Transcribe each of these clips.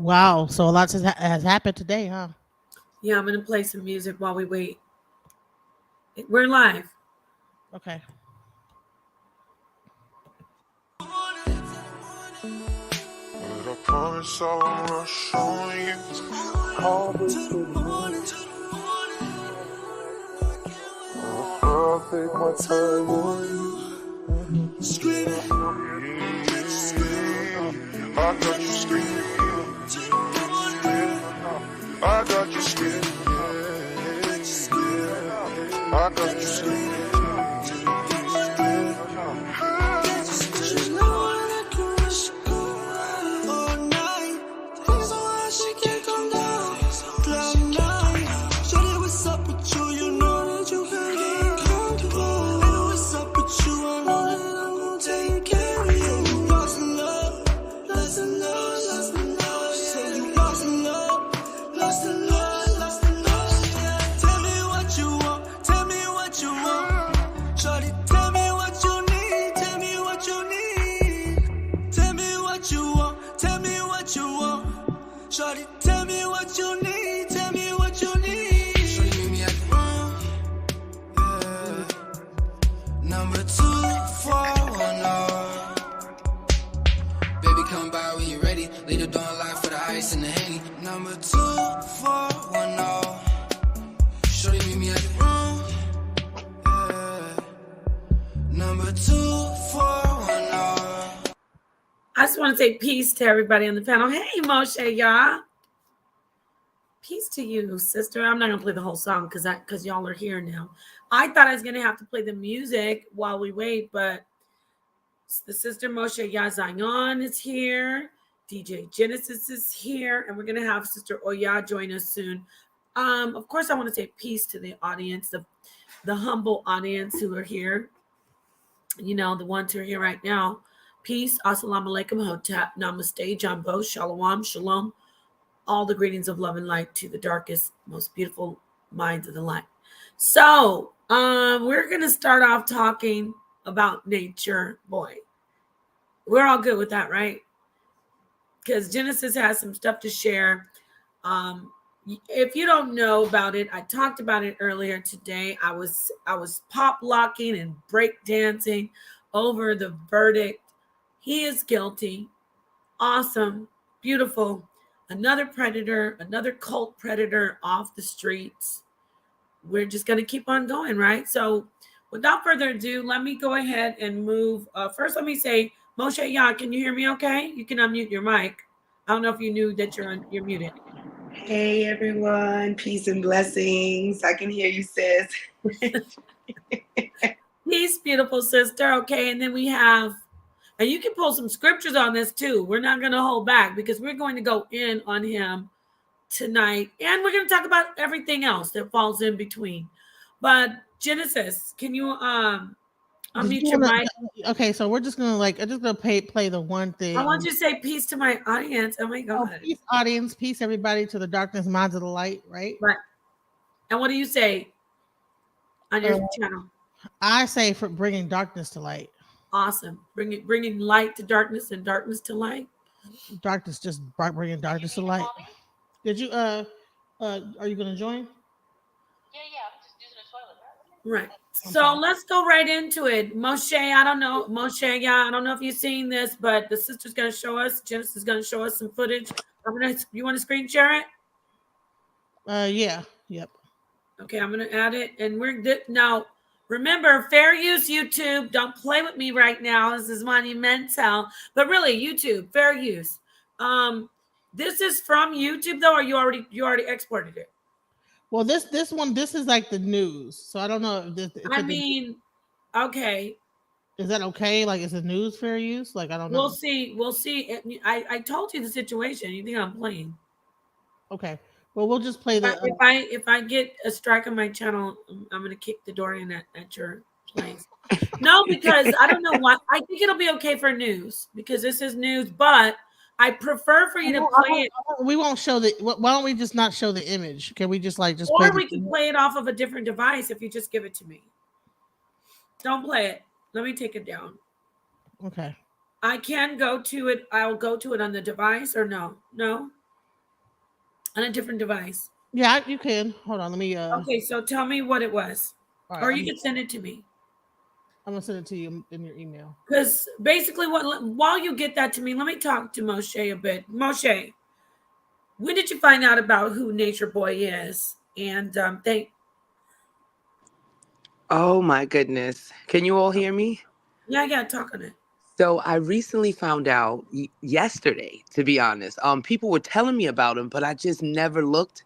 Wow. So a lot has happened today, huh? Yeah, I'm gonna play some music while we wait. We're live. Okay. But I promise I won't rush on you. Call this to the morning. I'll take my time on you. Screaming. I got you screaming. I got you screaming. I got you screaming. Shawty, tell me what you need, tell me what you need. Shawty, meet me at the room, yeah. Number 2410. Baby, come by when you're ready. Leave the door unlocked for the ice and the Henny. Number 2410. Shawty, meet me at the room, yeah. Number 2410. I just want to say peace to everybody on the panel. Hey, Moshe, y'all. Peace to you, sister. I'm not gonna play the whole song because y'all are here now. I thought I was gonna have to play the music while we wait, but the sister Moshe Yazayon is here. DJ Genesis is here, and we're gonna have Sister Oya join us soon. Of course, I want to say peace to the audience, the humble audience who are here. You know, the ones who are here right now. Peace, assalamu alaikum, hotep, namaste, jambo, shalom, shalom. All the greetings of love and light to the darkest, most beautiful minds of the light. So, we're gonna start off talking about nature, boy. We're all good with that, right? Because Genesis has some stuff to share. If you don't know about it, I talked about it earlier today. I was pop locking and break dancing over the verdict. He is guilty. Awesome. Beautiful. Another predator, another cult predator off the streets. We're just going to keep on going, right? So without further ado, let me go ahead and move. First, let me say, Moshe Yah, can you hear me okay? You can unmute your mic. I don't know if you knew that you're muted. Hey everyone, peace and blessings. I can hear you, sis. Peace, beautiful sister. Okay, and then we have, and you can pull some scriptures on this too. We're not going to hold back because we're going to go in on him tonight, and we're going to talk about everything else that falls in between. But Genesis, can you unmute your mic? Okay, so we're just gonna I'm just gonna play the one thing. I want you to say peace to my audience. Oh my God. Peace, audience, peace, everybody, to the darkness, minds of the light, right? Right. And what do you say on your channel? I say for bringing darkness to light. Awesome. Bringing light to darkness and darkness to light. Darkness, just bringing darkness to light. Did you are you gonna join? Yeah, I'm just using the toilet. Right. So let's go right into it. Moshe, I don't know. Moshe, yeah, I don't know if you've seen this, but the sister's gonna show us, Genesis is gonna show us some footage. You want to screen share it? Yeah. Yep. Okay, I'm gonna add it, and we're good now. Remember, fair use YouTube. Don't play with me right now. This is monumental. But really, YouTube, fair use. This is from YouTube though, or you already exported it? Well, this is like the news. So I don't know if okay. Is that okay? Like, is the news fair use? Like, I don't know. We'll see. I told you the situation. You think I'm playing? Okay. Well, we'll just play the. If I get a strike on my channel, I'm gonna kick the door in at your place. No, because I don't know why. I think it'll be okay for news because this is news, but I prefer for you to play it. We won't show the. Why don't we just not show the image? Can we just just? Or we can play it off of a different device if you just give it to me. Don't play it. Let me take it down. Okay. I can go to it. I'll go to it on the device or no. on a different device. Yeah, you can. Hold on, let me. Okay, so tell me what it was, All right, or you can send it to me. I'm gonna send it to you in your email. Because basically, while you get that to me, let me talk to Moshe a bit. Moshe, when did you find out about who Nature Boy is? And Oh my goodness. Can you all hear me? yeah, talk on it. So I recently found out yesterday, to be honest. People were telling me about him, but I just never looked.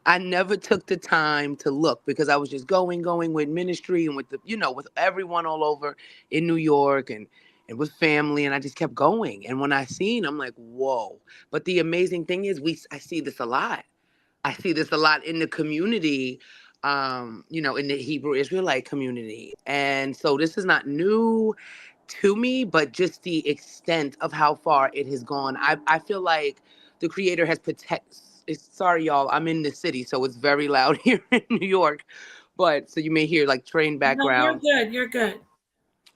I never took the time to look because I was just going with ministry and with with everyone all over in New York and with family, and I just kept going. And when I seen, I'm like, whoa. But the amazing thing is I see this a lot. I see this a lot in the community, in the Hebrew Israelite community. And so this is not new to me, but just the extent of how far it has gone. I feel like the creator has sorry, y'all, I'm in the city, so it's very loud here in New York. But so you may hear like train No, you're background. good. You're good.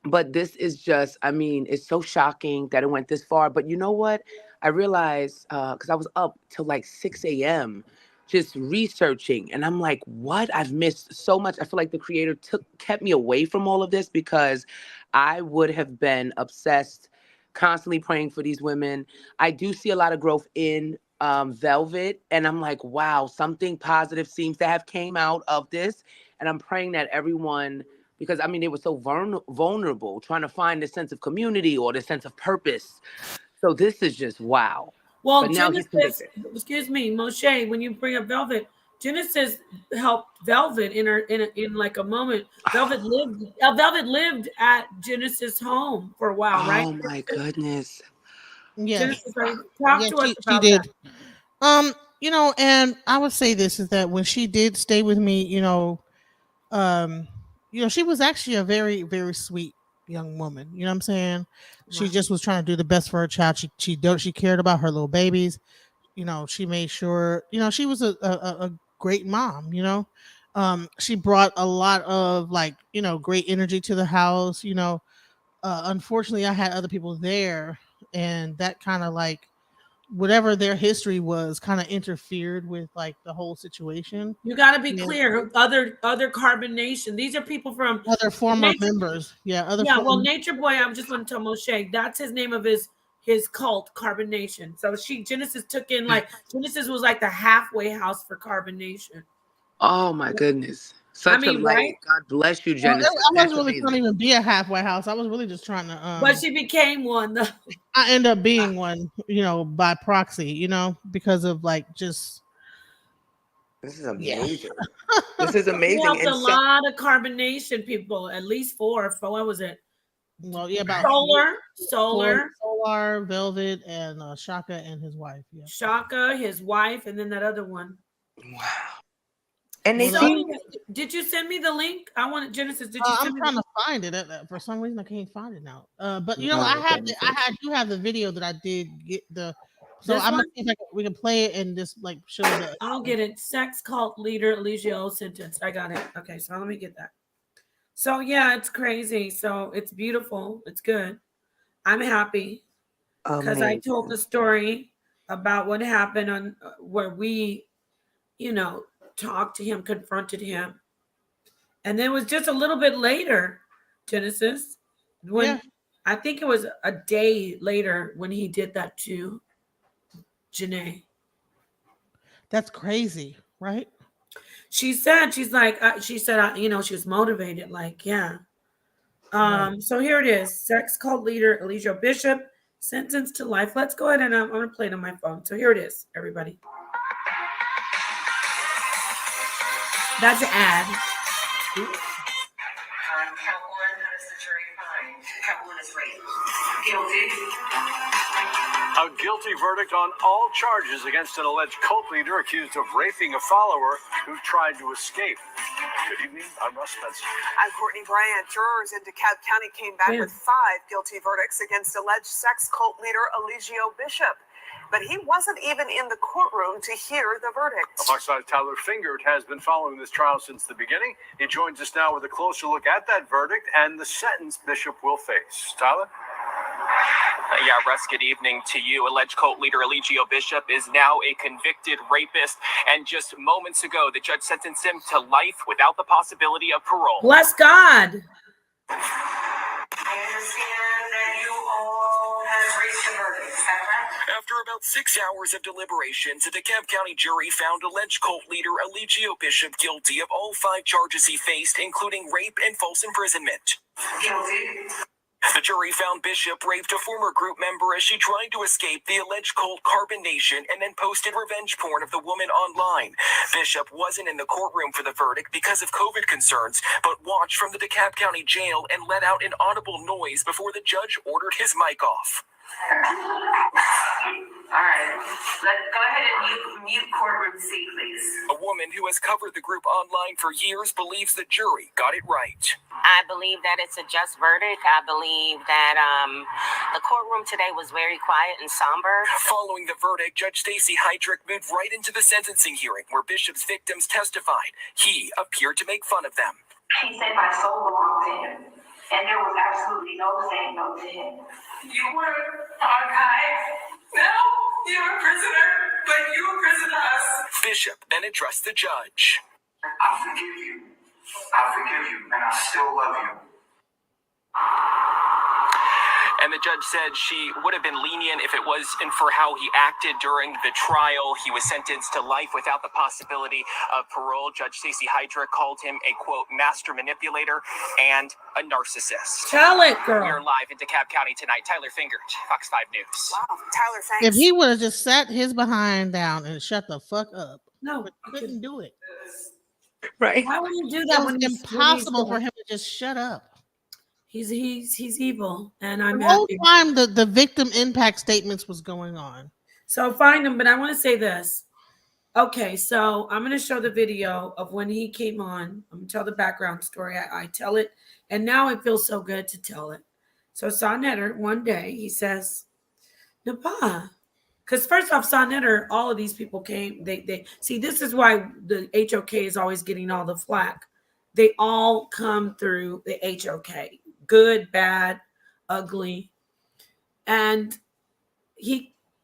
But this is just, I mean, it's so shocking that it went this far. But you know what? I realized, because I was up till like 6 a.m. just researching. And I'm like, what? I've missed so much. I feel like the creator kept me away from all of this because I would have been obsessed, constantly praying for these women. I do see a lot of growth in Velvet. And I'm like, wow, something positive seems to have came out of this. And I'm praying that everyone, because I mean, they were so vulnerable, trying to find a sense of community or the sense of purpose. So this is just wow. Well, But now he's convicted. excuse me, Moshe, when you bring up Velvet, Genesis helped Velvet in like a moment. Velvet lived at Genesis' home for a while, right? Oh my goodness. Yes, Genesis, talk to us she about did. that. And I would say this is that when she did stay with me, she was actually a very, very sweet young woman. You know what I'm saying? She just was trying to do the best for her child. She cared about her little babies. She made sure, she was a great mom, she brought a lot of great energy to the house. Unfortunately I had other people there, and that kind of whatever their history was kind of interfered with the whole situation. You got to be Yeah. clear. Other Carbon Nation. These are people from Other former Nature, members. Yeah. well, Nature Boy, I just want to tell Moshe, that's his name of his cult, Carbon Nation. So Genesis took in Genesis was like the halfway house for Carbon Nation. Oh my goodness. Such a light. Right? God bless you, Genesis. I wasn't really trying to even be a halfway house. I was really just trying to but she became one though. I end up being one, by proxy, because of just this is amazing. Yeah. This is amazing. We helped a lot of Carbon Nation people, at least four. What was it? Well, yeah, about Solar, Velvet, and Shaka and his wife. Yeah. Shaka, his wife, and then that other one. Wow. And they did you send me the link? I wanted Genesis. Did you? I'm trying to find it. For some reason, I can't find it now. But I do have the video that I did get the. So I'm gonna see if we can play it and just show that. I'll get it. Sex cult leader Eligio sentence. I got it. Okay, so let me get that. So yeah, it's crazy. So it's beautiful. It's good. I'm happy because I told the story about what happened on where we, talked to him, confronted him. And then it was just a little bit later, Genesis, when I think it was a day later when he did that to Janae. That's crazy, right? She said, she was motivated, So here it is. Sex cult leader Eligio Bishop sentenced to life. Let's go ahead and I'm going to play it on my phone. So here it is, everybody. That's an ad. Count one, how does the jury find? Count one is rape. Guilty. A guilty verdict on all charges against an alleged cult leader accused of raping a follower who tried to escape. Good evening, I'm Russ Spencer. I'm Courtney Bryant. Jurors in DeKalb County came back with 5 guilty verdicts against alleged sex cult leader Eligio Bishop. But he wasn't even in the courtroom to hear the verdict. Fox 5's Tyler Fingert has been following this trial since the beginning. He joins us now with a closer look at that verdict and the sentence Bishop will face. Tyler? Yeah, Russ, good evening to you. Alleged cult leader Eligio Bishop is now a convicted rapist. And just moments ago, the judge sentenced him to life without the possibility of parole. Bless God. I understand that you all have reached a verdict. Is that correct? After about 6 hours of deliberations, the DeKalb County jury found alleged cult leader Eligio Bishop guilty of all 5 charges he faced, including rape and false imprisonment. Guilty. The jury found Bishop raped a former group member as she tried to escape the alleged cult Carbon Nation and then posted revenge porn of the woman online. Bishop wasn't in the courtroom for the verdict because of COVID concerns, but watched from the DeKalb County jail and let out an audible noise before the judge ordered his mic off. All right. Go ahead and mute courtroom C, please. A woman who has covered the group online for years believes the jury got it right. I believe that it's a just verdict. I believe that the courtroom today was very quiet and somber. Following the verdict, Judge Stacey Heydrich moved right into the sentencing hearing where Bishop's victims testified. He appeared to make fun of them. He said my soul belonged to him, and there was absolutely no saying no to him. You were archived. No, you're a prisoner, but you imprisoned us. Bishop then addressed the judge. I forgive you. And I still love you. And the judge said she would have been lenient if it wasn't for how he acted during the trial. He was sentenced to life without the possibility of parole. Judge Stacey Heydrich called him a, quote, master manipulator and a narcissist. Tell it, girl. We're live in DeKalb County tonight. Tyler Fingert, Fox 5 News. Wow, Tyler, thanks. If he would have just sat his behind down and shut the fuck up, no, but couldn't do it. Right? Why would you do that? It was impossible for him to just shut up. He's evil, and I'm the whole happy. time the victim impact statements was going on. So find him, but I want to say this. Okay, so I'm going to show the video of when he came on. I'm going to tell the background story. I tell it, and now it feels so good to tell it. So Sonnetter, one day, he says, Napah. Because first off, Sonnetter, all of these people came. They see, this is why the HOK is always getting all the flack. They all come through the HOK. Good, bad, ugly. And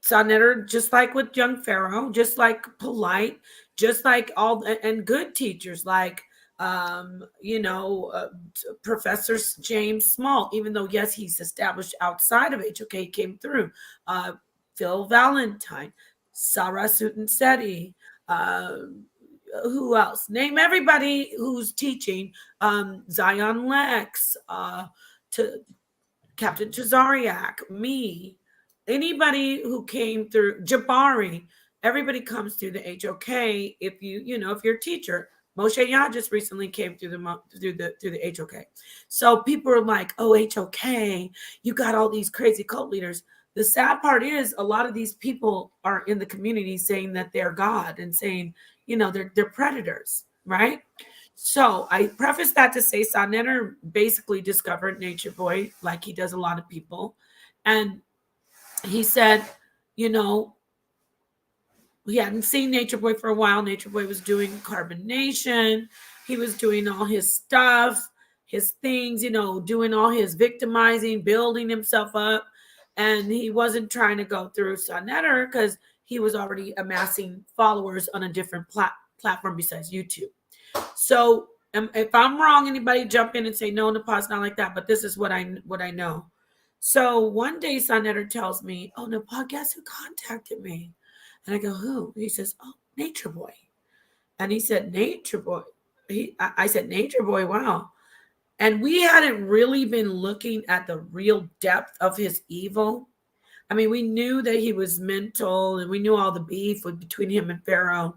Sonnetter, just like with young Pharaoh, just like polite, just like all, and good teachers like, Professor James Small, even though, yes, he's established outside of HOK, he came through. Phil Valentine, Sarah Sutton-Seti, who else? Name everybody who's teaching. Zion Lex, to Captain Chazariak, me, anybody who came through, Jabari, everybody comes through the HOK. If if you're a teacher, Moshe Yah just recently came through the HOK. So people are like, oh, HOK, you got all these crazy cult leaders. The sad part is a lot of these people are in the community saying that they're God and saying, they're predators, right? So I preface that to say Sonnetter basically discovered Nature Boy like he does a lot of people. And he said, he hadn't seen Nature Boy for a while. Nature Boy was doing Carbon Nation. He was doing all his stuff, his things, doing all his victimizing, building himself up. And he wasn't trying to go through Sonnetter because he was already amassing followers on a different platform besides YouTube. So if I'm wrong, anybody jump in and say, no, Napah's not like that. But this is what I know. So one day Sonnetter tells me, oh, Napah, guess who contacted me? And I go, who? He says, oh, Nature Boy. And he said, Nature Boy. I said, Nature Boy, wow. And we hadn't really been looking at the real depth of his evil. I mean, we knew that he was mental and we knew all the beef between him and Pharaoh.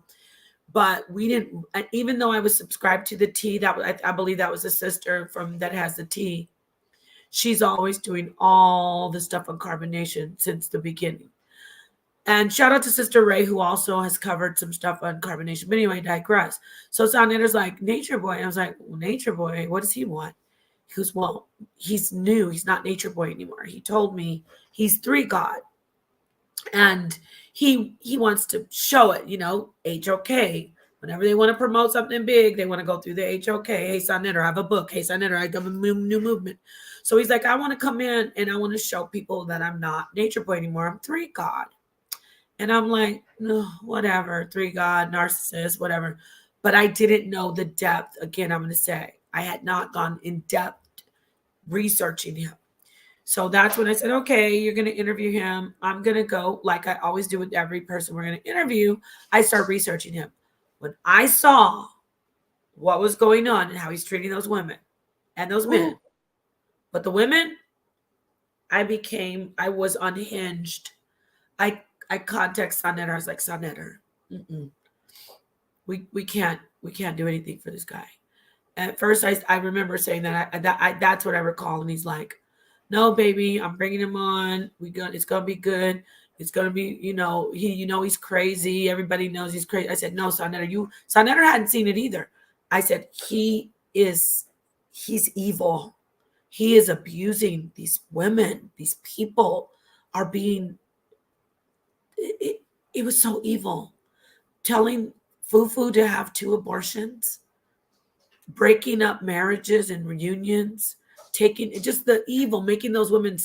But we didn't, even though I was subscribed to the T, I believe that was a sister that has the T. She's always doing all the stuff on Carbon Nation since the beginning. And shout out to Sister Ray, who also has covered some stuff on Carbon Nation. But anyway, digress. So Sonnetter's like, Nature Boy. And I was like, well, Nature Boy, what does he want? He goes, well, he's new. He's not Nature Boy anymore. He told me he's 3 God. And he wants to show it, HOK. Whenever they want to promote something big, they want to go through the HOK. Hey, Sonnetter, I have a book. Hey, Sonnetter, I have a new movement. So he's like, I want to come in and I want to show people that I'm not Nature Boy anymore. I'm 3 God. And I'm like, no, whatever, 3 God, narcissist, whatever. But I didn't know the depth. Again, I'm going to say I had not gone in depth researching him. So that's when I said, okay, you're going to interview him. I'm going to go, like I always do with every person we're going to interview. I start researching him. When I saw what was going on and how he's treating those women and those men, but the women, I was unhinged. I contacted Sonetter. I was like, Sonetter, we can't do anything for this guy. At first, I remember saying that. That's what I recall. And he's like, no, baby, I'm bringing him on. It's gonna be good. It's gonna be, he's crazy. Everybody knows he's crazy. I said, no, Sonetter, Sonetter hadn't seen it either. I said, he's evil. He is abusing these women. These people are being. It was so evil. Telling Fufu to have 2 abortions, breaking up marriages and reunions, taking just the evil, making those women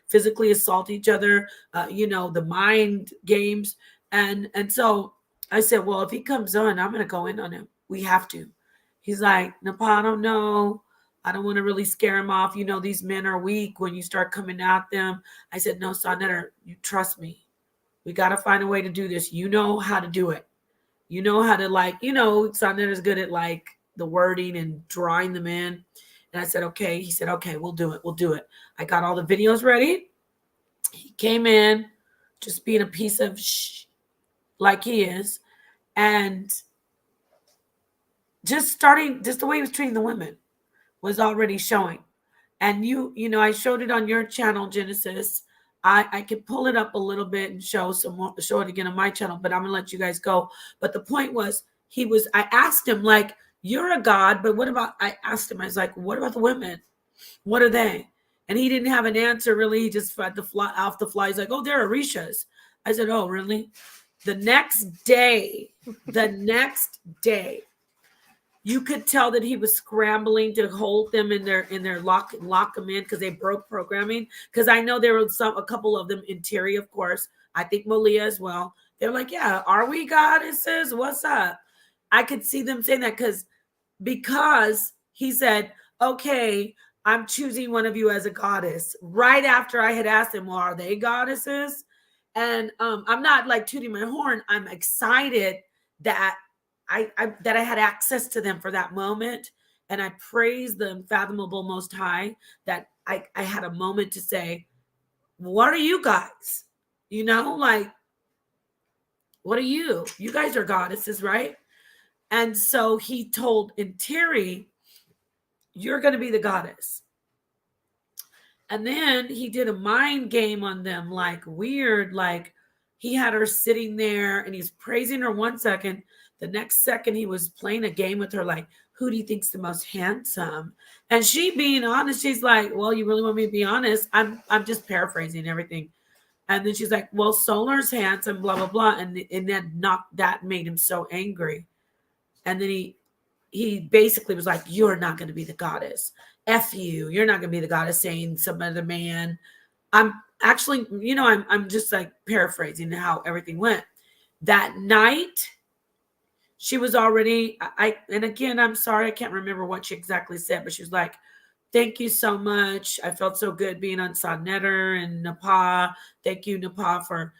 physically assault each other, the mind games. And so I said, well, if he comes on, I'm going to go in on him. We have to. He's like, Napah, I don't know. I don't want to really scare him off. These men are weak when you start coming at them. I said, no, Sonetter, you trust me. We got to find a way to do this. You know how to do it. You know how to Sonetter's good at the wording and drawing them in. And I said, okay. He said, okay, we'll do it. We'll do it. I got all the videos ready. He came in just being a piece of like he is. And just the way he was treating the women was already showing. And I showed it on your channel, Genesis. I could pull it up a little bit and show it again on my channel, but I'm gonna let you guys go. But the point was, I asked him, like, you're a God, but I asked him, I was like, what about the women? What are they? And he didn't have an answer really. He just off the fly. He's like, oh, they're Orishas. I said, oh, really? The next day, you could tell that he was scrambling to hold them in their lock them in because they broke programming. Because I know there were a couple of them in Terry, of course. I think Malia as well. They're like, yeah, are we goddesses? What's up? I could see them saying that because he said, okay, I'm choosing one of you as a goddess. Right after I had asked him, well, are they goddesses? And I'm not like tooting my horn. I'm excited that I had access to them for that moment. And I praise the unfathomable Most High that I had a moment to say, what are you guys? What are you? You guys are goddesses, right? And so he told Terry, you're going to be the goddess. And then he did a mind game on them, like weird, like he had her sitting there and he's praising her 1 second. The next second he was playing a game with her, like, who do you think's the most handsome? And she being honest, she's like, well, you really want me to be honest? I'm just paraphrasing everything. And then she's like, well, Solar's handsome, blah, blah, blah. And that made him so angry. And then he basically was like, you're not going to be the goddess. F you. You're not going to be the goddess, saying some other man. I'm actually, I'm just like paraphrasing how everything went. That night, she was already, and again, I'm sorry, I can't remember what she exactly said, but she was like, thank you so much. I felt so good being on Sonetter and Napah. Thank you, Napah, for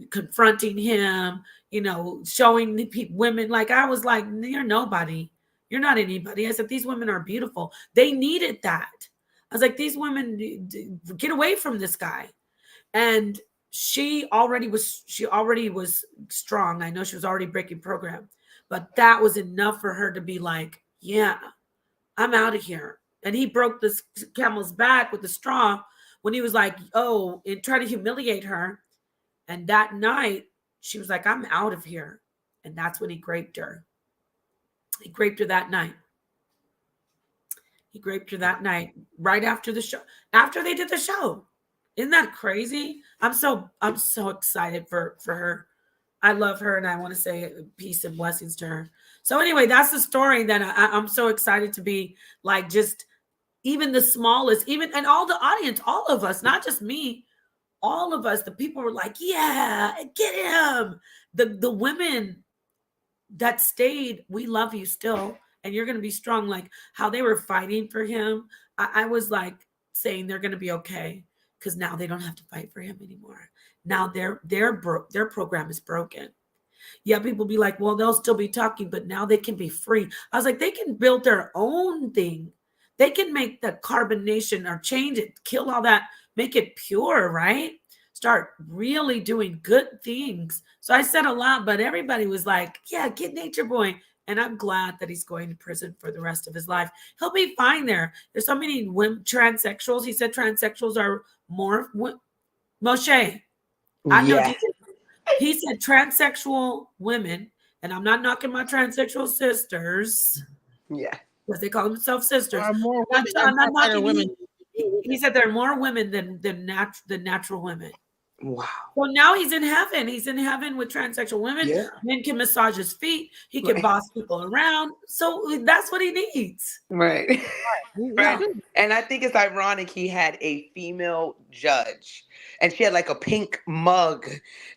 confronting him, showing the women. Like, I was like, you're nobody. You're not anybody. I said, these women are beautiful. They needed that. I was like, these women, get away from this guy. And she already was strong. I know she was already breaking program, but that was enough for her to be like, yeah, I'm out of here. And he broke this camel's back with the straw when he was like, oh, and tried to humiliate her. And that night, she was like, I'm out of here. And that's when he raped her. He raped her that night. He raped her that night, right after the show, after they did the show. Isn't that crazy? I'm so excited for her. I love her, and I want to say peace and blessings to her. So anyway, that's the story that I'm so excited to be like just even the smallest, even and all the audience, all of us, not just me, all of us, the people were like, yeah, get him. The women that stayed, we love you still, and you're gonna be strong. Like how they were fighting for him. I was like saying they're gonna be okay because now they don't have to fight for him anymore. Now their program is broken. Yeah, people be like, well, they'll still be talking, but now they can be free. I was like, they can build their own thing. They can make the carbonation or change it, kill all that, make it pure, right? Start really doing good things. So I said a lot, but everybody was like, yeah, get Nature Boy. And I'm glad that he's going to prison for the rest of his life. He'll be fine there. There's so many women, transsexuals. He said transsexuals are more. Moshe, I know Yeah. Jesus. He said transsexual women, and I'm not knocking my transsexual sisters. Yeah. Because they call themselves sisters. Are more I'm women, not knocking women. He said there are more women than natural women. Wow. Well, now he's in heaven. He's in heaven with transsexual women. Yeah. Men can massage his feet. He can boss people around. So that's what he needs. Right. Yeah. And I think it's ironic he had a female judge and she had like a pink mug.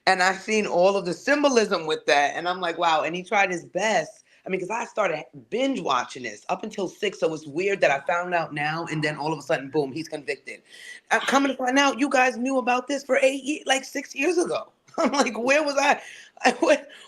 And I've seen all of the symbolism with that. And I'm like, wow. And he tried his best. I mean, because I started binge watching this up until 6. So it's weird that I found out now. And then all of a sudden, boom, he's convicted. I'm coming to find out you guys knew about this for 6 years ago. I'm like, where was I?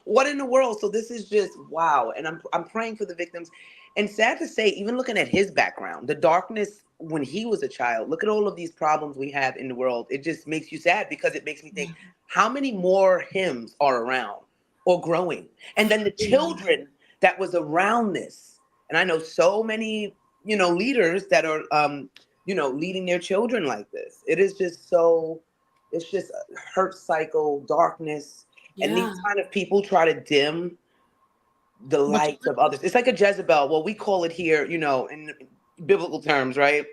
What in the world? So this is just wow. And I'm praying for the victims. And sad to say, even looking at his background, the darkness when he was a child, look at all of these problems we have in the world. It just makes you sad because it makes me think, how many more hymns are around or growing? And then the children that was around this. And I know so many, leaders that are, leading their children like this. It is just so, it's just a hurt cycle, darkness. Yeah. And these kind of people try to dim the lights of others. It's like a Jezebel. Well, we call it here, in biblical terms, right?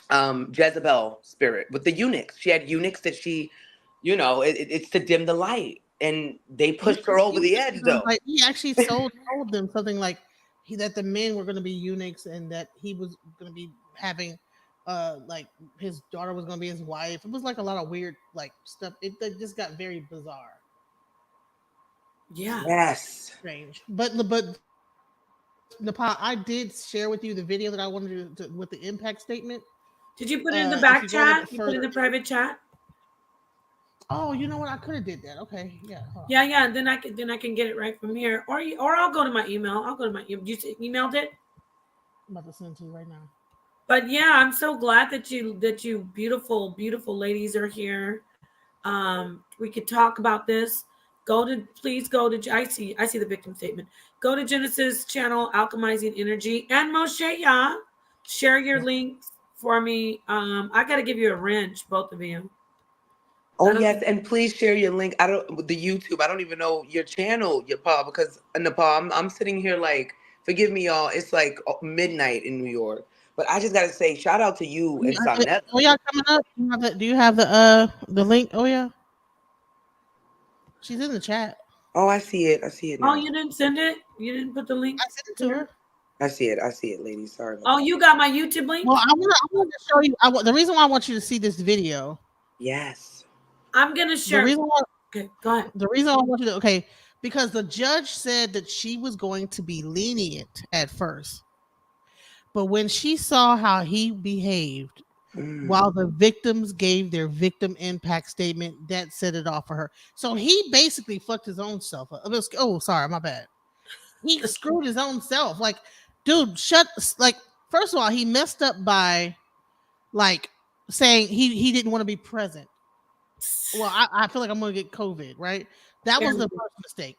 Jezebel spirit with the eunuchs. She had eunuchs that she, it's to dim the light. And they pushed her over the edge, though. Like he actually told them something like that the men were going to be eunuchs and that he was going to be having, like his daughter was going to be his wife. It was like a lot of weird like stuff. It just got very bizarre. Yeah. Yes. Strange. But Napah, I did share with you the video that I wanted to with the impact statement. Did you put it in the back chat? You put it in the private chat? Oh, you know what? I could have did that. Okay, yeah. Yeah. And then I can get it right from here, or I'll go to my email. I'll go to my email. You emailed it? I'm about to send it to you right now. But yeah, I'm so glad that you beautiful ladies are here. We could talk about this. Please go to. I see the victim statement. Go to Genesis channel, Alchemizing Energy, and Moshe Yah. Share your links for me. I got to give you a wrench, both of you. Oh yes, and please share your link. The YouTube. I don't even know your channel, Napah, because Napah, I'm sitting here like, forgive me, y'all. It's like midnight in New York, but I just gotta say, shout out to you and Sonetta. Oh yeah, coming up. Do you have the link? Oh yeah, she's in the chat. Oh, I see it. Now. Oh, you didn't send it? You didn't put the link? I sent it to her. I see it, ladies. Sorry. Oh, you got my YouTube link? Well, I want to show you. The reason why I want you to see this video. Yes. I'm gonna share. Okay, go ahead. The reason I want you to because the judge said that she was going to be lenient at first, but when she saw how he behaved while the victims gave their victim impact statement, that set it off for her. So he basically fucked his own self up. Oh, sorry, my bad. He screwed his own self. Like, dude, first of all, he messed up by like saying he didn't want to be present. Well, I feel like I'm going to get COVID, right? That was the first mistake.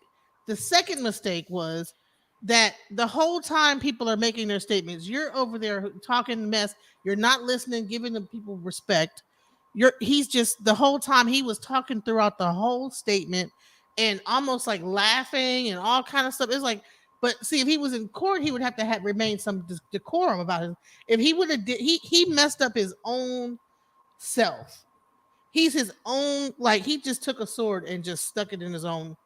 The second mistake was that the whole time people are making their statements, you're over there talking mess. You're not listening, giving the people respect. He's just the whole time he was talking throughout the whole statement and almost like laughing and all kind of stuff. It's like, but see, if he was in court, he would have to remain some decorum about it. If he would have he messed up his own self. He's his own, like he just took a sword and just stuck it in his own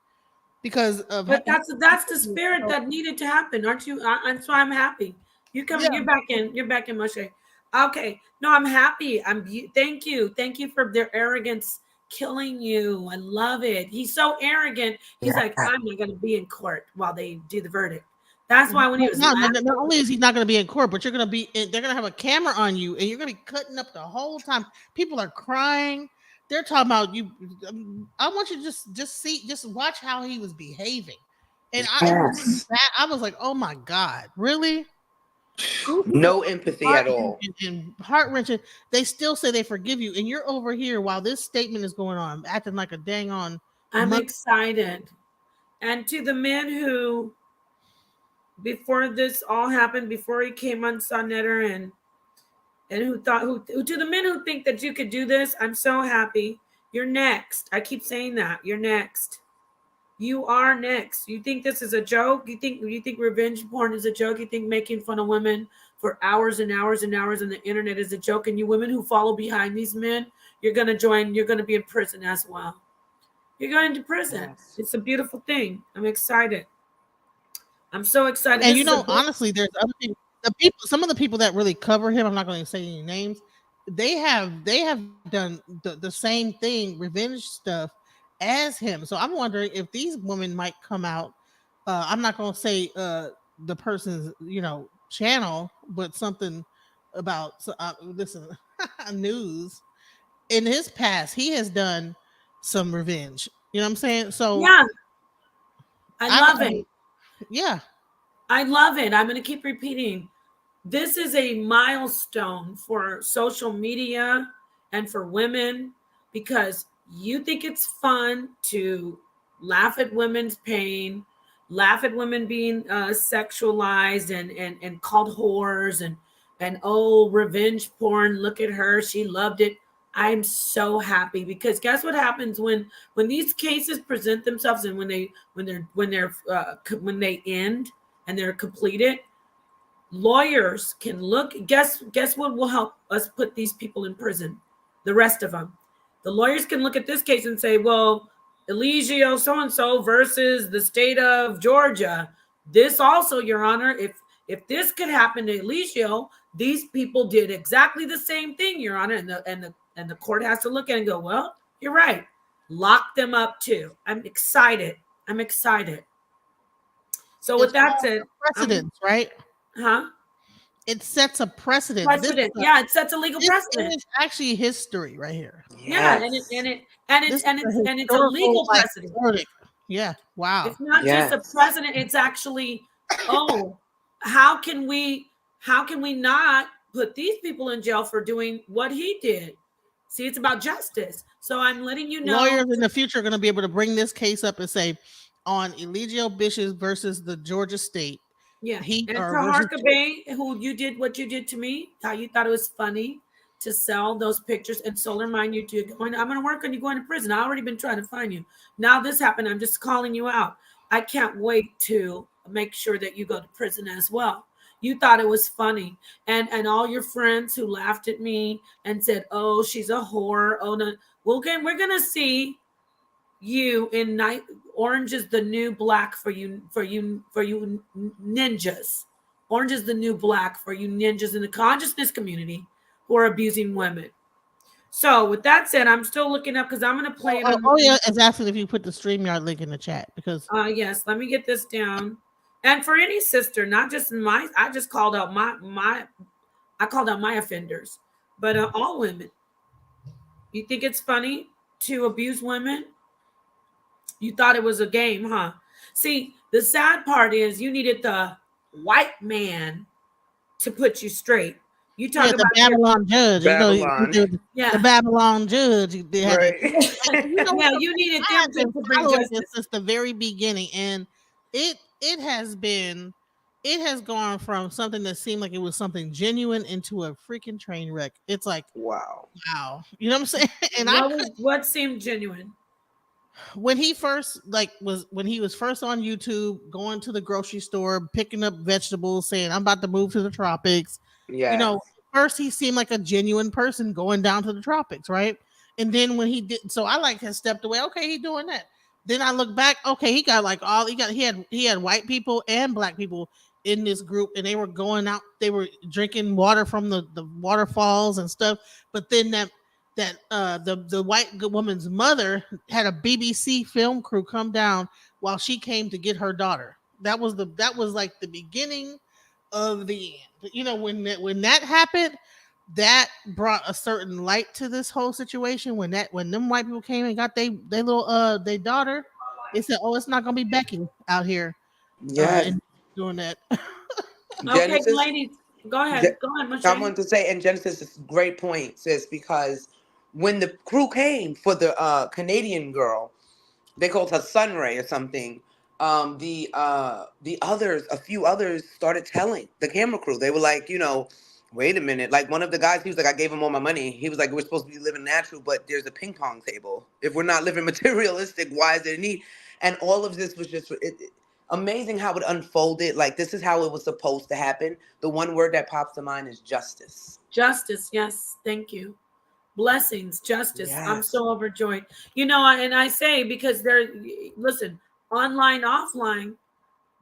because of. But that's the spirit that needed to happen, aren't you? That's why I'm happy. You're back in, Moshe. Okay. No, I'm happy. Thank you. Thank you for their arrogance killing you. I love it. He's so arrogant. He's like, I'm not going to be in court while they do the verdict. That's why when he was not only is he not going to be in court, but you're going to be. They're going to have a camera on you, and you're going to be cutting up the whole time. People are crying. They're talking about you. I want you to just watch how he was behaving, and I was like, oh my god, really? No empathy at all. And heart wrenching. They still say they forgive you, and you're over here while this statement is going on, acting like a dang on. I'm excited. And to the men who, before this all happened, before he came on Sonnetter and who thought who to the men who think that you could do this, I'm so happy. You're next. I keep saying that. You're next. You are next. You think this is a joke? You think revenge porn is a joke? You think making fun of women for hours and hours and hours on the internet is a joke? And you women who follow behind these men, you're gonna be in prison as well. You're going to prison. Yes. It's a beautiful thing. I'm excited. I'm so excited. And honestly, there's other people. Some of the people that really cover him, I'm not going to say any names. They have done the same thing, revenge stuff, as him. So I'm wondering if these women might come out. I'm not going to say the person's channel, but something about listen news. In his past, he has done some revenge. You know what I'm saying? So yeah, I love it. Yeah, I love it. I'm going to keep repeating. This is a milestone for social media and for women, because you think it's fun to laugh at women's pain, laugh at women being sexualized and called whores and oh, revenge porn. Look at her. She loved it. I'm so happy, because guess what happens when these cases present themselves and when they end and they're completed, lawyers can look. Guess what will help us put these people in prison? The rest of them. The lawyers can look at this case and say, well, Eligio so-and-so versus the state of Georgia. This also, Your Honor, if this could happen to Eligio, these people did exactly the same thing, Your Honor, and the court has to look at it and go, well, you're right. Lock them up too. I'm excited. So with that said, precedence, right? Huh? It sets a precedent. It sets a legal precedent. It's actually history right here. Yes. Yeah, and it's a legal precedent. Verdict. Yeah. Wow. It's not just a precedent. It's actually, how can we not put these people in jail for doing what he did? See, it's about justice. So I'm letting you know. Lawyers in the future are going to be able to bring this case up and say, on Eligio Bishop versus the Georgia state. Yeah, and Taharka Bay, who you did what you did to me, how you thought it was funny to sell those pictures and so remind you to I'm going to work on you going to prison. I already been trying to find you. Now this happened. I'm just calling you out. I can't wait to make sure that you go to prison as well. You thought it was funny, and all your friends who laughed at me and said, "Oh, she's a whore." Oh no, we're gonna see you in night. Orange is the new black for you ninjas. Orange is the new black for you ninjas in the consciousness community who are abusing women. So with that said, I'm still looking up because I'm going to play it. Yeah, it's asking if you put the StreamYard link in the chat because. Yes, let me get this down. And for any sister, not just I just called out my offenders, but all women. You think it's funny to abuse women? You thought it was a game, huh? See, the sad part is you needed the white man to put you straight. You talk about the Babylon judge. Babylon. The Babylon judge. Right. You needed them to bring justice since the very beginning, and it has gone from something that seemed like it was something genuine into a freaking train wreck. It's like wow. You know what I'm saying? And what seemed genuine? When he was first on YouTube, going to the grocery store, picking up vegetables, saying, "I'm about to move to the tropics." Yeah. First he seemed like a genuine person going down to the tropics, right? And then when he did, so I had stepped away. Okay, he doing that. Then I look back. Okay, he got he had white people and black people in this group, and they were going out, they were drinking water from the waterfalls and stuff. But then the white woman's mother had a BBC film crew come down while she came to get her daughter. That was like the beginning of the end. You know, when that happened, that brought a certain light to this whole situation. When them white people came and got they little their daughter, they said, "Oh, it's not gonna be Becky out here Yes. and doing that." Okay, Genesis. ladies, go ahead. Go ahead, I Michelle. wanted to say, and Genesis is a great point, sis, because when the crew came for the Canadian girl, they called her Sunray or something. The others, a few others, started telling the camera crew. They were like, wait a minute. Like one of the guys, he was like, I gave him all my money. He was like, we're supposed to be living natural, but there's a ping pong table. If we're not living materialistic, why is there a need? And all of this was just amazing how it unfolded. Like this is how it was supposed to happen. The one word that pops to mind is justice. Justice, yes, thank you. Blessings, justice. Yes. I'm so overjoyed. And I say because listen, online, offline,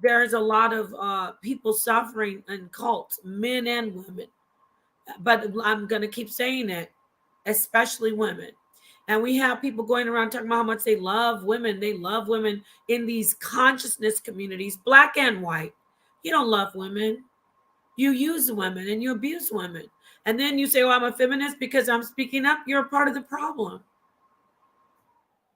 there's a lot of people suffering in cults, men and women. But I'm going to keep saying it, especially women. And we have people going around talking about how much they love women. They love women in these consciousness communities, black and white. You don't love women. You use women and you abuse women. And then you say, I'm a feminist because I'm speaking up. You're a part of the problem.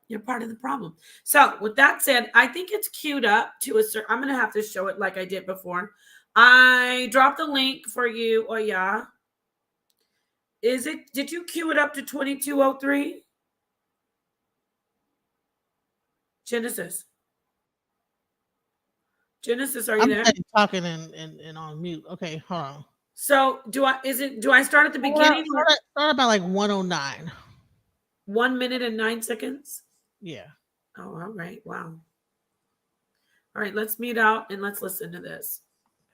You're part of the problem. So with that said, I think it's queued up to a certain, I'm going to have to show it like I did before. I dropped the link for you. Oh, yeah. Did you queue it up to 2203? Genesis, are you there? I'm talking and on mute. Okay, hold on. So do I start at the beginning? Start about like 109. 1 minute and 9 seconds? Yeah. Oh, all right. Wow. All right, let's mute out and let's listen to this.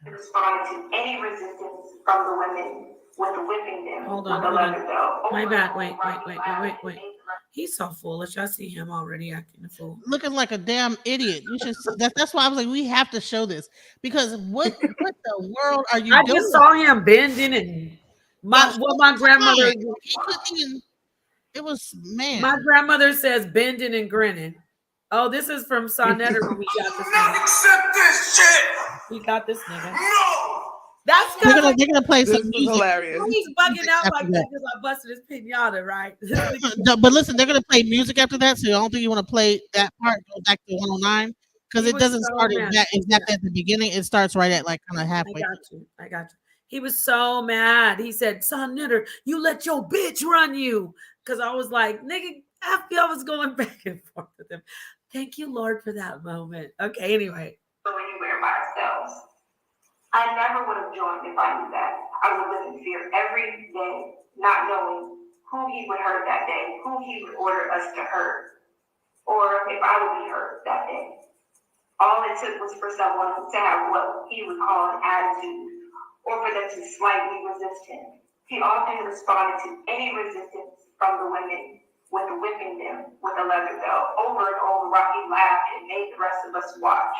Responded to any resistance from the women with whipping them. Hold on. My bad. Wait. He's so foolish. I see him already acting a fool. Looking like a damn idiot. You should. That's why I was like, we have to show this because what the world are you doing? I just saw him bending and my grandmother. He couldn't even. It was man. My grandmother says bending and grinning. Oh, this is from Sonnetter when we got this. Not accept this shit. We got this nigga. No. That's they're gonna play some music. Hilarious. He's bugging out like that because I busted his pinata, right? But listen, they're gonna play music after that, so I don't think you want to play that part. Go back to 109 because it doesn't start exactly at the beginning. It starts right at like kind of halfway. I got you. He was so mad. He said, "Sonnetter, you let your bitch run you." Because I was like, "Nigga, I feel I was going back and forth with him." Thank you, Lord, for that moment. Okay, anyway. So when you wear by ourselves, I never would have joined if I knew that. I would live in fear every day, not knowing who he would hurt that day, who he would order us to hurt, or if I would be hurt that day. All it took was for someone to have what he would call an attitude, or for them to slightly resist him. He often responded to any resistance from the women with whipping them with a leather belt over and over while he laughed and made the rest of us watch.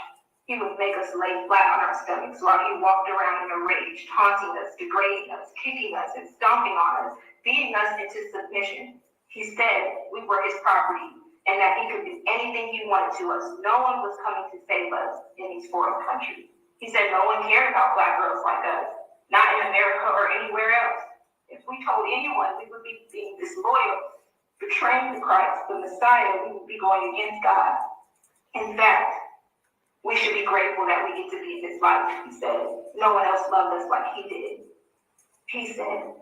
He would make us lay flat on our stomachs while he walked around in a rage, taunting us, degrading us, kicking us, and stomping on us, beating us into submission. He said we were his property and that he could do anything he wanted to us. No one was coming to save us in these foreign countries. He said no one cared about black girls like us, not in America or anywhere else. If we told anyone, we would be being disloyal, betraying the Christ, the Messiah. We would be going against God. In fact, we should be grateful that we get to be in his life. He said, no one else loved us like he did. He said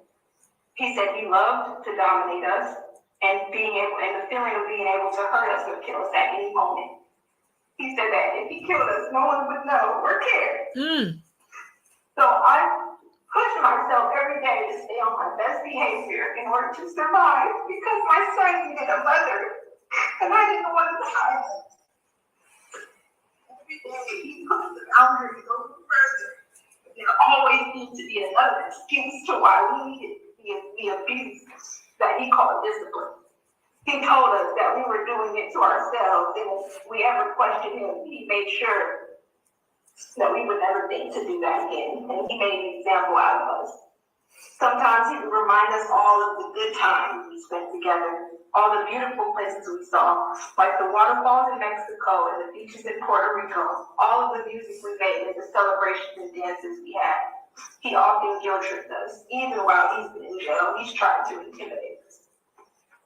he loved to dominate us and the feeling of being able to hurt us or kill us at any moment. He said that if he killed us, no one would know or care. So I push myself every day to stay on my best behavior in order to survive because my son needed a mother and I didn't want to die. Every day he puts the boundary to go further. There always needs to be another excuse to why we needed the abuse that he called discipline. He told us that we were doing it to ourselves, and if we ever questioned him, he made sure that we would never think to do that again. And he made an example out of us. Sometimes he would remind us all of the good times we spent together, all the beautiful places we saw, like the waterfalls in Mexico and the beaches in Puerto Rico, all of the music we made and the celebrations and dances we had. He often guilt tripped us, even while he's been in jail. He's tried to intimidate us.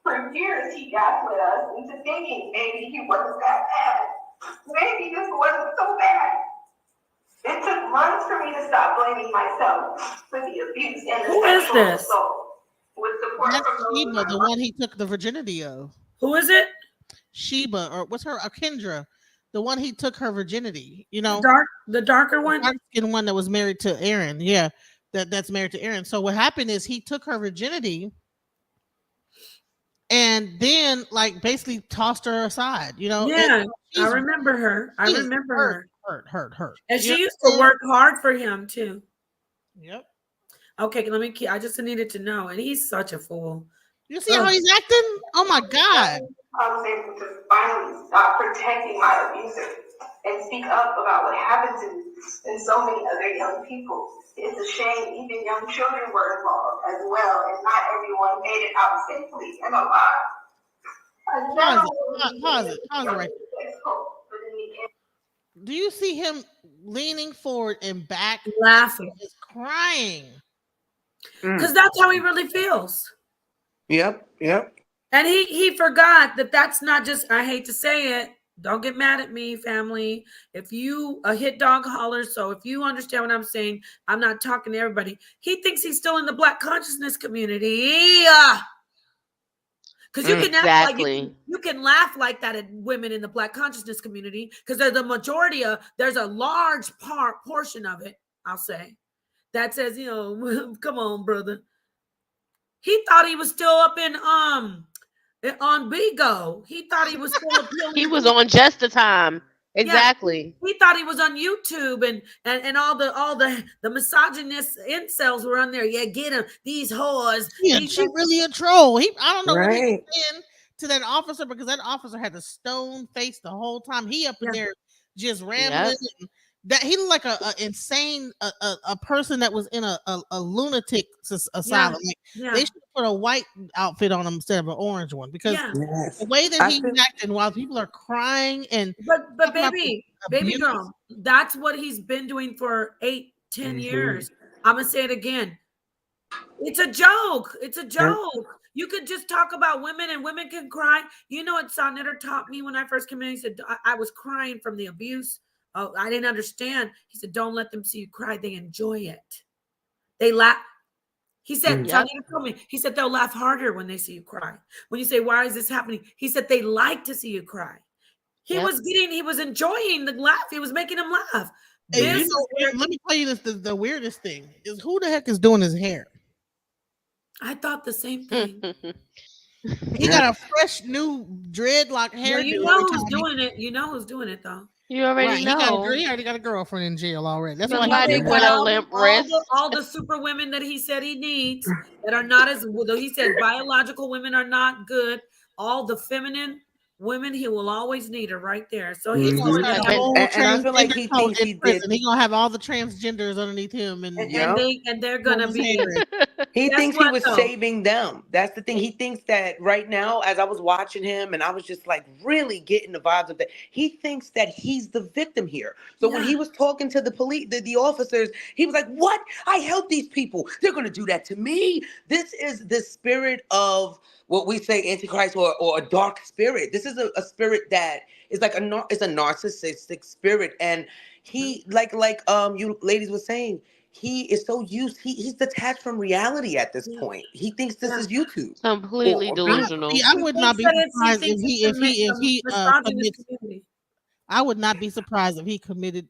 For years, he gaslit us into thinking maybe he wasn't that bad. Maybe this wasn't so bad. It took months for me to stop blaming myself for the abuse and the Who is sexual this? assault. With support That's from those Sheba, the one he took the virginity of. Who is it? Sheba, or what's her? Kendra, the one he took her virginity. You know, the darker one, dark skinned one that was married to Aaron. Yeah, that's married to Aaron. So what happened is he took her virginity, and then like basically tossed her aside. You know, yeah, I remember her. I remember her. Hurt. And she used to work hard for him too. Yep. Okay, let me. I just needed to know, and he's such a fool. You see how he's acting? Oh my God! I was able to finally stop protecting my abuser and speak up about what happened to me and so many other young people. It's a shame even young children were involved as well, and not everyone made it out safely and alive. Pause it right there. Do you see him leaning forward and back, laughing, just crying? Because that's how he really feels. Yep. And he forgot that that's not just, I hate to say it, don't get mad at me, family. If you, a hit dog hollers, so if you understand what I'm saying, I'm not talking to everybody. He thinks he's still in the Black consciousness community. Because you can act like you can laugh like that at women in the Black consciousness community, because they're the majority of, there's a large portion of it, I'll say, that says, you know, come on, brother. He thought he was still up in on Bigo. He thought he was still appealing. He was on Just the Time. Exactly. Yeah, he thought he was on YouTube and all the misogynist incels were on there. Yeah, get him, these whores. Yeah, she really a troll. I don't know what he was saying to that officer, because that officer had the stone face the whole time. He up in there just rambling. Yep. That he looked like a insane a person that was in a lunatic asylum. They should put a white outfit on him instead of an orange one, because the way that he's acting while people are crying and but baby girl, that's what he's been doing for 8-10 years. I'm gonna say it again. It's a joke. It's a joke. You could just talk about women and women can cry. You know what Sonnetter taught me when I first came in? He said, I was crying from the abuse. Oh, I didn't understand. He said, don't let them see you cry. They enjoy it. They laugh. He said, Sonnetter told me, he said, they'll laugh harder when they see you cry. When you say, why is this happening? He said, they like to see you cry. He was enjoying the laugh. He was making them laugh. Hey, you know, let me tell you this, the weirdest thing is, who the heck is doing his hair? I thought the same thing. He got a fresh new dreadlock hair. Well, you know who's doing it. You know who's doing it, though. You already know. He already got a girlfriend in jail already. That's why he went on limp wrist. All the super women that he said he needs that are not as, though he said biological women are not good. All the feminine women, he will always need her right there. So he's going to have a whole and I feel like he thinks he did. He's gonna have all the transgenders underneath him, and they're gonna be. He thinks he was saving them. That's the thing. He thinks that right now, as I was watching him, and I was just like really getting the vibes of that. He thinks that he's the victim here. So when he was talking to the police, the officers, he was like, "What? I help these people. They're gonna do that to me." This is the spirit of what we say Antichrist, or a dark spirit. This is a spirit that is like it's a narcissistic spirit, and he like you ladies were saying, he is so used. He's detached from reality at this point. He thinks this is YouTube. Completely delusional. I would not be surprised if he committed. I would not be surprised if he committed.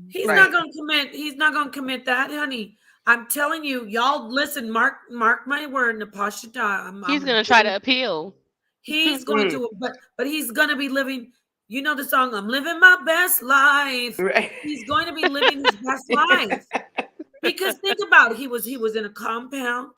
He's not going to commit. He's not going to commit that, honey. I'm telling you, y'all. Listen, mark my word, Napah. He's going to try to appeal. He's going to, but he's going to be living. You know the song, "I'm living my best life." Right. He's going to be living his best life, because think about it. He was in a compound.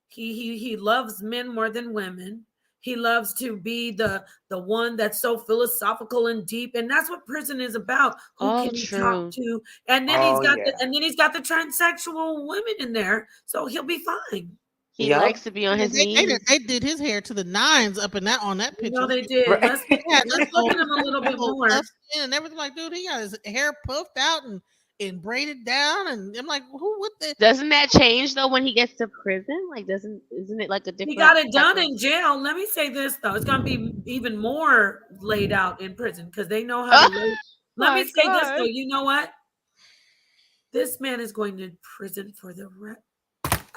He loves men more than women. He loves to be the one that's so philosophical and deep, and that's what prison is about. Who Oh, can he talk true. to? And then Oh, yeah. he's got the transsexual women in there, so he'll be fine. He Yep. likes to be on his knees. They did his hair to the nines up in that on that picture. No, they did. Right. Let's He had look at him a little bit more. tough skin and everything. Like, dude, he got his hair puffed out and braided down, and I'm like, who would that? Doesn't that change though when he gets to prison? Like, isn't it like a different? He got it type done of- in jail. Let me say this though, it's gonna be even more laid out in prison because they know how to. Let me say this though. You know what? This man is going to prison for the rest.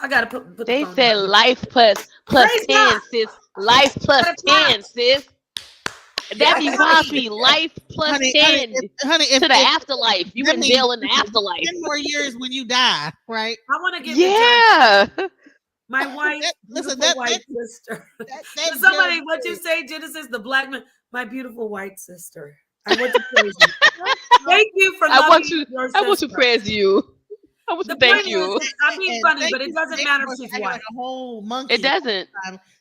I gotta put They the phone said down. life plus Praise 10, God. sis. Life plus Praise 10, sis. That be wild to me. Life plus Honey, 10 honey, to the afterlife. You that in means jail in the afterlife. 10 more years when you die, right? I want to give Yeah. my white, Listen, beautiful white sister. that Somebody, judge what you say, Genesis, the black man, my beautiful white sister. I want to praise you. Thank you for I loving want to. your I want to sister. praise you. I want The to thank point you. is, I'm being funny, but it doesn't matter if she's acting white. like a whole monkey. It doesn't.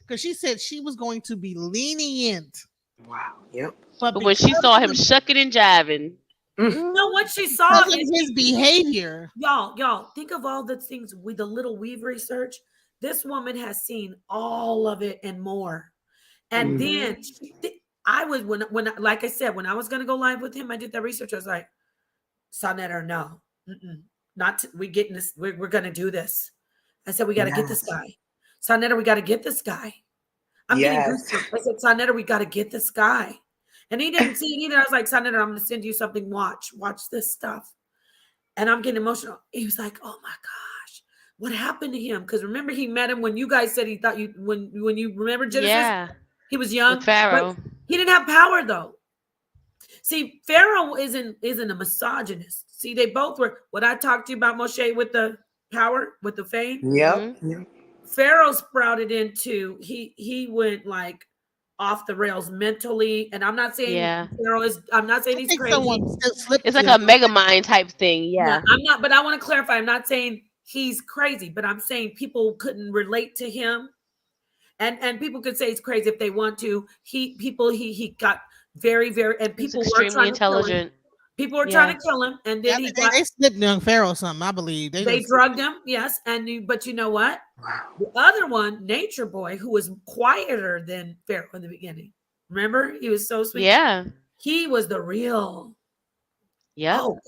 Because she said she was going to be lenient. Wow. Yep. But when she saw him shucking and jiving, No, what she saw Because of is his behavior. y'all think of all the things with the little we've researched. This woman has seen all of it and more. And then I was when like I said, when I was gonna go live with him, I did that research. I was like, Sonnet or no, not we getting this. We're gonna do this. I said we got to get this guy. Sonetta, we got to get this guy. I'm getting goosebumps. I said, Sonetta, we got to get this guy. And he didn't see it either. I was like, Sonetta, I'm going to send you something. Watch this stuff. And I'm getting emotional. He was like, oh my gosh, what happened to him? Because remember, he met him when you guys said he thought you, when you remember Genesis, yeah, he was young. with Pharaoh. But he didn't have power though. See, Pharaoh isn't a misogynist. See, they both were, what I talked to you about Moshe with the power, with the fame. Yep. Pharaoh sprouted into, he went like off the rails mentally. And I'm not saying Pharaoh is, I'm not saying he's crazy. It's like a mega mind type thing. Yeah. I'm not, but I want to clarify. I'm not saying he's crazy, but I'm saying people couldn't relate to him. And people could say he's crazy if they want to. He got very, very, and people were extremely trying intelligent. to kill him. People were trying to kill him, and then they slipped young Pharaoh something, I believe. They drugged him, yes. But you know what? The other one, Nature Boy, who was quieter than Pharaoh in the beginning. Remember, he was so sweet. Yeah, he was the real. Yeah. Oh,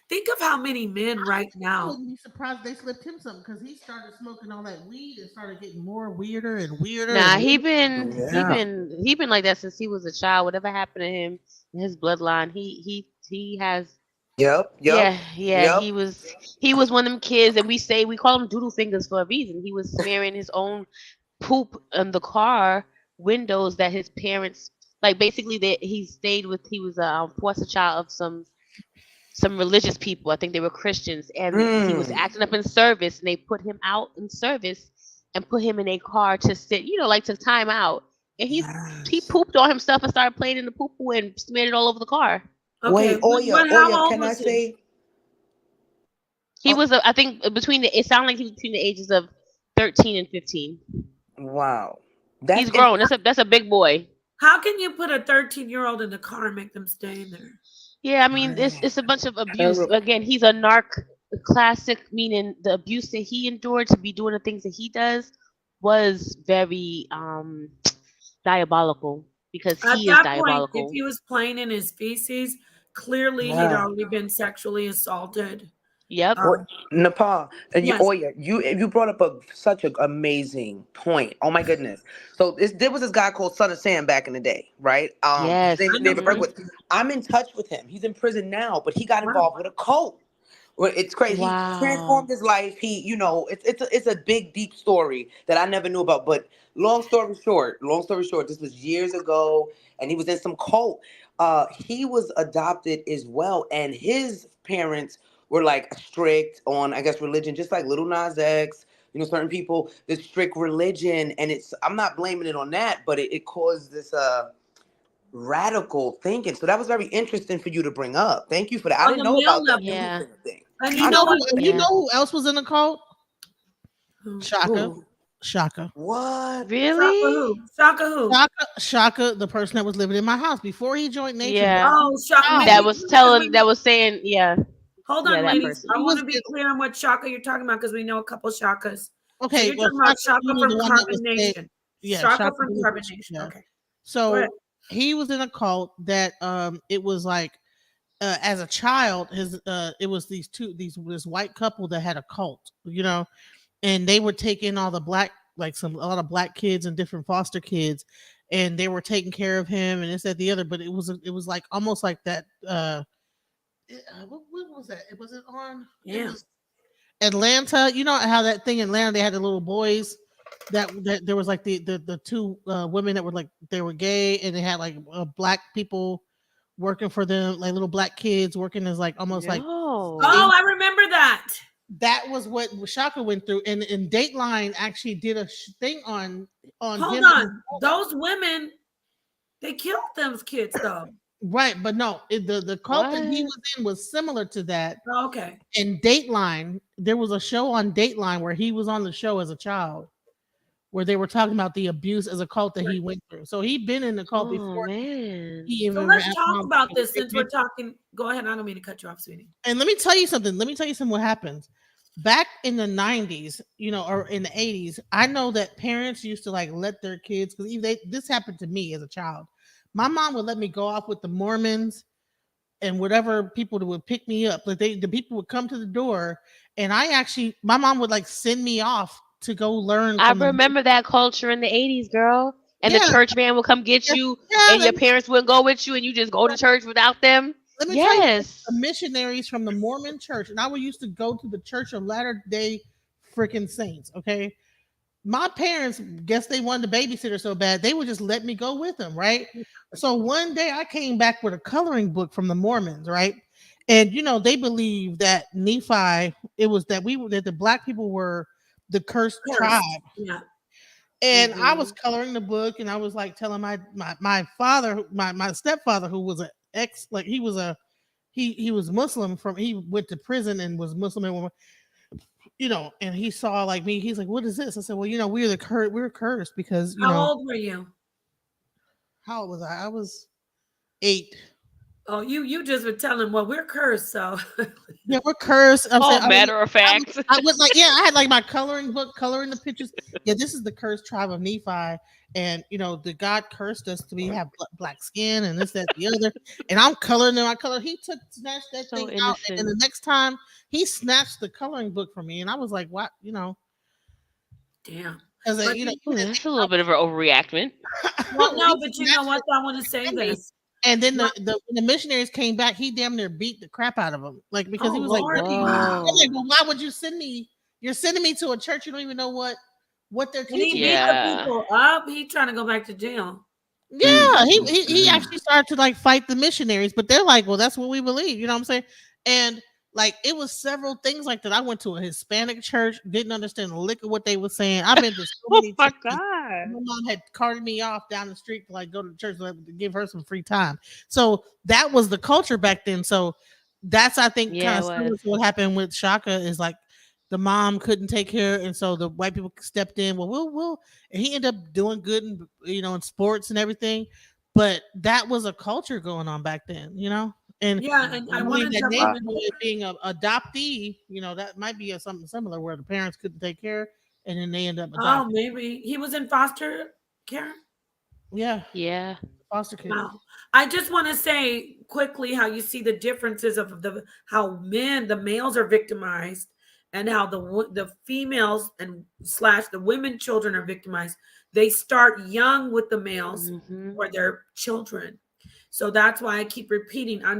think of how many men right I now. wouldn't be surprised they slipped him something because he started smoking all that weed and started getting more weirder and weirder. Nah, and he weirder. been like that since he was a child. Whatever happened to him in his bloodline, he has. Yep. Yeah. He was one of them kids that we call him doodle fingers for a reason. He was smearing his own poop on the car windows that his parents, like, basically that he was a foster child of some religious people. I think they were Christians, and he was acting up in service, and they put him out in service and put him in a car to sit, like to time out. And he pooped on himself and started playing in the poo poo and smeared it all over the car. Okay, Wait, Oya, can I say? He was, I think, it sounded like he was between the ages of 13 and 15. Wow. He's grown. That's a big boy. How can you put a 13-year-old in the car and make them stay in there? Yeah, I mean, it's a bunch of abuse. Again, he's a narc classic, meaning the abuse that he endured to be doing the things that he does was very diabolical, because he is diabolical. Point, if he was playing in his feces, clearly he'd already been sexually assaulted. Yep. Napah, and yes. Oya, you brought up such an amazing point. Oh my goodness! So there was this guy called Son of Sam back in the day, right? Yes. His name is David. I'm in touch with him. He's in prison now, but he got involved with a cult. Well, it's crazy. Wow. He transformed his life. He, it's a big, deep story that I never knew about. But long story short, this was years ago, and he was in some cult. He was adopted as well, and his parents were like strict on, I guess, religion, just like Little Nas X, certain people, this strict religion. And I'm not blaming it on that, but it caused this radical thinking. So that was very interesting for you to bring up. Thank you for that. I didn't know about that thing. And you know who else was in the cult? Shaka. Shaka. What? Really? Shaka who? Shaka, the person that was living in my house before he joined Nature Boy. Yeah. Oh, Shaka. Maybe That was saying, yeah. Hold Yeah, on, that ladies. person. I want to be clear on what Shaka you're talking about because we know a couple Shakas. So Okay, you're well, talking about Shaka, Shaka you know, from the one that Carbon was saying, Nation. yeah, Shaka from the- Carbon Nation. yeah. Okay. Go So ahead. he was in a cult that it was like as a child, his it was this white couple that had a cult, you know, and they would take in all the black, like a lot of black kids and different foster kids, and they were taking care of him and this that the other. But it was like almost like that. What was that? It was it on? It Yeah. was Atlanta. You know how that thing in Atlanta they had the little boys that there was like the two women that were like they were gay and they had like black people working for them, like little black kids working as like almost like Oh, I remember that. that was what Shaka went through, and Dateline actually did a thing on Hold him. on. Those women, they killed those kids though. Right, but no, the cult that he was in was similar to that. Oh, okay. And Dateline, there was a show on Dateline where he was on the show as a child, where they were talking about the abuse as a cult that he went through. So he'd been in the cult before. Man. He So even let's ran talk around about with this big since we're talking. Go ahead. I don't mean to cut you off, sweetie. And let me tell you something. What happens. Back in the 90s, you know, or in the 80s, I know that parents used to like let their kids, because this happened to me as a child. My mom would let me go off with the Mormons and whatever people that would pick me up. Like the people would come to the door, and my mom would like send me off to go learn I from the remember that culture in the 80s, girl. And the Yeah. church van will come get you, and your parents wouldn't go with you, and you just go to church without them. Let me tell you, Yes. the missionaries from the Mormon church, and I used to go to the Church of Latter Day freaking Saints. Okay, my parents, guess they wanted a babysitter so bad, they would just let me go with them, right? So one day I came back with a coloring book from the Mormons, right? And you know they believe that Nephi, it was that that the black people were the cursed tribe. Yeah. And I was coloring the book, and I was like telling my father, my stepfather, who was an ex, like he was he was Muslim he went to prison and was Muslim, and you know, and he saw like me, he's like, "What is this?" I said, "Well, you know, we're cursed because you How know." old were you? How old was I? I was 8. Oh, you just were telling them, well, we're cursed, so Yeah, we're cursed. I'm saying, matter of fact. I went like, yeah, I had like my coloring book, coloring the pictures. Yeah, this is the cursed tribe of Nephi, and you know, the God cursed us to have black skin and this, that, the other. And I'm coloring them. I color. He snatched that So thing out, innocent. and then the next time he snatched the coloring book from me, and I was like, what, you know? Damn. Because you know, That's a little bit of an overreaction. Well, no, but you know what? I want to say this. And then when the missionaries came back, he damn near beat the crap out of them, like because he was like, Lordy. I'm like, well, why would you send me? You're sending me to a church you don't even know what they're And he teaching. beat the people up. He trying to go back to jail. Yeah, he actually started to like fight the missionaries, but they're like, well, that's what we believe. You know what I'm saying? And like it was several things like that. I went to a Hispanic church, didn't understand a lick of what they were saying. I've been to so many churches. God. My mom had carted me off down the street to like go to church to give her some free time. So that was the culture back then. So that's, I think, kind of similar to what happened with Shaka, is like the mom couldn't take care, and so the white people stepped in. Well, and he ended up doing good, in, you know, in sports and everything. But that was a culture going on back then, you know. And yeah, and I believe wanted that to neighborhood being an adoptee, you know, that might be something similar where the parents couldn't take care, and then they end up adopting. Oh, maybe he was in foster care. Yeah, foster kids. Wow. I just want to say quickly how you see the differences of how the males are victimized, and how the females and / the women children are victimized. They start young with the males or their children. So that's why I keep repeating. I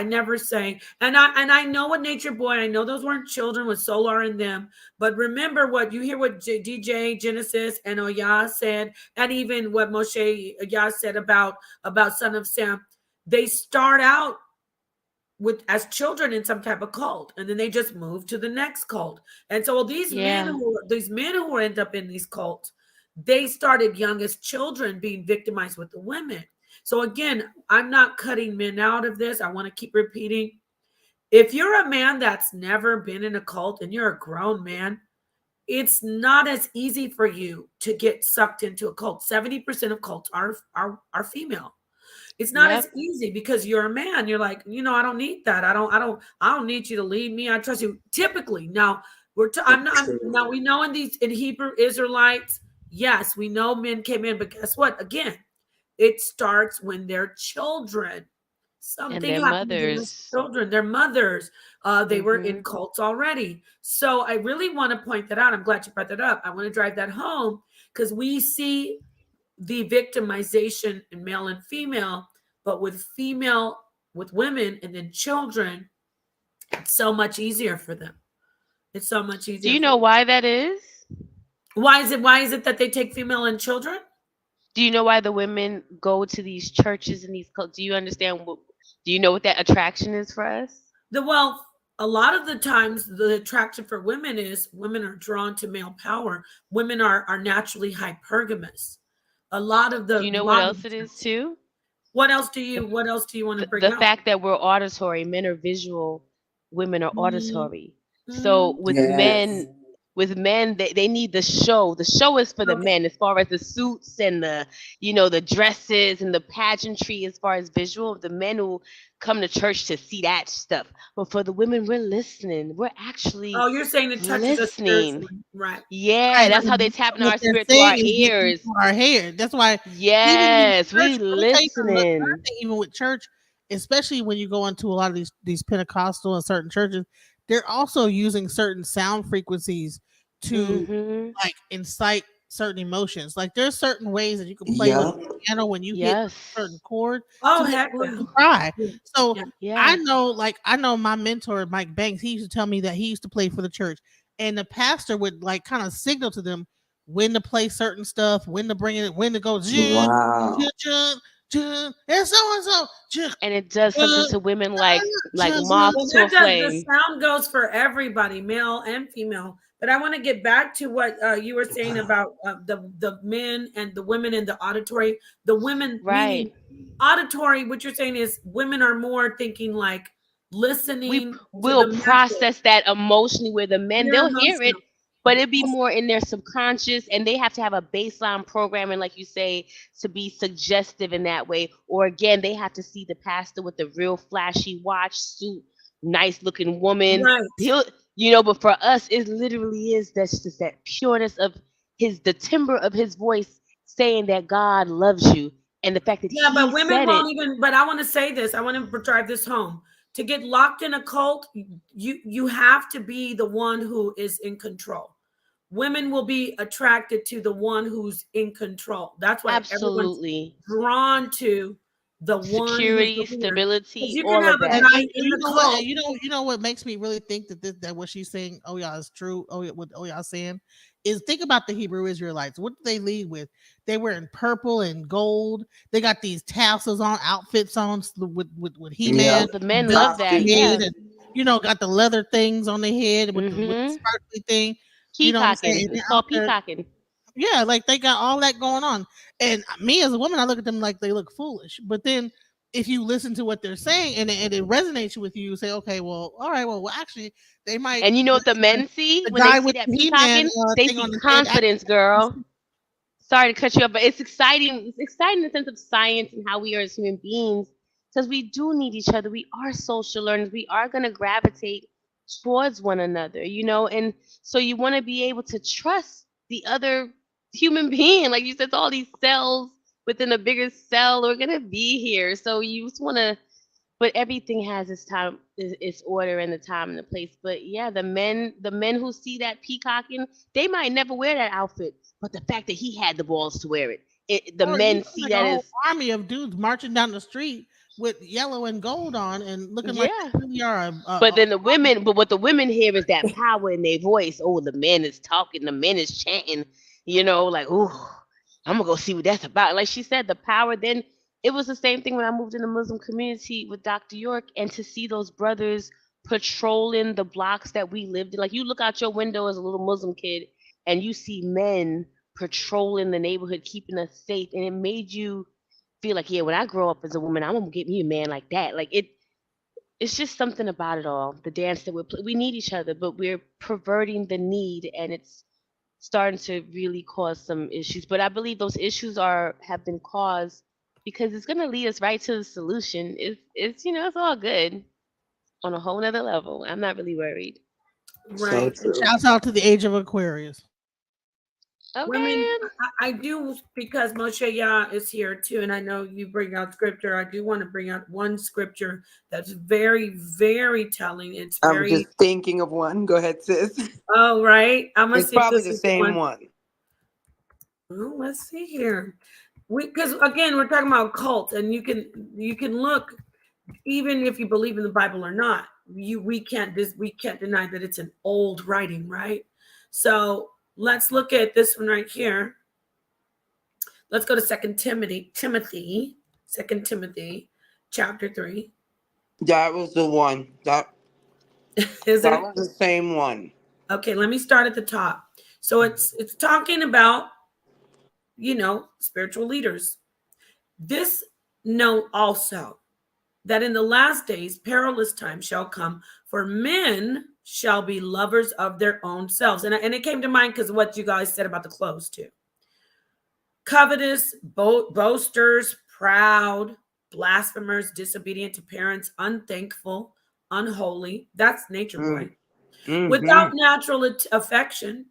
never say, and I know what Nature Boy, I know those weren't children with Solar in them, but remember what you hear what DJ Genesis and Oya said, and even what Moshe Oya said about Son of Sam. They start out as children in some type of cult, and then they just move to the next cult. And so these men who end up in these cults, they started young as children being victimized with the women. So again, I'm not cutting men out of this. I want to keep repeating. If you're a man that's never been in a cult and you're a grown man, it's not as easy for you to get sucked into a cult. 70% of cults are female. It's not as Yep. easy because you're a man. You're like, I don't need that. I don't need you to lead me. I trust you. Typically, now now we know in Hebrew Israelites, yes, we know men came in, but guess what? Again, it starts when they're children. And Something their happened to their mothers. children, their mothers. They were in Hmm. cults already. So I really want to point that out. I'm glad you brought that up. I want to drive that home because we see the victimization in male and female, but with women and then children, it's so much easier for them. It's so much Do easier you for know them. why that is? Why is it that they take female and children? Do you know why the women go to these churches and these cults? Do you understand what? Do you know what that attraction is for us? Well, a lot of the times the attraction for women is women are drawn to male power. Women are naturally hypergamous. A lot of Do the you know what lot of else it is too? what else do you want to bring The out? fact that we're auditory, men are visual, women are Mhm. auditory. So Mhm. Yes. with men, they need the show. The show is for the Okay. men as far as the suits and the the dresses and the pageantry as far as visual. The men who come to church to see that stuff. But for the women, we're listening. We're actually Oh, you're saying it touches us listening. spiritually, right? Yeah, Right. that's how they And tap in what our they're spirit through our saying is getting ears. into our head. That's why even in Yes, church, we let me tell you something. Look, I listening. think even with church, especially when you go into a lot of these Pentecostal and certain churches, they're also using certain sound frequencies to Mhm. like incite certain emotions. Like there's certain ways that you can play with Yup. the piano when you hit a certain Yes. chord Oh, to make heck a yeah. person cry. Yeah. So Yeah. Yes. I know my mentor Mike Banks. He used to tell me that he used to play for the church, and the pastor would like kind of signal to them when to play certain stuff, when to bring it, when to go. Jun, jun, Wow. jun, jun, and so and so. Jun, And it does something jun, to women like jun, jun. moth Well, to a that does. The flame. sound goes for everybody, male and female. But I want to get back to what you were saying about the men and the women in the auditory. The women, meaning Right. auditory. What you're saying is women are more thinking like We listening to will the message. process that emotionally where the men They're they'll hear it, emotional. but it'd be more in their subconscious and they have to have a baseline programming, like you say, to be suggestive in that way. Or again, they have to see the pastor with the real flashy watch suit, nice looking woman. Right. He'll but for us it literally is that's just that pureness of the timbre of his voice saying that God loves you and the fact that Yeah, he but women said it. won't even. But I want to say this. I want to drive this home. To get locked in a cult, you have to be the one who is in control. Women will be attracted to the one who's in control. That's why everyone's Absolutely. drawn to the one who's the Security, leader. Because stability, you can all have of a that. guy in You the know what? cult. You know what makes me really think that that what she's saying, oh yeah, is true. Oh yeah, what oh yeah saying is think about the Hebrew Israelites. What do they lead with? They were in purple and gold. They got these tassels on, outfits on with He Man Oh, Yep. the men love that. head, Costumes. Yeah. and got the leather things on their head with the Mhm. sparkly thing. You know what I'm saying? Peacocking. And It's they're out called there, peacocking. yeah, like they got all that going on. And me as a woman, I look at them like they look foolish. But then if you listen to what they're saying and it resonates with you, you say, okay, well, all right, well, actually, they might And you know what the men see the when they guy see with that the He-Man peacocking? They thing see on his head. confidence, girl. Sorry to cut you up, but it's exciting. It's exciting in the sense of science and how we are as human beings because we do need each other. We are social learners. We are going to gravitate towards one another. And so you want to be able to trust the other human being. Like you said, it's all these cells within a bigger cell are going to be here. So you just want to but everything has its time, its order and the time and the place. But yeah, the men who see that peacocking, they might never wear that outfit, but the fact that he had the balls to wear the Or you men know, see like a that whole as army of dudes marching down the street with yellow and gold on and looking like yeah. they really are But then but what the women hear is that power in their voice. Oh, the man is talking, the man is chanting, like, oh, I'm gonna go see what that's about. Like she said, the power. Then it was the same thing when I moved in the Muslim community with Dr. York, and to see those brothers patrolling the blocks that we lived in. Like you look out your window as a little Muslim kid, and you see men patrolling the neighborhood, keeping us safe, and it made you feel like, yeah, when I grow up as a woman, I'm gonna get me a man like that. Like it's just something about it all. The dance that we need each other, but we're perverting the need, and it's starting to really cause some issues. But I believe those issues have been caused because it's gonna lead us right to the solution. It's it's all good on a whole nother level. I'm not really worried. So Right. And true. shouts out to the age of Aquarius. Women, Okay. I do, because Moshe Yah is here too, and I know you bring out scripture. I do want to bring out one scripture that's very, very telling. It's I'm very, just thinking of one. Go ahead, sis. oh, right. I'm gonna It's see if probably this the is the same one. one. Well, let's see here. Because again, we're talking about cult, and you can look, even if you believe in the Bible or not. We can't deny that it's an old writing, right? So let's look at this one right here. Let's go to Second Timothy, chapter 3. That was the one. Is That it? was the same one. Okay, let me start at the top. So it's talking about, spiritual leaders. This know also that in the last days perilous times shall come, for men shall be lovers of their own selves. And it came to mind because of what you guys said about the clothes too. Covetous, boasters, proud, blasphemers, disobedient to parents, unthankful, unholy. That's nature boy. Without natural affection,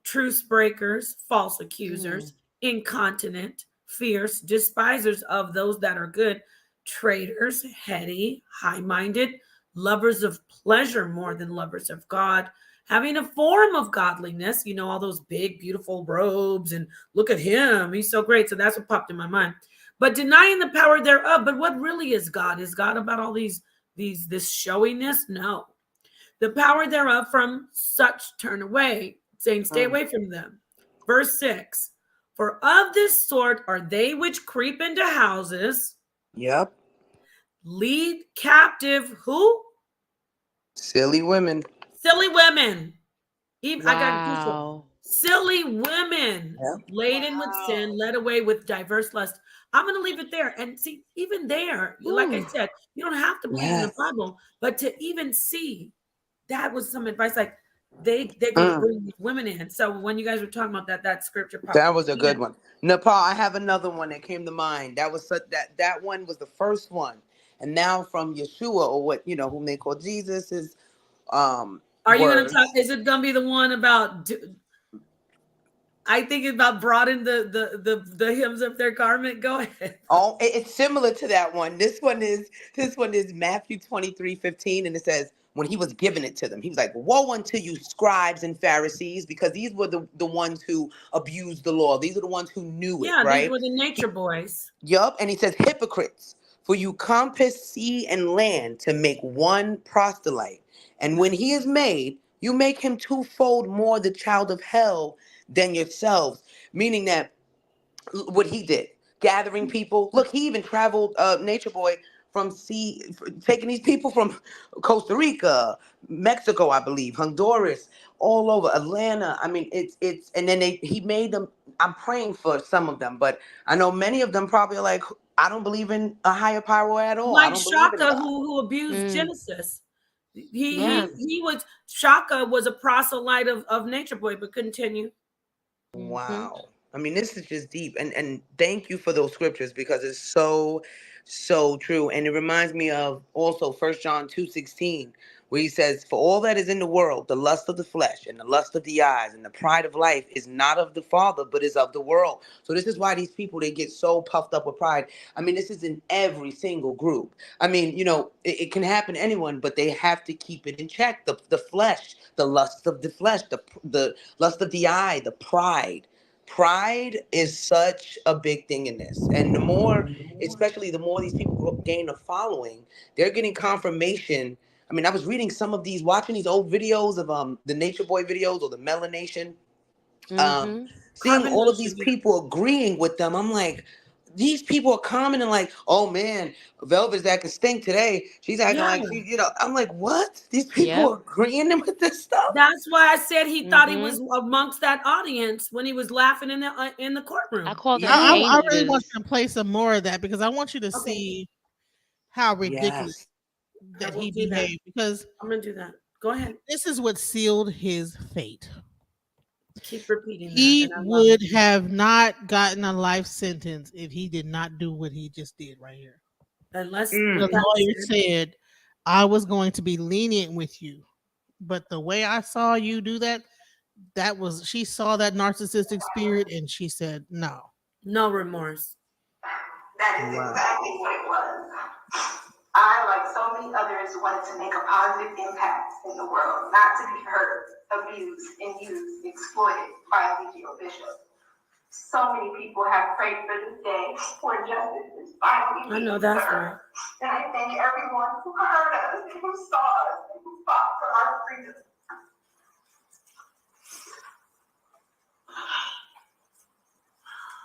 truce breakers, false accusers, incontinent, fierce, despisers of those that are good, traitors, heady, high-minded, lovers of pleasure more than lovers of God, having a form of godliness, all those big, beautiful robes, and look at him, he's so great. So that's what popped in my mind. But denying the power thereof. But what really is God? Is God about all this showiness? No. The power thereof, from such turn away, saying, stay away from them. Verse 6, for of this sort are they which creep into houses. Yep. Lead captive who? Silly women. Silly women. I got Wow. silly women, Yep. laden with sin, led away with diverse lust. I'm going to leave it there. And see, even there, like I said, you don't have to believe in the Bible, but to even see, that was some advice. Like they're going to bring these women in. So when you guys were talking about that scripture popped That in was a my good head. one. Nepal, I have another one that came to mind. That was that one was the first one. And now from Yeshua, or what, whom they call Jesus, is Are you going to words. talk? Is it going to be the one about? I think it's about broaden the hems of their garment. Go ahead. Oh, it's similar to that one. This one is Matthew 23:15, and it says, when he was giving it to them, he was like, woe unto you, scribes and Pharisees, because these were the ones who abused the law. These are the ones who knew it, Yeah, these right? were the nature boys. Yup. And he says, hypocrites, for you compass sea and land to make one proselyte. And when he is made, you make him twofold more the child of hell than yourselves. Meaning that what he did, gathering people. Look, he even traveled, Nature Boy, from taking these people from Costa Rica, Mexico, I believe, Honduras, all over Atlanta. I mean, and then he made them. I'm praying for some of them, but I know many of them probably are like, I don't believe in a higher power at all. I Like don't believe in Shaka, God. who abused Genesis. Yeah. He was Shaka was a proselyte of Nature Boy, but continue. Wow. I mean, this is just deep. And thank you for those scriptures, because it's so true. And it reminds me of also 1 John 2:16, where he says, for all that is in the world, the lust of the flesh and the lust of the eyes and the pride of life is not of the Father, but is of the world. So this is why these people, they get so puffed up with pride. I mean, this is in every single group. I mean, it can happen to anyone, but they have to keep it in check. The flesh, the lust of the flesh, the lust of the eye, the pride. Pride is such a big thing in this. And especially the more these people gain a following, they're getting confirmation. I mean, I was reading watching these old videos of the Nature Boy videos or the Melanation, seeing all of these people agreeing with them. I'm like, these people are commenting like, oh man, Velvet's acting stink today. She's acting like I'm like, what? These people are agreeing with this stuff? That's why I said he thought he was amongst that audience when he was laughing in the courtroom. I call them I really angels. want you to play some more of that, because I want you to see how ridiculous that he behaved. Because I'm gonna do that. Go ahead. This is what sealed his fate. Keep repeating He that. And I love would it. have not gotten a life sentence if he did not do what he just did right here. Unless The lawyer said, I was going to be lenient with you, but the way I saw you do that, she saw that narcissistic spirit and she said, no. No remorse. That is exactly what it was. I, like so many others, wanted to make a positive impact in the world, not to be hurt, abused, and used, exploited by a Ezekiel Bishop. So many people have prayed for this day where justice is finally I know being that's served. right. And I thank everyone who heard us, who saw us, and who fought for our freedom.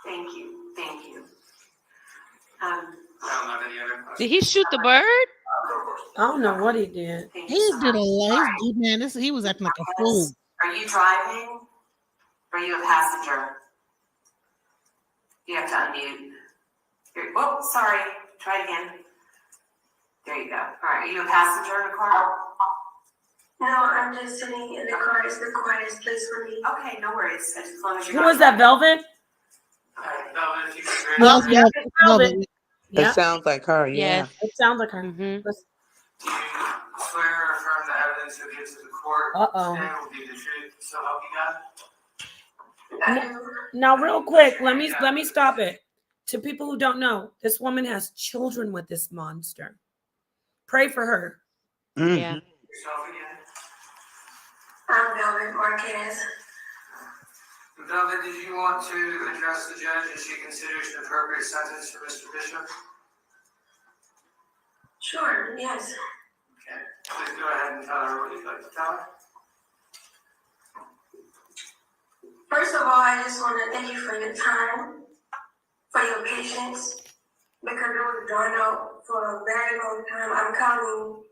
Thank you. Thank you. I don't have any other questions. Did he shoot the bird? I don't know what he did. He did a lot. Man, he was acting like a fool. Are you driving? Or are you a passenger? You have to unmute. Oh, sorry. Try it again. There you go. All right. Are you a passenger in the car? No, I'm just sitting in the car. It's the quietest place for me. Okay, no worries. As long as you're Who not was that, Velvet? Velvet, if you can hear Well, us. Yeah, it's Velvet. It Yeah, sounds like her, yeah. Yes. it sounds like her. Do you swear or affirm the evidence you'll give to the court Uh-oh. today will be the truth, so help you God? Now, real quick, let me stop it. To people who don't know, this woman has children with this monster. Pray for her. Yeah. Yourself again. I'm Velvet Marquez. Velvet, did you want to address the judge as she considers an appropriate sentence for Mr. Bishop? Sure, yes. Okay. Please go ahead and tell her what you'd like to tell her. First of all, I just want to thank you for your time, for your patience, because it was drawn out for a very long time. I'm counting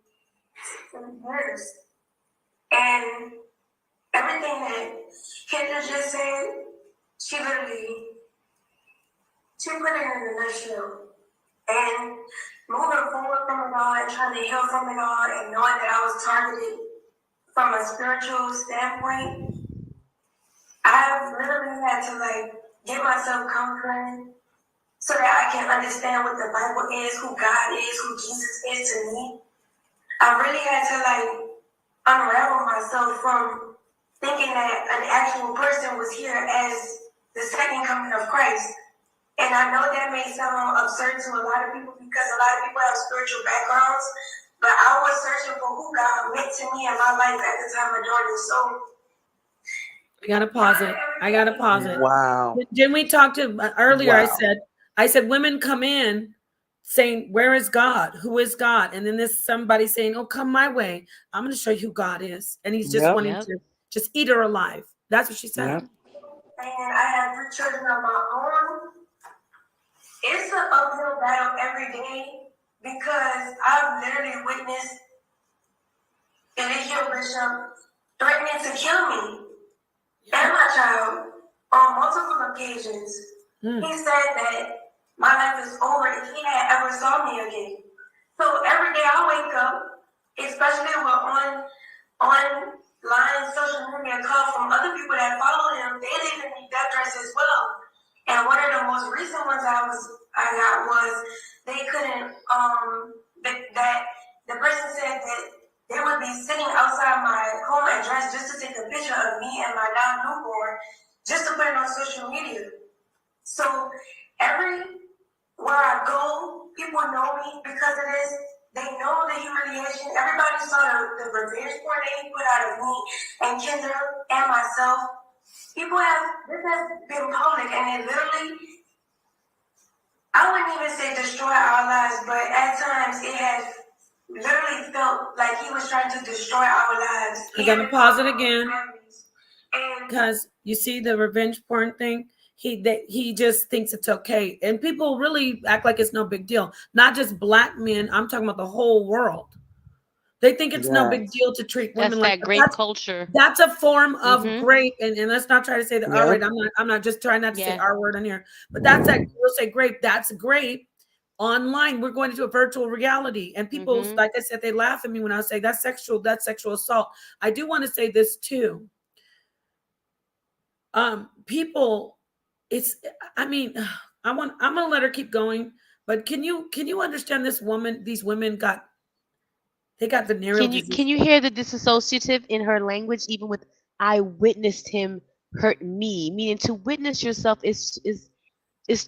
7 years. And everything that Kendra just said, she put it in a nutshell. And moving forward from it all and trying to heal from it all and knowing that I was targeted from a spiritual standpoint, I've literally had to get myself comforted so that I can understand what the Bible is, who God is, who Jesus is to me. I really had to unravel myself from thinking that an actual person was here as the second coming of Christ. And I know that may sound absurd to a lot of people because a lot of people have spiritual backgrounds, but I was searching for who God meant to me in my life at the time of Jordan. So I gotta pause it. Wow. Didn't we talk to earlier? Wow. I said women come in saying, where is God? Who is God? And then there's somebody saying, oh, come my way. I'm going to show you who God is. And he's just wanting to just eat her alive. That's what she said. Yep. And I have 3 children of my own. It's an uphill battle every day because I've literally witnessed Ezekiel Bishop threatening to kill me and my child on multiple occasions. He said that my life is over if he had ever saw me again. So every day I wake up, especially with online social media calls from other people that follow him, they leave me death threats as well. And one of the most recent ones I got was they couldn't that the person said that they would be sitting outside my home address just to take a picture of me and my now newborn, just to put it on social media. So everywhere I go, people know me because of this. They know the humiliation. Everybody saw the revenge porn that he put out of me and Kendra and myself. This has been public, and it literally, I wouldn't even say destroy our lives, but at times it has literally felt like he was trying to destroy our lives. I gotta pause it again because you see the revenge porn thing. He just thinks it's okay, and people really act like it's no big deal. Not just black men. I'm talking about the whole world. They think it's no big deal to treat women That's like that great culture. That's a form of grape, and let's not try to say the R word. I'm not just trying not to say R word on here, but that's that. We'll say grape. That's grape. Online, we're going into a virtual reality, and people, like I said, they laugh at me when I say that's sexual assault. I do want to say this too. people, it's, I mean, I'm gonna let her keep going, but can you understand this woman? These women got venereal disease. Can you hear the disassociative in her language? Even with I witnessed him hurt me, meaning to witness yourself is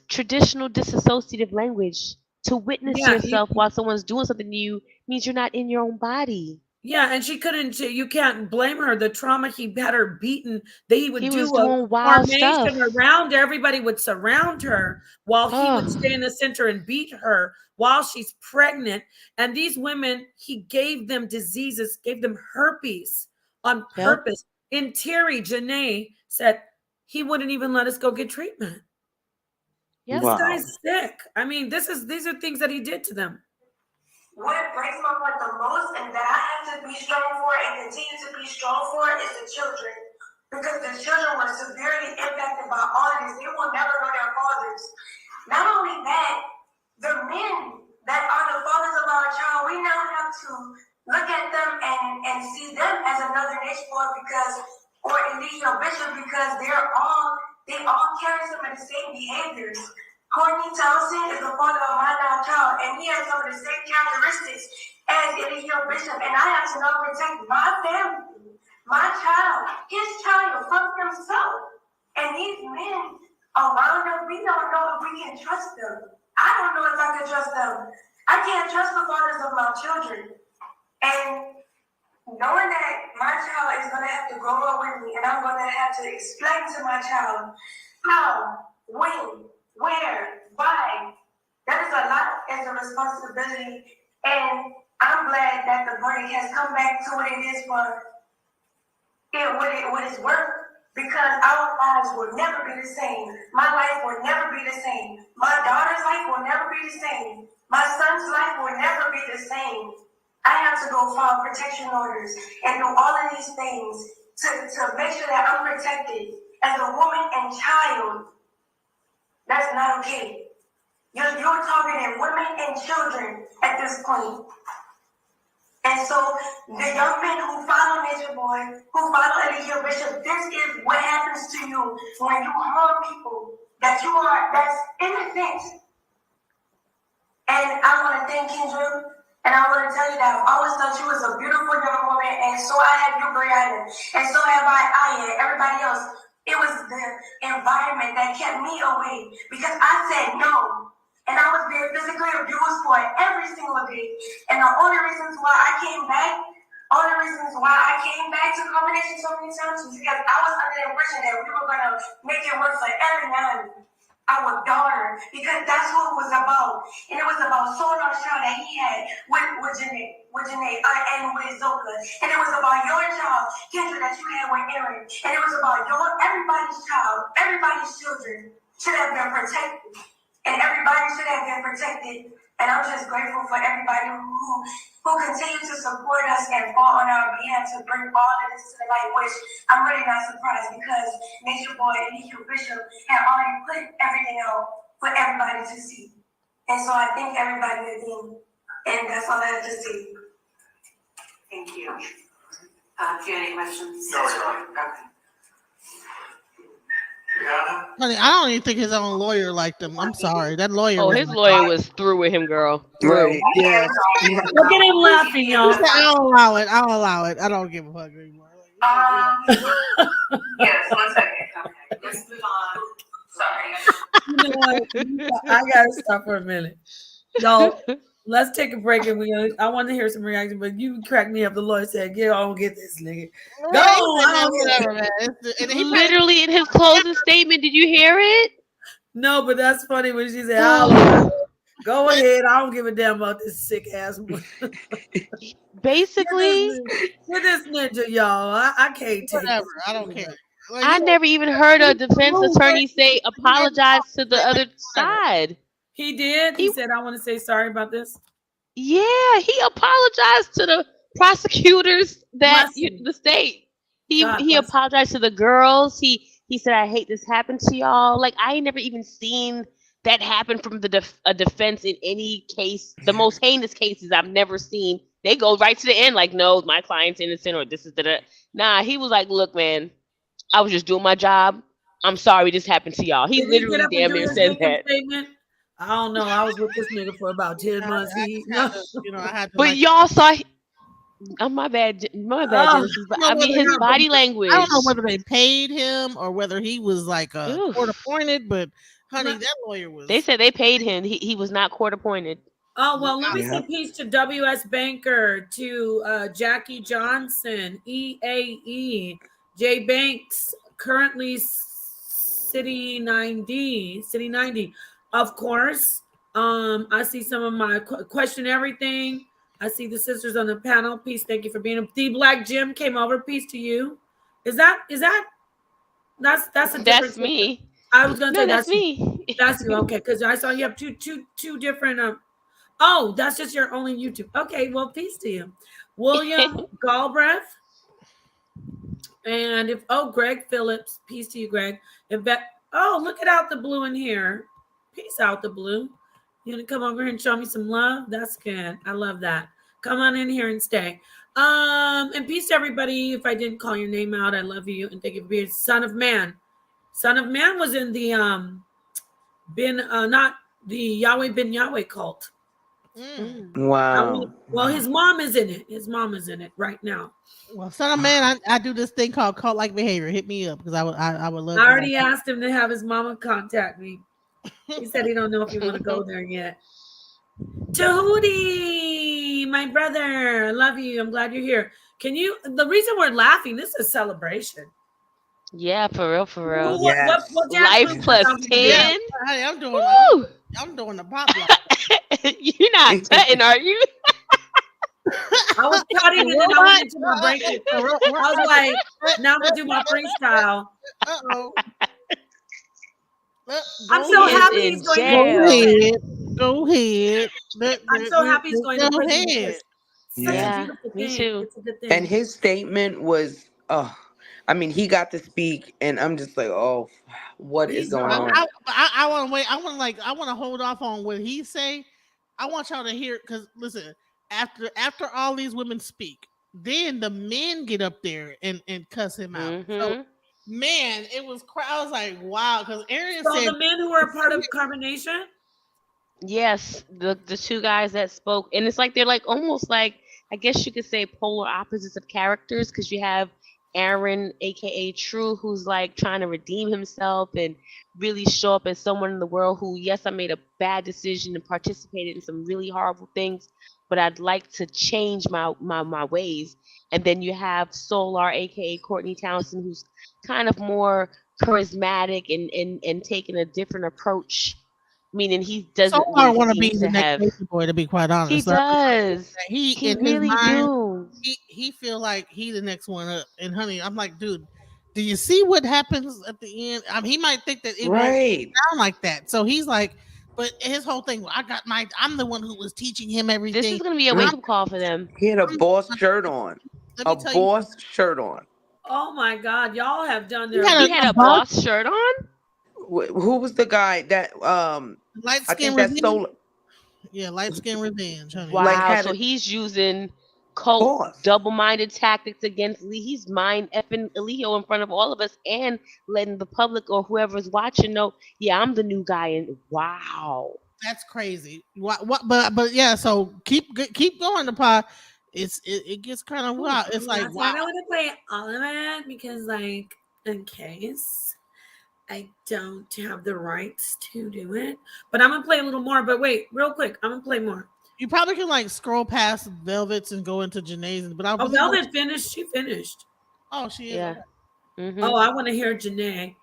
traditional disassociative language. To witness Yeah, yourself while someone's doing something to you means you're not in your own body. yeah, and she couldn't. You can't blame her. The trauma, he had her beaten. He would He was do a doing wild stuff. formation around. Everybody would surround her while he would stay in the center and beat her while she's pregnant. And these women, he gave them diseases, gave them herpes on purpose. And Terry Janae said he wouldn't even let us go get treatment. This guy's sick. I mean, these are things that he did to them. What breaks my heart the most and that I have to be strong for and continue to be strong for is the children. Because the children were severely impacted by all of this. They will never know their fathers. Not only that, the men that are the fathers of our child, we now have to look at them and see them as another niche boy or Elisha Bishop because they all carry some of the same behaviors. Courtney Townsend is the father of my now child, and he has some of the same characteristics as Elisha Bishop, and I have to now protect my family, my child, his child from himself. And these men around us, we don't know if we can trust them. I don't know if I can trust them. I can't trust the fathers of my children. And knowing that my child is going to have to grow up with me, and I'm going to have to explain to my child how, when, where, why. That is a lot as a responsibility, and I'm glad that the verdict has come back to what it is for what it's worth, because our lives will never be the same. My life will never be the same. My daughter's life will never be the same. My son's life will never be the same. I have to go file protection orders and do all of these things to make sure that I'm protected as a woman and child. That's not okay. You're targeting women and children at this point. And so the young men who follow Nature Boy, who follow Elisha Bishop, this is what happens to you when you harm people that's innocent. And I want to thank Kendra, and I want to tell you that I've always thought you was a beautiful young woman, and so I have you, Brianna, and so have I and everybody else. It was the environment that kept me away because I said no. And I was being physically abused for it every single day. And the only reasons why I came back to combination so many times was because I was under the impression that we were going to make it work for every man. Our daughter, because that's what it was about. And it was about Soul child that he had with Janae, and with Zoka. And it was about your child, Kendra, that you had with Aaron. And it was about everybody's child, everybody's children should have been protected. And everybody should have been protected. And I'm just grateful for everybody who continue to support us and fought on our behalf to bring all of this to the light, which I'm really not surprised because Nature Boy and EQ Bishop had already put everything out for everybody to see. And so I thank everybody again. And that's all I have to say. Thank you. Do you have any questions? No, sir. Okay. Honey, I don't even think his own lawyer liked him. I'm sorry. That lawyer. Oh, his lawyer was through with him, girl. Through. Right. Yeah. Look at him laughing, y'all. I don't allow it. I don't allow it. I don't give a fuck anymore. Yes, 1 second. Okay, let's move on. Sorry. You know what? I gotta stop for a minute. Y'all, let's take a break and I want to hear some reaction, but you cracked me up. The lawyer said, "Yeah, I don't get this nigga." No, I don't get it. And he literally in his closing statement, did you hear it? No, but that's funny when she said, "I'll go ahead. I don't give a damn about this sick ass." Basically, with this ninja, y'all, I can't take it. I don't care. Like, I never even heard a defense attorney say apologize to the other side. He did. He said, "I want to say sorry about this." Yeah, he apologized to the prosecutors the state. He apologized to the girls. He said, "I hate this happened to y'all." Like I ain't never even seen that happen from a defense in any case. The most heinous cases I've never seen. They go right to the end, like, "No, my client's innocent," or "This is the." Nah, he was like, "Look, man, I was just doing my job. I'm sorry this happened to y'all. He Did he get literally up and damn do near his said victim that. statement? I don't know. I was with this nigga for about 10 months. I He just no. had to, I had to But y'all saw. Oh, my bad, Oh, Genesis. I But don't I know mean, whether his body I don't language. know whether they paid him or whether he was like Oof. court appointed, but honey, that lawyer was. They said they paid him. He was not court appointed. Oh, well, let me Yeah. say peace to W.S. Banker, to Jackie Johnson, EAE, J Banks, currently City 90, of course. I see some of my question everything. I see the sisters on the panel. Peace, thank you for being. The Black Jim came over. Peace to you. That's a different That's sister. me. I was gonna No, say that's that's you. me. That's you. Okay, because I saw you have two different. Oh, that's just your only YouTube. Okay, well, peace to you, William Galbraith, and Greg Phillips. Peace to you, Greg. Look at out the blue in here. Peace out the blue. You gonna come over here and show me some love? That's good. I love that. Come on in here and stay. And peace to everybody. If I didn't call your name out, I love you and thank you for being Son of Man. Son of Man was in the not the Yahweh Ben Yahweh cult. Wow. Well, his mom is in it. His mom is in it right now. Well, Son of Man, I do this thing called cult like behavior. Hit me up because I would love. I already asked him to have his mama contact me. He said he don't know if you want to go there yet. Tahuti, my brother, I love you. I'm glad you're here. The reason we're laughing, this is a celebration. Yeah, for real, for real. Yes. What Life plus 10. Hey, I'm doing the pop block. You're not cutting, are you? I was cutting and then I went into my break. I was like, now I'm gonna do my freestyle. Uh-oh. I'm so happy he's going to Go ahead. I'm so happy he's going to Go prison. ahead. Such a Yeah, beautiful me thing. too. It's a good thing. And his statement was, I mean, he got to speak, and I'm just like, oh, what is going on? I want to wait. I want to hold off on what he say. I want y'all to hear because listen, after all these women speak, then the men get up there and cuss him out. So, man, it was. I was like, wow, because Arian So said the men who are a part of Carbonation. Yes, the two guys that spoke, and it's like they're like almost like, I guess you could say, polar opposites of characters, because you have Aaron, aka True, who's like trying to redeem himself and really show up as someone in the world who, yes, I made a bad decision and participated in some really horrible things, but I'd like to change my ways. And then you have Solar, aka Courtney Townsend, who's kind of more charismatic and taking a different approach. Meaning he doesn't I really want to seem be to the next have. Baby Boy, to be quite honest. He does. He in really his mind, do. he feel like he the next one up. And honey, I'm like, dude, do you see what happens at the end? I mean, he might think that it won't sound like that. So he's like, but his whole thing, I'm the one who was teaching him everything. This is gonna be a wake up call for them. He had a boss shirt on. A boss shirt on. Oh my God, y'all have done their. He had a boss shirt on. Who was the guy that light I skin think that's revenge? Solar. Yeah, light skin revenge, honey. Wow, so he's using cult double-minded tactics against Lee. He's mind effing Leo in front of all of us and letting the public or whoever's watching know, yeah, I'm the new guy. And wow, that's crazy. What? But yeah. So keep going, the pod. It gets kind of wild. It's like, that's why I want to play all of it because, like, in case I don't have the rights to do it, but I'm gonna play a little more. But wait, real quick, I'm gonna play more. You probably can like scroll past Velvet's and go into Janae's. But Velvet finished. She finished. Oh, she is. Yeah. Okay. Oh, I want to hear Janae.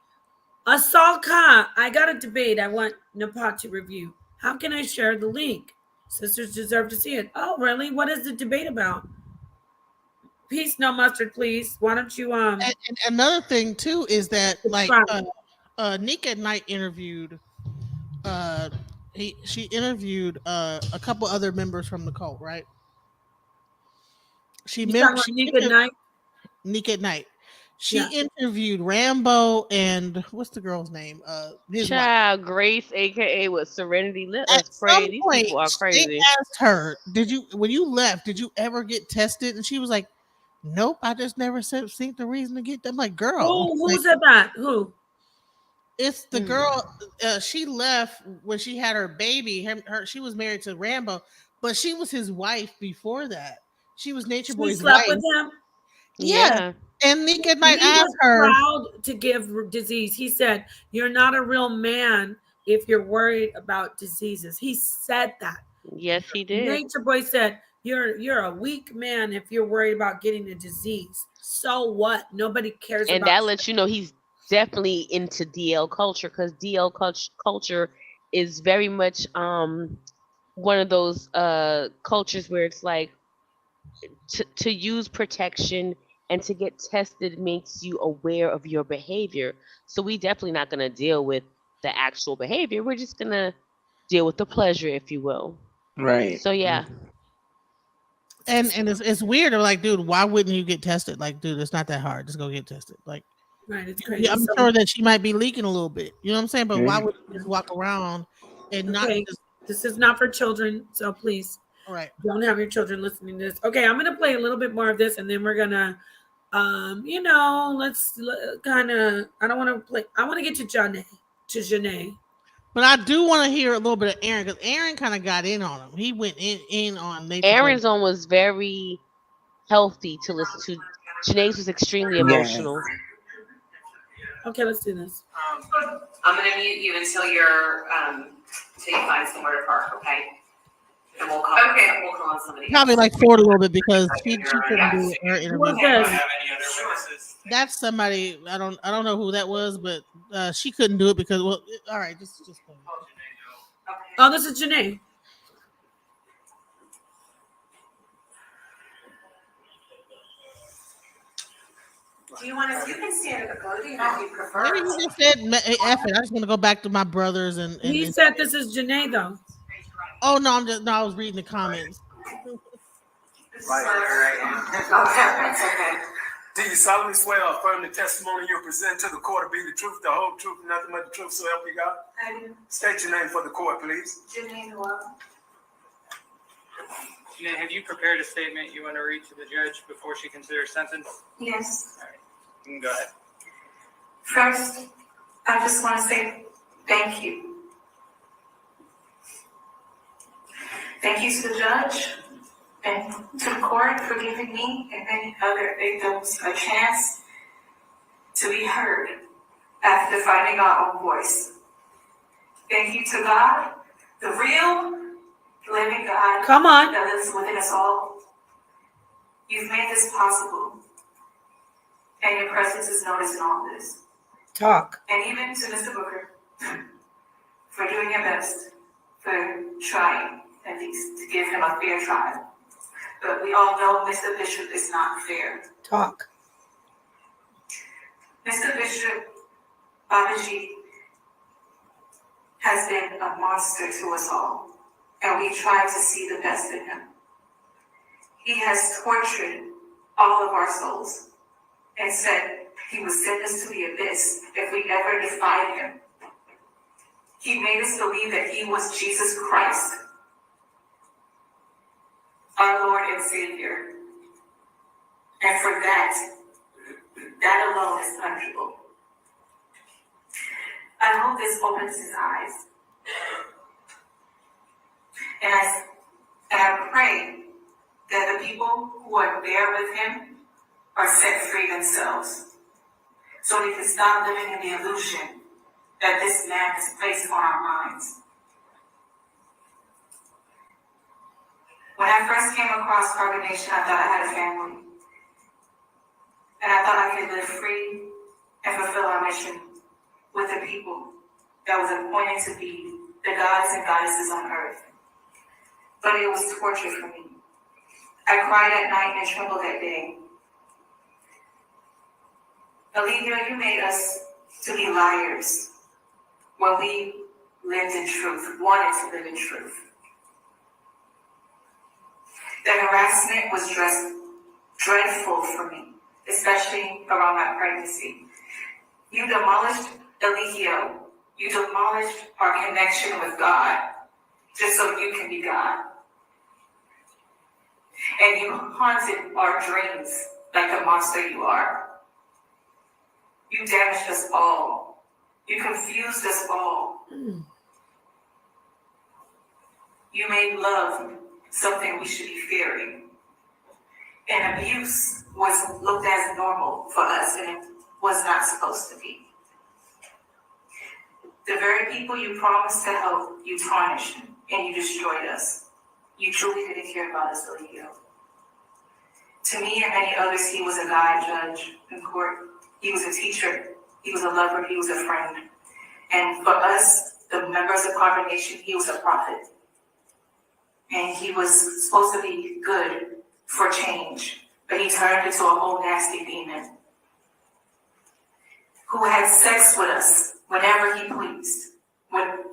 Asal Khan, I got a debate I want Napah to review. How can I share the link? Sisters deserve to see it. Oh, really? What is the debate about? Peace, no mustard, please. Why don't you And another thing too is that like Nick at Night interviewed she interviewed a couple other members from the cult, right? Nick at Night. Nick at Night. She interviewed Rambo and what's the girl's name? His Child, Grace, aka with Serenity. Let us pray. These people are crazy. They asked her, when you left, did you ever get tested? And she was like, nope, I just never seen the reason to get them. Like, girl, who said that? Who? It's the girl. She left when she had her baby. She was married to Rambo, but she was his wife before that. She was Nature She Boy's slept wife. with him. Yeah. Yeah. And Nick at He Night asked was her. proud to give disease. He said, "You're not a real man if you're worried about diseases." He said that. Yes, he did. Nature Boy said, "You're a weak man if you're worried about getting a disease. So what? Nobody cares And about that lets you know he's definitely into DL culture, because DL culture is very much one of those cultures where it's like to use protection and to get tested makes you aware of your behavior. So we definitely not going to deal with the actual behavior. We're just going to deal with the pleasure, if you will. Right. So yeah. And it's weird. They're like, dude, why wouldn't you get tested? Like, dude, it's not that hard. Just go get tested. Like, right. It's crazy. yeah, I'm sure that she might be leaking a little bit. You know what I'm saying? But why Mhm. would you just walk around and not Okay, just this is not for children, so please right? don't have your children listening to this. Okay, I'm gonna play a little bit more of this, and then we're gonna, let's kind of. I don't want to play. I want to get to Janae. But I do want to hear a little bit of Aaron, because Aaron kind of got in on him. He went in on Nature Boy. Aaron's one was very healthy to listen to. Janae's was extremely Yes. emotional. Okay, let's do this. I'm gonna mute you until you find somewhere to park, okay? And we'll call. Okay. We'll call on somebody. Probably like Ford a little bit, because she couldn't do her interview. Who's this? That's somebody I don't know who that was, but she couldn't do it because all right, just play. Oh, this is Janae. Do you want to? You can stand at the podium if you prefer. Maybe he just said, "F it, I just want to go back to my brothers." And He said this is Janae, though. Oh no, I was reading the comments. Okay. Do you solemnly swear or affirm the testimony you present to the court to be the truth, the whole truth, and nothing but the truth, so help you God? I do. State your name for the court, please. Janae Noel. Janae, have you prepared a statement you want to read to the judge before she considers sentence? Yes. All right. You can go ahead. First, I just want to say thank you. Thank you to the judge and to the court for giving me and many other victims a chance to be heard after finding our own voice. Thank you to God, the real living God. Come on. That lives within us all. You've made this possible, and your presence is noticed in all this. Talk. And even to Mr. Booker for doing your best, for trying at least to give him a fair trial. But we all know Mr. Bishop is not fair. Talk. Mr. Bishop Babaji has been a monster to us all, and we try to see the best in him. He has tortured all of our souls and said he would send us to the abyss if we ever defied him. He made us believe that he was Jesus Christ, our Lord and Savior. And for that alone is punishable. I hope this opens his eyes. And I pray that the people who are there with him are set free themselves, so we can stop living in the illusion that this man has placed on our minds. When I first came across carbonation, I thought I had a family. And I thought I could live free and fulfill our mission with the people that was appointed to be the gods and goddesses on earth. But it was torture for me. I cried at night and trembled that day. Olivia, you made us to be liars when we lived in truth, wanted to live in truth. The harassment was dreadful for me, especially around my pregnancy. You demolished Eligio. You demolished our connection with God, just so you can be God. And you haunted our dreams like the monster you are. You damaged us all, You confused us all. You made love something we should be fearing. And abuse was looked as normal for us, and it was not supposed to be. The very people you promised to help, you tarnished and you destroyed us. You truly didn't care about us, Eligio. To me and many others, he was a guide, judge in court. He was a teacher. He was a lover. He was a friend. And for us, the members of Carbon Nation, he was a prophet. And he was supposed to be good for change, but he turned into a whole nasty demon who had sex with us whenever he pleased,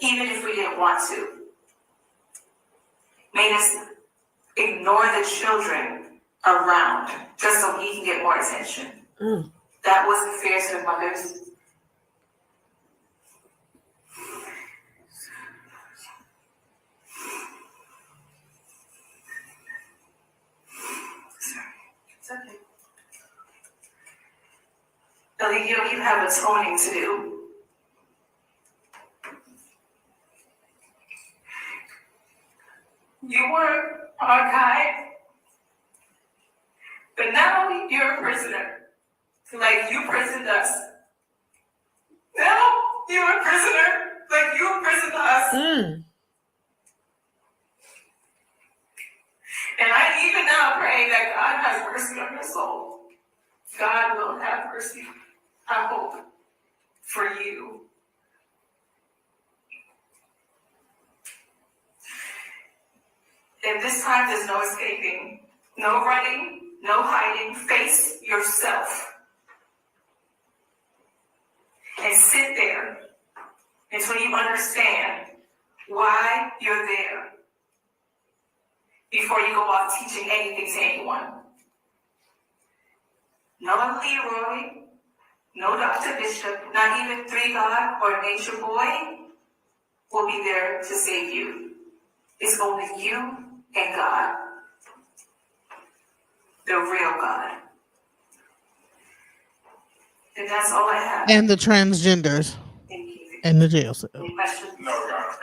even if we didn't want to. Made us ignore the children around just so he can get more attention. That wasn't fair to the mothers. It's okay. Eligio, you have atoning to do. You were our guide, but now you're a prisoner, like you imprisoned us. Now you're a prisoner, like you imprisoned us. And I even now pray that God has mercy on your soul. God will have mercy, I hope, for you. And this time there's no escaping, no running, no hiding. Face yourself. And sit there until you understand why you're there before you go off teaching anything to anyone. No Leroy, no Dr. Bishop, not even 3 God or Nature Boy will be there to save you. It's only you and God, the real God. And that's all I have. And the transgenders. Thank you. And the jail cell. Any questions? No, God.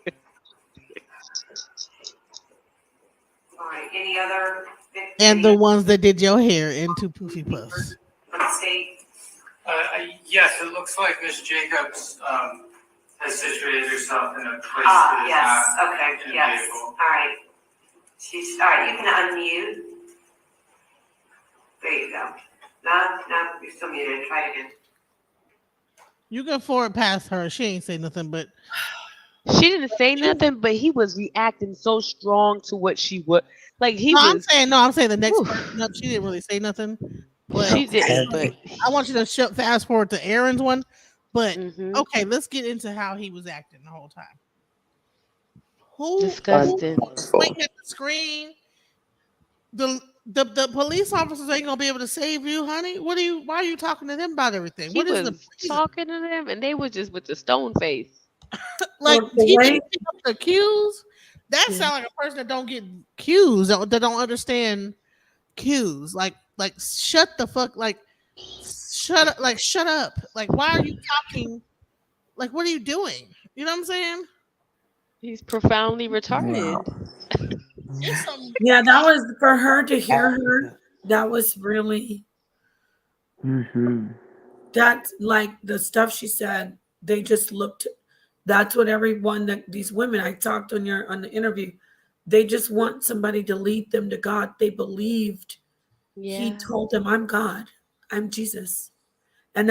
Okay. All right. Any other? And the ones that did your hair into poofy puffs. State. Yes, it looks like Miss Jacobs has situated herself in a place that is Yes. not Okay. in a Yes. vehicle. All right. All right. You can unmute. There you go. No, you're still muted. Try it again. You can forward past her. She ain't say nothing, but she didn't say nothing, but he was reacting so strong to what she would. Like he was. I'm saying the next person up. She didn't really say nothing. But she didn't. But I want you to fast forward to Aaron's one. But okay, let's get into how he was acting the whole time. Disgusting. Pointing at the screen. The police officers ain't gonna be able to save you, honey. Why are you talking to them about everything? He was talking to them, and they were just with the stone face. Like he didn't pick up the cues. That sounds like a person that don't get cues, that don't understand cues. Like shut the fuck, shut up. Like, why are you talking? Like, what are you doing? You know what I'm saying? He's profoundly retarded. Yeah, that was for her to hear her. That was really that, like the stuff she said. They just looked. That's what everyone that these women I talked on the interview. They just want somebody to lead them to God. They believed. Yeah. He told them, "I'm God. I'm Jesus." And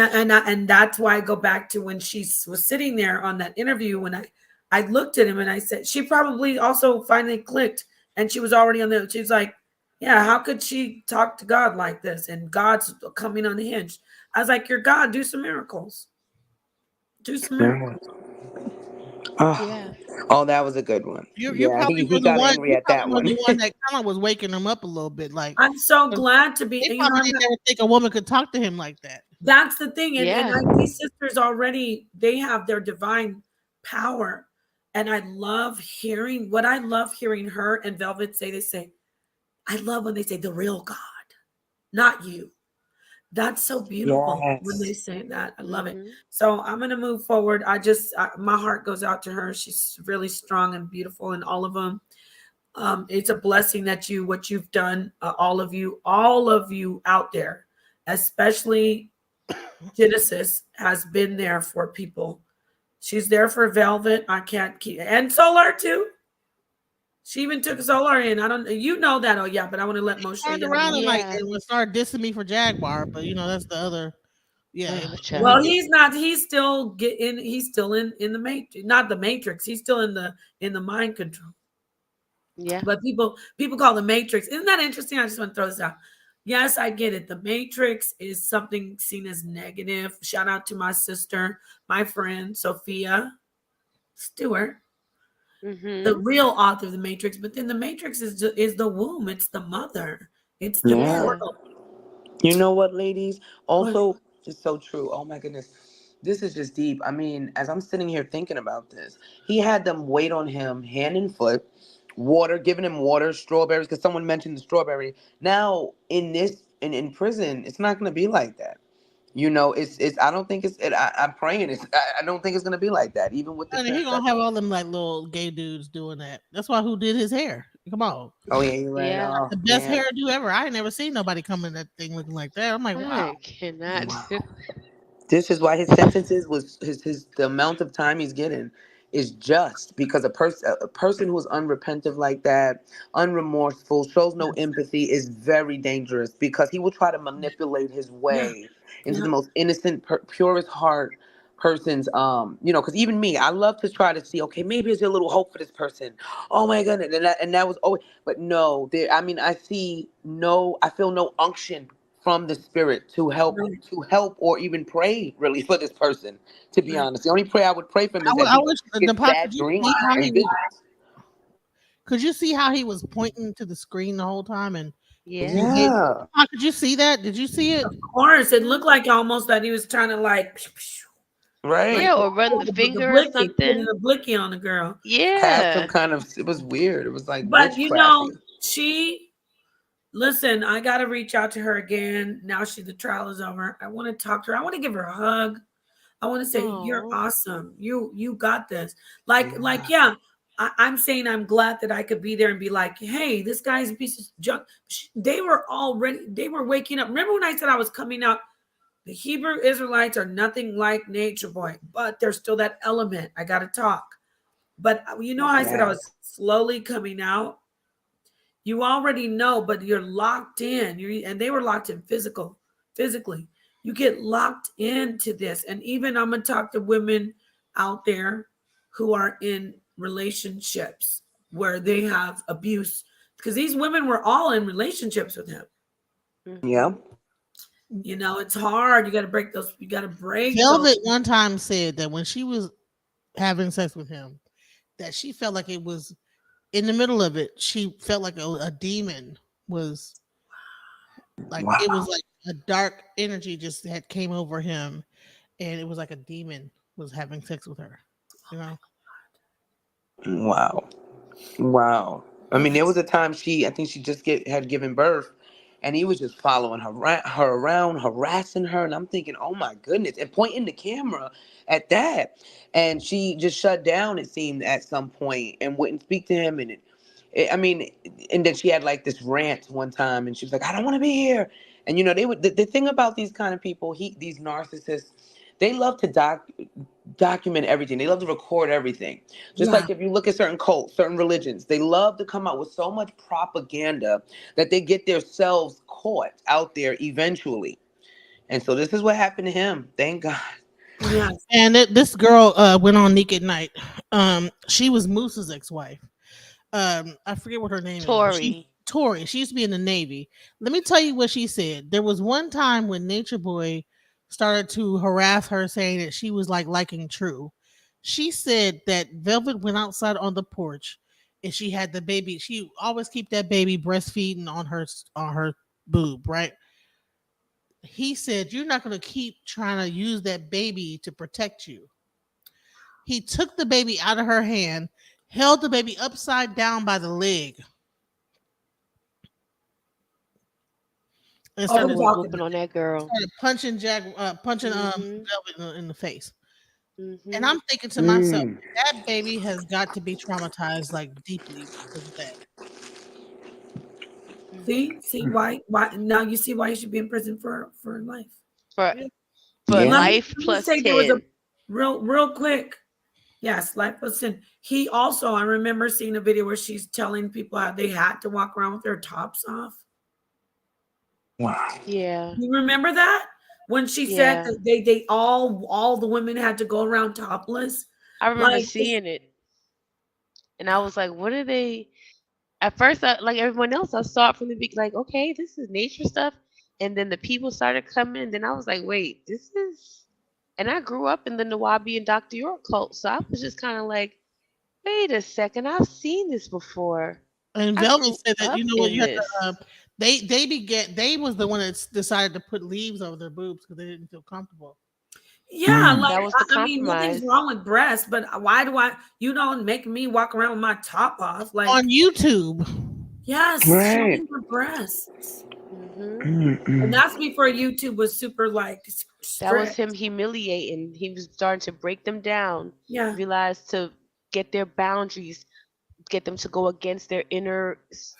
that's why I go back to when she was sitting there on that interview. When I looked at him and I said, she probably also finally clicked. And she was already she's like, yeah, how could she talk to God like this? And God's coming on the hinge. I was like, you're God, do some miracles. Do some miracles. Oh, that was a good one. You probably he got angry at that one. The one that kind of was waking him up a little bit. Like, I'm so glad to be. They probably didn't ever think a woman could talk to him like that. That's the thing. And these sisters already, they have their divine power. And I love hearing her and Velvet say, I love when they say the real God, not you. That's so beautiful when they Yes. say that. I love it. Mm-hmm. So I'm gonna move forward. My heart goes out to her. She's really strong and beautiful, and all of them. It's a blessing that what you've done, all of you out there, especially Genesis has been there for people. She's there for Velvet. I can't keep and Solar too. She even took Solar in. I don't, you know that. Oh yeah, but I want to let Moshe Turned y'all around know. and like Yeah. and would start dissing me for Jaguar, but that's the other. Yeah, it Oh, was. Well, child. he's not. He's still getting. He's still in the matrix. Not the matrix. He's still in the mind control. Yeah. But people call the matrix. Isn't that interesting? I just want to throw this out. Yes, I get it. The matrix is something seen as negative. Shout out to my sister, my friend Sophia Stewart, the Mm-hmm. real author of the matrix. But then the matrix is the womb. It's the mother. It's the Yeah. Yeah. portal. You know what, ladies? But Also, it's so true. Oh my goodness. This is just deep. I mean, as I'm sitting here thinking about this, he had them wait on him hand and foot, water, giving him water, strawberries, because someone mentioned the strawberry. Now, in prison, it's not going to be like that. It's I don't think I'm praying I don't think it's going to be like that, even with the Honey, he gonna transsexual. have all them like little gay dudes doing that. That's why who did his hair? Come on, Oh, yeah, you're right. Yeah. Oh, the best man. hairdo ever. I ain't never seen nobody come in that thing looking like that. I'm like, I wow. cannot Wow. do. This is why his sentences was his the amount of time he's getting is just because a person who is unrepentant like that, unremorseful, shows no yes, empathy is very dangerous because he will try to manipulate his yeah, way into yeah. the most innocent, purest heart person's because even me, I love to try to see, okay, maybe there's a little hope for this person. Oh my goodness. And that was always, but no, there, I mean, I feel no unction from the spirit Right, to help or even pray really for this person, to be right. honest. The only prayer I would pray for him is that I he wish gets Napah, bad dreams and visions. could you see how he was pointing to the screen the whole time and Yeah. you hit? Yeah. How could you see that? Did you see it? Of course, it Yeah. looked like almost that he was trying to like Yeah. Right. Or run the the finger or blicky, putting something. the blicky on the girl. Have some Yeah. kind of, it was weird. It was like But witchcrafty. she listen, I gotta reach out to her again. Now the trial is over. I want to talk to her. I want to give her a hug. I want to say, you're Oh. awesome. You got this. Yeah. Yeah. I'm saying I'm glad that I could be there and be like, hey, this guy's a piece of junk. They were already, they were waking up. Remember when I said I was coming out? The Hebrew Israelites are nothing like Nature Boy, but there's still that element. I got to talk. But I said I Yes. was slowly coming out. You already know, but you're locked in. And they were locked in physically. You get locked into this. And even I'm gonna talk to women out there who are in relationships where they have abuse. Because these women were all in relationships with him. Mm-hmm. Yeah. It's hard. You gotta break those. Velvet one time said that when she was having sex with him, that she felt like it was in the middle of it. She felt like a demon was like it was Wow. like a dark energy just had came over him, and it was like a demon was having sex with her. You know, Wow. Wow. I mean, there was a time I think she just had given birth, and he was just following her around, harassing her, and I'm thinking, oh my goodness, and pointing the camera at that, and she just shut down. It seemed at some point and wouldn't speak to him, and I mean, and then she had like this rant one time, and she was like, I don't want to be here, and they would the thing about these kind of people, these narcissists, they love to document everything. They love to record everything. Just Yeah. like if you look at certain cults, certain religions, they love to come out with so much propaganda that they get themselves caught out there eventually. And so this is what happened to him. Thank God. Yes. and this girl went on Nick at Night. She was Moose's ex-wife. I forget what her name is, but she's Tori. Tori. She used to be in the Navy. Let me tell you what she said. There was one time when Nature Boy started to harass her, saying that she was like liking True. She said that Velvet went outside on the porch and she had the baby. She always keep that baby breastfeeding on her boob, right? He said, "You're not going to keep trying to use that baby to protect you." He took the baby out of her hand, held the baby upside down by the leg, and Oh, started, we're was talking whooping on that girl. started punching punching Mhm. Velvet in the face. And Mhm. I'm thinking to myself, Mm. that baby has got to be traumatized like deeply because of that. See why now you see why he should be in prison for life. For Yeah. for Yeah. life Let me plus say there was a 10. real quick. Yes, life was sin. He also, I remember seeing a video where she's telling people how they had to walk around with their tops off. Wow. Yeah. You remember that? When she said Yeah. that they all the women had to go around topless. I remember Like seeing it and I was like, what are they at first I, like everyone else, I saw it from the beginning, like, okay, this is nature stuff. And then the people started coming, and then I was like, wait, this is and I grew up in the Nawabi and Dr. York cult, so I was just kind of like, wait a second, I've seen this before. And I Velvet grew said that, you up know what, in you have to, this. they was the one that decided to put leaves over their boobs because they didn't feel comfortable. yeah, Mm. like That was the I mean, nothing's compromise. wrong with breasts, but why do you don't make me walk around with my top off? Like, On YouTube. yes, show Right. me your breasts. Hmm. And Mm-mm. that's before YouTube was super like That was strict. him humiliating. He was starting to break them down, Yeah. realized to get their boundaries, get them to go against their inner,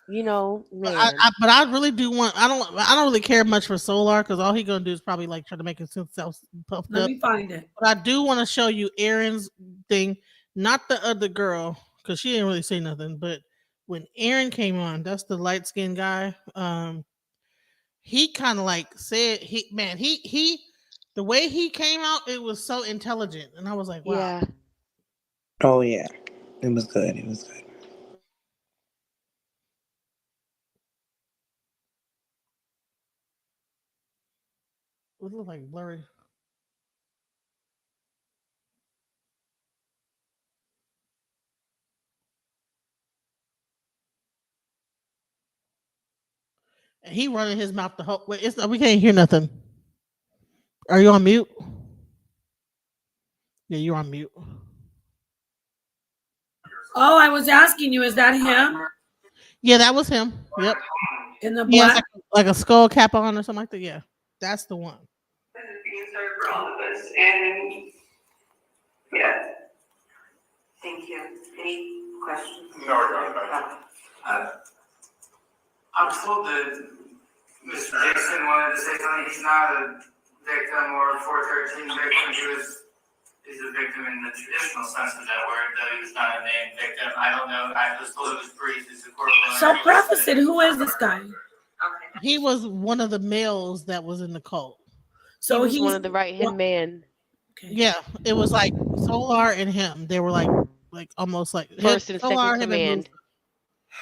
man. But I really do want. I don't really care much for Solar because all he gonna do is probably like try to make himself puffed Let up. me find it. But I do want to show you Aaron's thing, not the other girl because she didn't really say nothing. But when Aaron came on, that's the light skinned guy. He kind of like said he the way he came out, it was so intelligent, and I was like, wow. Yeah. Oh yeah. It was good. It was good. It looked like blurry. And he running his mouth the whole. Wait, we can't hear nothing. Are you on mute? Yeah, you're on mute. Oh, I was asking you, is that him Yeah, that was him. Yep. in the He has black? like a skull cap on or something like that. Yeah, that's the one. Being served for all of us, and yeah. Thank you. Any questions? No, I'm told that Mr. Jason wanted to say something. He's not a victim or a 413 victim. He's a victim in the traditional sense of that word, though he was not a named victim. I don't know. I was told it was brief. He's a corporal. So preface it. Who is this guy? He was one of the males that was in the cult. He So was he's one of the right hand man. Yeah, it was like Solar and him. They were like almost like First and Solar, second him and command.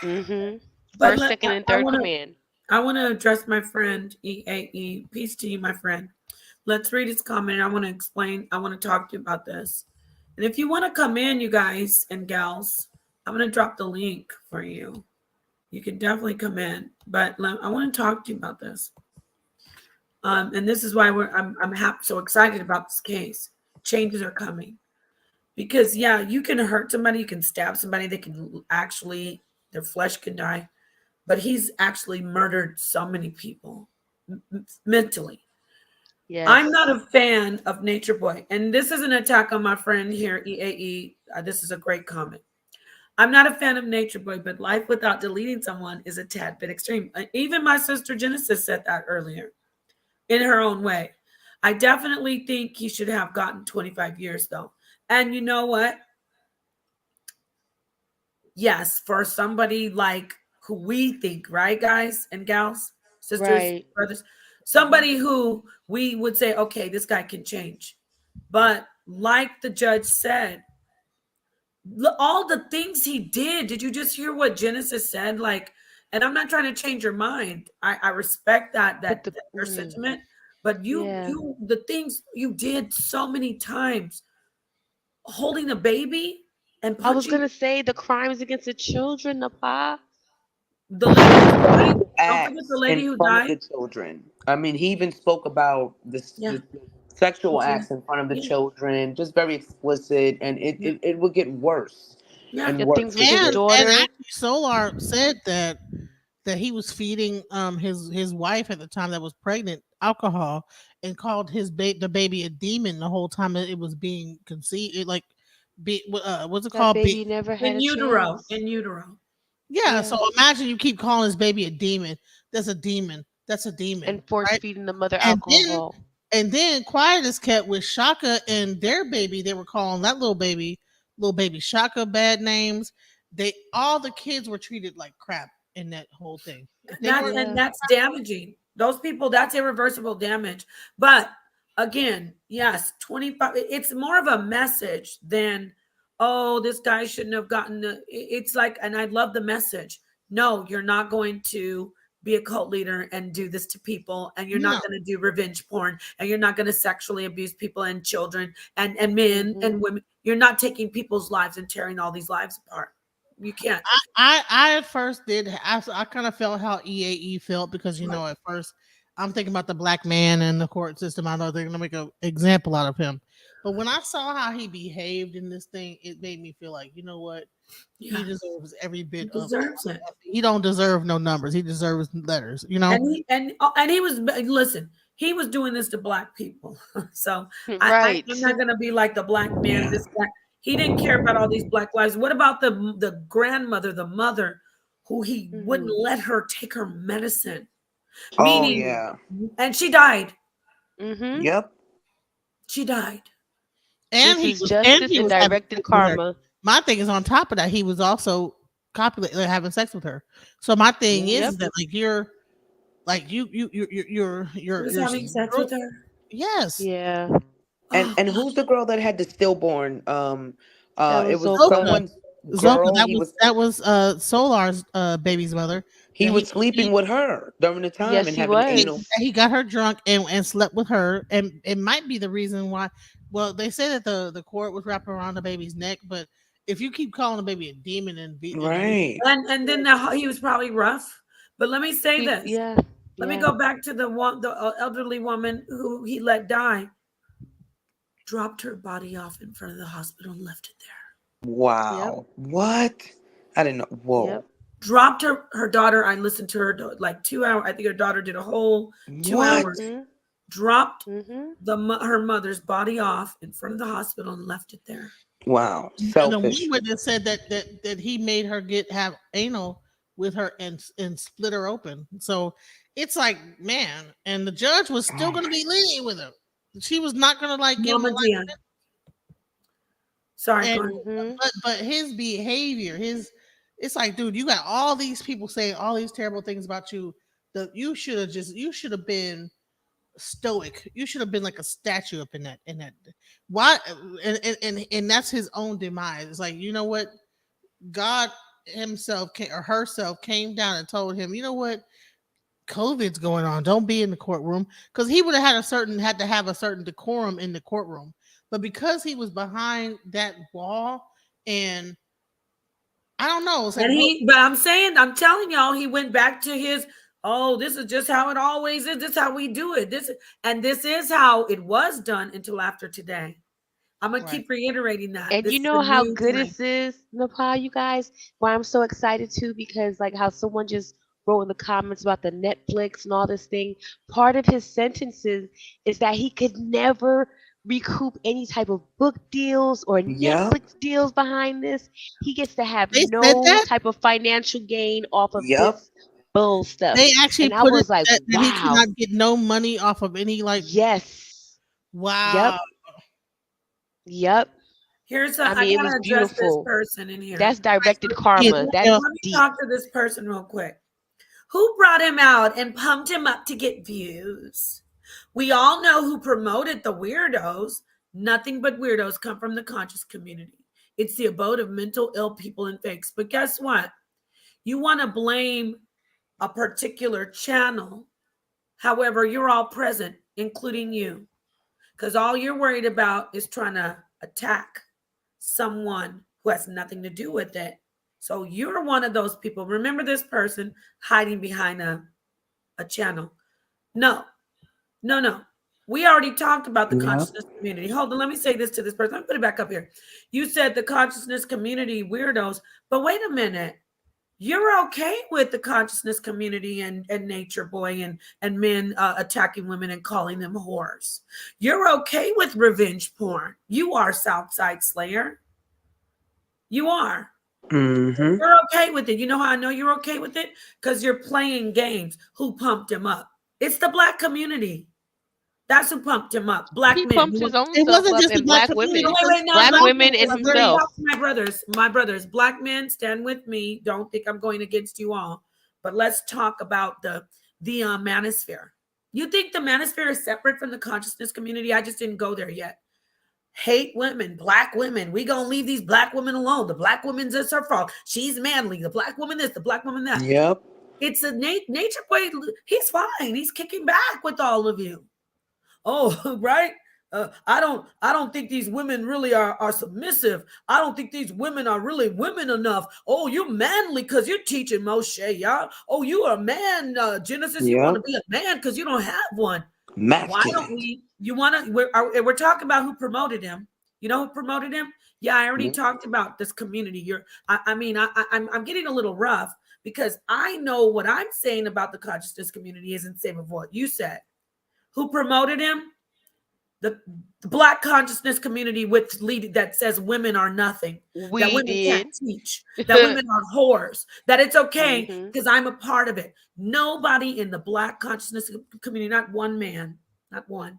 Musa. But First, second, and I third want to. command. I want to address my friend EAE. Peace to you, my friend. Let's read his comment. I want to explain. I want to talk to you about this. And if you want to come in, you guys and gals, I'm going to drop the link for you. You can definitely come in. But I want to talk to you about this. And this is why I'm so excited about this case. Changes are coming. Because, yeah, you can hurt somebody. You can stab somebody. They can actually, their flesh can die. But he's actually murdered so many people mentally. Yes. I'm not a fan of Nature Boy. And this is an attack on my friend here, EAE. This is a great comment. I'm not a fan of Nature Boy, but life without deleting someone is a tad bit extreme. Even my sister Genesis said that earlier in her own way. I definitely think he should have gotten 25 years, though. And you know what? Yes, for somebody like who we think, right, guys and gals, sisters, Right. brothers, somebody who we would say, okay, this guy can change. But like the judge said, all the things he did you just hear what Genesis said? Like, and I'm not trying to change your mind. I respect that your sentiment, but you the things you did so many times, holding a baby and I was punching gonna say the crimes against the children, Napah. the lady who died. Don't forget the Acts lady in who front of died. the children. I mean, he even spoke about Yeah. the sexual acts in front of the Yeah. children, just very explicit, and it would get worse Yeah. and The worse. things with his And daughter. actually Solar said that that he was feeding his wife at the time that was pregnant alcohol, and called the baby a demon the whole time that it was being conceived. What's it That called? baby never had In a utero. chance. In utero. Yeah. Yeah. So imagine you keep calling this baby a demon. That's a demon. That's a demon. And force Right? feeding the mother And then alcohol. quiet is kept with Shaka and their baby. They were calling that little baby Shaka bad names. All the kids were treated like crap in that whole thing. If they weren't, That's damaging. Those people, that's irreversible damage. But again, yes, 25. It's more of a message than, oh, this guy shouldn't have gotten it's like, and I love the message. No, you're not going to be a cult leader and do this to people, and you're No. not going to do revenge porn, and you're not going to sexually abuse people and children and men and women. You're not taking people's lives and tearing all these lives apart. You can't. I at first did. I kind of felt how EAE felt because at first I'm thinking about the black man and the court system. I know they're gonna make an example out of him, but when I saw how he behaved in this thing, it made me feel like, you know what, he deserves every bit of. Deserves it. He don't deserve no numbers. He deserves letters. And he was, listen, he was doing this to black people. So Right. I'm not gonna be like the black man. This guy, he didn't care about all these black lives. What about the grandmother, the mother, who he wouldn't let her take her medicine? Meaning, yeah. and she died. Yep. She died. And This he is was justice having and sex directed with her. karma. My thing is, on top of that, he was also having sex with her. So my thing is that you're He was having sex with her. Yes. Yeah. And who's the girl that had the stillborn? It was Zoka. someone's Zoka, girl. that was Solar's baby's mother. He was sleeping with her during the time Yes, and he having was. anal. He got her drunk and slept with her, and it might be the reason why. Well, they say that the cord was wrapped around the baby's neck, but if you keep calling the baby a demon and Right, and then he was probably rough. But let me say this. Yeah. Let me go back to the elderly woman who he let die. Dropped her body off in front of the hospital and left it there. wow. What? I didn't know. Whoa. Dropped her daughter. I listened to her like 2 hours. I think her daughter did a whole 2 What? hours. Dropped her mother's body off in front of the hospital and left it there. Wow. And Selfish. the one witness said that he made her have anal with her and split her open. So it's like, man, and the judge was still going to be lenient with her. She was not going to give him a life. Sorry, but his behavior, it's like, dude, you got all these people saying all these terrible things about you. That you should have been stoic. You should have been like a statue up in that. Why? And that's his own demise. It's like, you know what? God himself herself came down and told him, you know what? COVID's going on. Don't be in the courtroom, because he would have had to have a certain decorum in the courtroom. But because he was behind that wall, and I don't know. But I'm telling y'all, he went back to his, this is just how it always is. This is how we do it. This is how it was done until after today. I'm gonna keep reiterating that. And This you is know a how new good time. this is, Napah, you guys? Why I'm so excited too, because like how someone just wrote in the comments about the Netflix and all this thing. Part of his sentences is that he could never recoup any type of book deals or Netflix deals behind this. He gets to have no type of financial gain off of this bull stuff. They actually and I put was it like, that wow. he cannot get no money off of any Yes. Wow. Yep. Here's I mean, it was beautiful. This person in here. That's directed karma. That's Let me talk to this person real quick. Who brought him out and pumped him up to get views? We all know who promoted the weirdos. Nothing but weirdos come from the conscious community. It's the abode of mental ill people and fakes. But guess what? You want to blame a particular channel. However, you're all present, including you, because all you're worried about is trying to attack someone who has nothing to do with it. So you're one of those people. Remember this person hiding behind a channel. No. We already talked about the consciousness community. Hold on, let me say this to this person. Let me put it back up here. You said the consciousness community weirdos, but wait a minute. You're okay with the consciousness community and nature boy and men attacking women and calling them whores. You're okay with revenge porn. You are, Southside Slayer. You are. Mm-hmm. You're okay with it. You know how I know you're okay with it? Because you're playing games. Who pumped him up? It's the black community. That's who pumped him up. Black He men. pumped his own It self wasn't up, just the and black black community. women, Wait, no, black black women and let me himself. talk to my brothers. Black men, stand with me. Don't think I'm going against you all. But let's talk about the manosphere. You think the manosphere is separate from the consciousness community? I just didn't go there yet. Hate women, black women. We gonna leave these black women alone. The black woman's just her fault. She's manly. The black woman this, the black woman that. Yep. It's a nature boy. He's fine. He's kicking back with all of you. Oh, right. I don't think these women really are submissive. I don't think these women are really women enough. Oh, you're manly because you're teaching Moshe, y'all. Oh, you are a man, Genesis. You want to be a man because you don't have one. Masculine. Why don't we? You want to? We're talking about who promoted him. You know who promoted him? Yeah, I already talked about this community. I'm getting a little rough because I know what I'm saying about the consciousness community isn't same of what you said. Who promoted him? The black consciousness community with lead that says women are nothing, that women can't teach, that women are whores, that it's okay because I'm a part of it. Nobody in the black consciousness community, not one man, not one,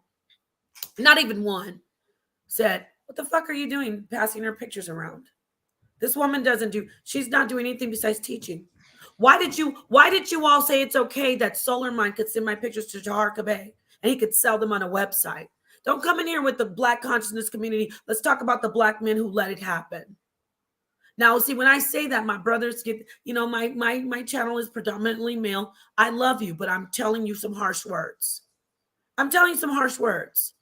not even one, said, "What the fuck are you doing passing her pictures around?" This woman she's not doing anything besides teaching. Why did you all say it's okay that Solar Mind could send my pictures to Jahar Kabay and he could sell them on a website? Don't come in here with the black consciousness community. Let's talk about the black men who let it happen. Now, see, when I say that, my brothers get, my channel is predominantly male. I love you, but I'm telling you some harsh words. I'm telling you some harsh words.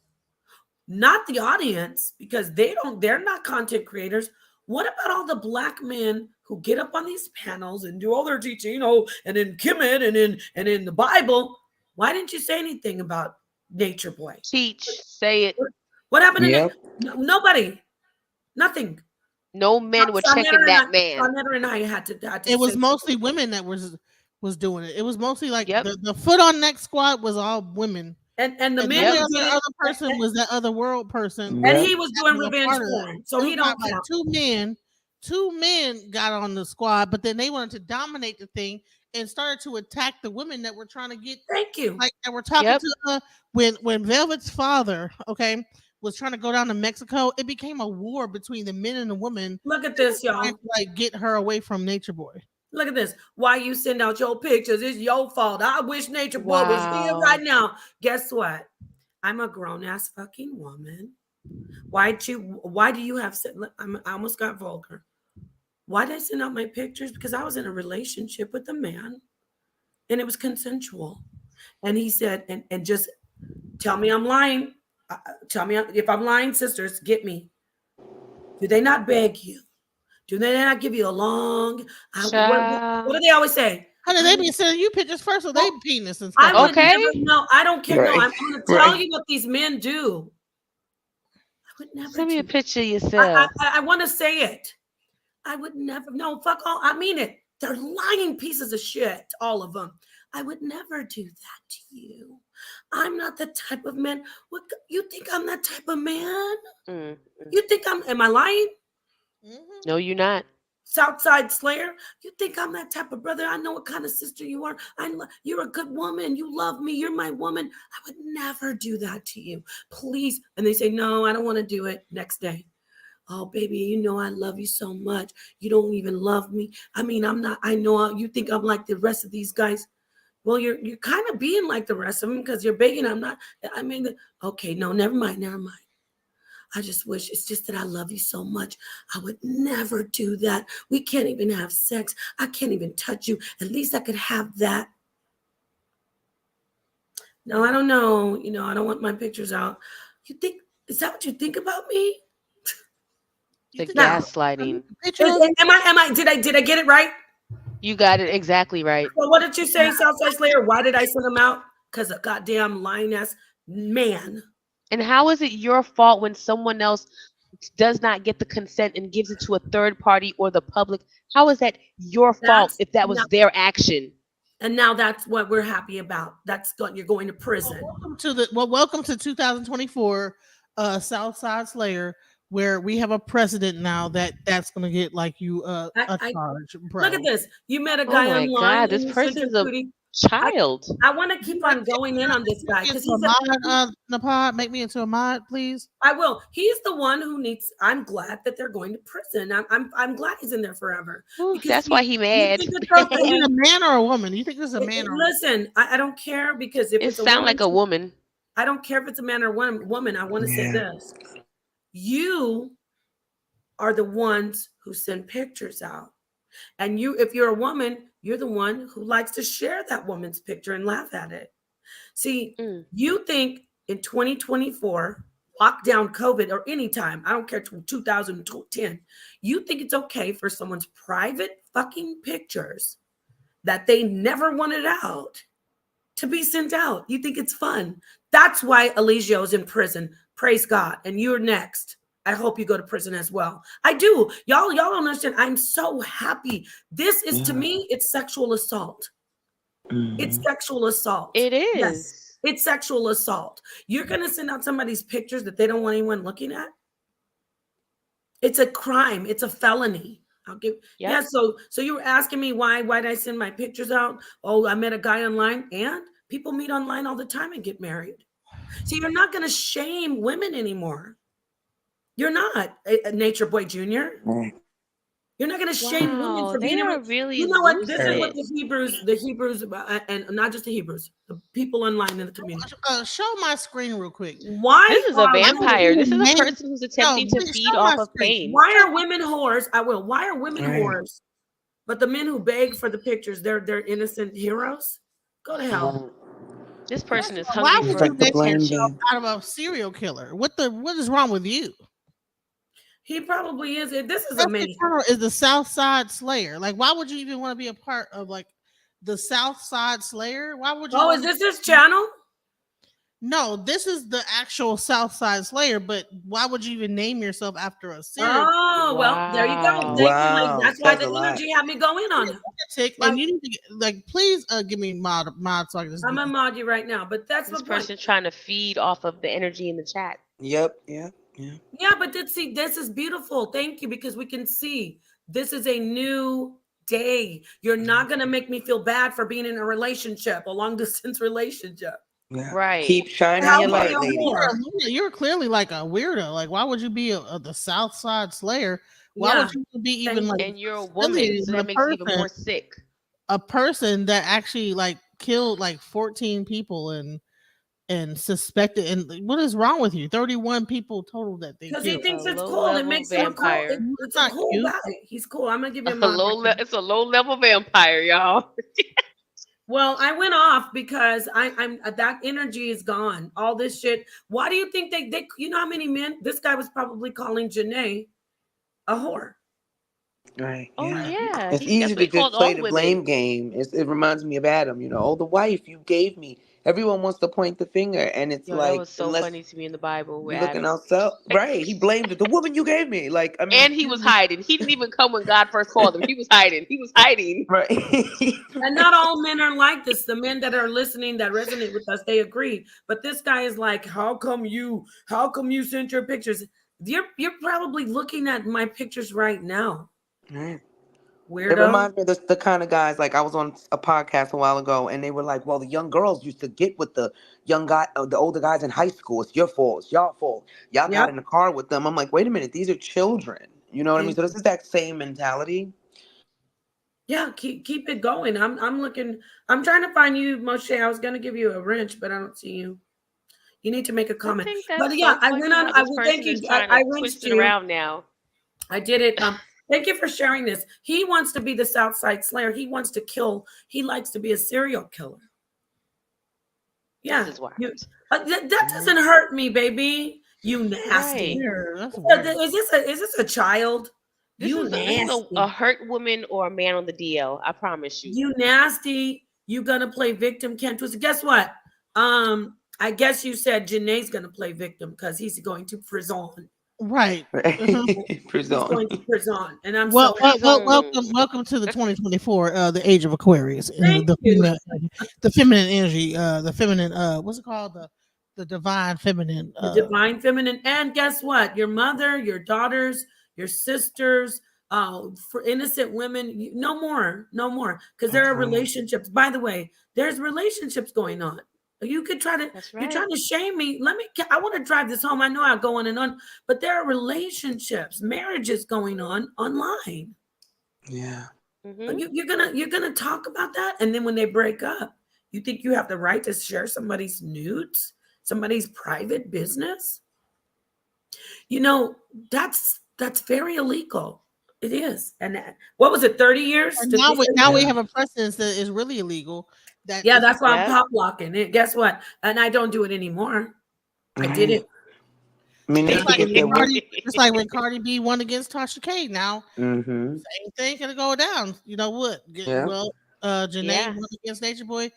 Not the audience, because they're not content creators. What about all the black men who get up on these panels and do all their teaching, and in Kemet and in the Bible? Why didn't you say anything about Nature Boy? Teach, say it. What happened to nobody? Nothing. No men were checking that man. Sonetta and I had to it was mostly women that was doing it. It was mostly like the foot on neck squad was all women. And the men the other person was that other world person. And he was doing revenge porn. So he don't like two men got on the squad, but then they wanted to dominate the thing and started to attack the women that were trying to get. Thank you. Like that were talking to when Velvet's father, was trying to go down to Mexico. It became a war between the men and the women. Look at this, y'all. Like get her away from Nature Boy. Look at this. Why you send out your pictures? It's your fault. I wish Nature Boy was here right now. Guess what? I'm a grown ass fucking woman. Why do you have? I almost got vulgar. Why did I send out my pictures? Because I was in a relationship with a man, and it was consensual. And he said, and just tell me I'm lying. Tell me if I'm lying, sisters. Get me. Do they not beg you? Do they not give you a long? What do they always say? Honey, they be sending you pictures first, so they penis and stuff. I don't care. Right. No, I'm going to tell you what these men do. I would never. Send me a picture of yourself. I want to say it. I would never. No, fuck all. I mean it. They're lying pieces of shit, all of them. I would never do that to you. I'm not the type of man. What you think I'm that type of man? You think am I lying? No, you're not. Southside Slayer, you think I'm that type of brother? I know what kind of sister you are. You're a good woman. You love me. You're my woman. I would never do that to you. Please. And they say, no, I don't want to do it. Next day. Oh, baby, I love you so much. You don't even love me. I mean, I'm not. I know you think I'm like the rest of these guys. Well, you're kind of being like the rest of them because you're begging. I'm not. I mean, okay, no, never mind. I just wish, it's just that I love you so much. I would never do that. We can't even have sex. I can't even touch you. At least I could have that. No, I don't know. I don't want my pictures out. Is that what you think about me? The gaslighting. Did I get it right? You got it exactly right. So what did you say, Southside Slayer? Why did I send them out? Because a goddamn lying ass man. And how is it your fault when someone else does not get the consent and gives it to a third party or the public, how is that your fault if that was their action? And now that's what we're happy about. You're going to prison. Welcome to 2024 Southside Slayer, where we have a precedent now that's going to get like you a charge. Bro. Look at this. You met a guy online. God, this person's a child. I want to keep on going in on this guy because he's Napah, make me into a mod, please. I will. He's the one who needs. I'm glad that they're going to prison. I'm glad he's in there forever. That's why he mad. Is it a man or a woman? You think this is a man or a woman? Listen, I don't care because if it sounds like a woman. I don't care if it's a man or a woman. I want to say this. You are the ones who send pictures out. And if you're a woman, you're the one who likes to share that woman's picture and laugh at it. See, you think in 2024, lockdown, COVID, or any time, I don't care, 2010, you think it's okay for someone's private fucking pictures that they never wanted out to be sent out. You think it's fun. That's why Eligio's in prison. Praise God. And you're next. I hope you go to prison as well. I do. Y'all don't understand. I'm so happy. This is, to me, it's sexual assault. It's sexual assault. It is. Yes, it's sexual assault. You're going to send out somebody's pictures that they don't want anyone looking at? It's a crime. It's a felony. Yeah, so you were asking me why did I send my pictures out? Oh, I met a guy online, and people meet online all the time and get married. See, you're not going to shame women anymore. You're not, Nature Boy Jr. You're not going to shame women for being really. You know what? This is what the Hebrews, and not just the Hebrews, the people online in the community. Show my screen real quick. Why? This is a vampire. This is a person who's attempting to feed off of pain. Why are women whores? I will. Why are women whores? But the men who beg for the pictures, they're innocent heroes. Go to hell. This person is hungry. Why would you make yourself out of a serial killer? What is wrong with you? He probably is. This is amazing. Is the Southside Slayer? Like, why would you even want to be a part of like the Southside Slayer? Why would you? Oh, is this his channel? No, this is the actual Southside Slayer. But why would you even name yourself after a serial? Oh, well, there you go. That's why the energy had me go in on it. And you need to please give me mod so I can I'm gonna mod you right now. But that's this person trying to feed off of the energy in the chat. Yep. Yeah, but this is beautiful. Thank you, because we can see this is a new day. You're not gonna make me feel bad for being in a relationship, a long distance relationship. Yeah. Right. Keep shining your light, lady. You're clearly like a weirdo. Like, why would you be the Southside Slayer? Why would you be even like? And you're a woman, so that makes you even more sick. A person that actually like killed like 14 people and suspected. And what is wrong with you? 31 people total that they killed. Because he thinks it's cool. It makes him cool. It's a cool guy. He's cool. I'm gonna give him it's a low level vampire, y'all. Well, I went off because I'm that energy is gone. All this shit. Why do you think they you know how many men? This guy was probably calling Janae a whore. Right. Oh yeah. It's easy to just play the blame game. It reminds me of Adam. Oh, the wife you gave me. Everyone wants to point the finger, and it's like that was so funny to me in the Bible. Looking outside, right? He blamed it. The woman you gave me, like I mean, and he was hiding. He didn't even come when God first called him. He was hiding. Right. And not all men are like this. The men that are listening that resonate with us, they agree. But this guy is like, how come you sent your pictures? You're probably looking at my pictures right now. Right. Weirdo. It reminds me of the kind of guys, like I was on a podcast a while ago, and they were like, well, the young girls used to get with the young guy, the older guys in high school. It's your fault. It's y'all fault. Y'all got in the car with them. I'm like, wait a minute. These are children. You know what I mean? So this is that same mentality. Yeah, keep it going. I'm looking. I'm trying to find you, Moshe. I was going to give you a wrench, but I don't see you. You need to make a comment. But yeah, I went on. I will thank you. I wrenched you around now. I did it. Thank you for sharing this. He wants to be the Southside Slayer. He wants to kill. He likes to be a serial killer. Yeah. That doesn't hurt me, baby. You nasty. Right. Is this a child? This is a hurt woman or a man on the DL. I promise you. You nasty. You gonna play victim, Ken Twister. Guess what? I guess you said Janae's gonna play victim because he's going to prison. Right. He's Prison. going to prison, and I'm Well, so happy. welcome to the 2024, the age of Aquarius, Thank the you. feminine energy, the feminine, what's it called, the divine feminine, The divine feminine. And guess what? Your mother, your daughters, your sisters, for innocent women, no more, because there are relationships. By the way, there's relationships going on. You could try to, you're trying to shame me. I want to drive this home. I know I'll go on and on, but there are relationships, marriages going on online. Yeah. You're gonna talk about that, and then when they break up, you think you have the right to share somebody's nudes, somebody's private business? That's very illegal. It is. And what was it, 30 years? And Did they say now that? we have a precedent that is really illegal. Yeah, that's why I'm pop locking it. Guess what? And I don't do it anymore. I did it. I mean, they Just could get their work. when Cardi B won against Tasha K. Now, Mm-hmm. same thing gonna go down. You know what? Yeah. Well, Janae won against Nature Boy.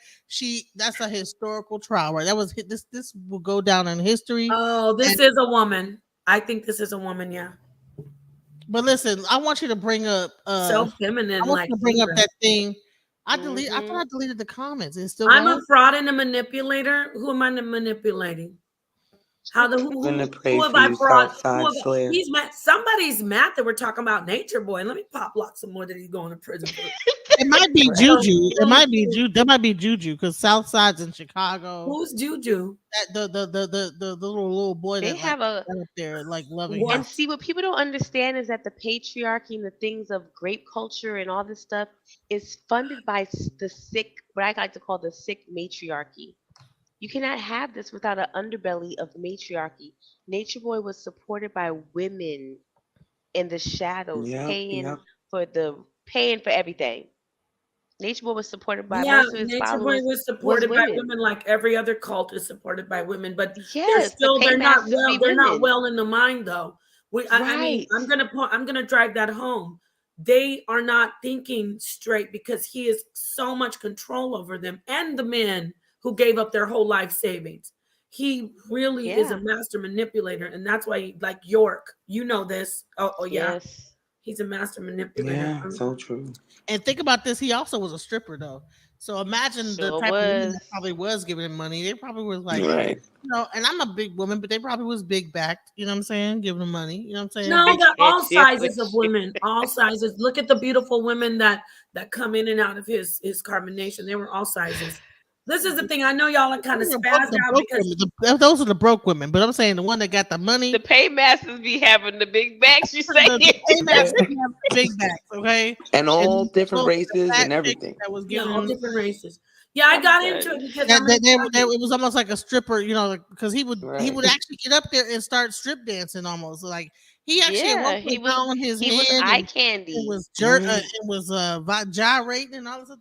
That's a historical trial, right? That was this will go down in history. Oh, this is a woman. I think this is a woman, yeah. But listen, I want you to bring up so feminine. I want you to bring up Libra. that thing. I thought I deleted the comments. It's still I'm going? a fraud and a manipulator. Who am I manipulating? Who Gonna pray have for I you, fraud? Southside Slayer. He's mad. Somebody's mad that we're talking about Nature Boy. Let me pop lock some more that he's going to prison for. It might be Juju. It might be Juju. That might be Juju because Southside's in Chicago. Who's Juju? The little boy They that have up there like loving. And see, what people don't understand is that the patriarchy and the things of grape culture and all this stuff is funded by the sick, what I like to call the sick matriarchy. You cannot have this without an underbelly of matriarchy. Nature Boy was supported by women in the shadows, paying for everything. Nature Boy was supported by most of his Nature followers Boy was supported by women, like every other cult is supported by women. But they're not well in the mind though. I mean, I'm gonna drive that home. They are not thinking straight because he has so much control over them and the men who gave up their whole life savings. He really is a master manipulator, and that's why, like York, you know this. Oh yeah. Yes. He's a master manipulator. Yeah, so true. And think about this. He also was a stripper, though. So imagine the type of women that probably was giving him money. They probably was like, right. And I'm a big woman, but they probably was big backed. You know what I'm saying? Giving them money. You know what I'm saying? No, they're all sizes of women. All sizes. Look at the beautiful women that come in and out of his carbonation. They were all sizes. This is the thing. I know y'all are kind of spazzed out because those are the broke women, but I'm saying the one that got the money. The paymasters be having the big backs. You say the paymasters be having the big backs, okay? And all different races and everything. That was all different races. Yeah, I got into it because it was almost like a stripper, because he would actually get up there and start strip dancing almost like he actually he was on his he was head eye candy. It was gyrating and all this.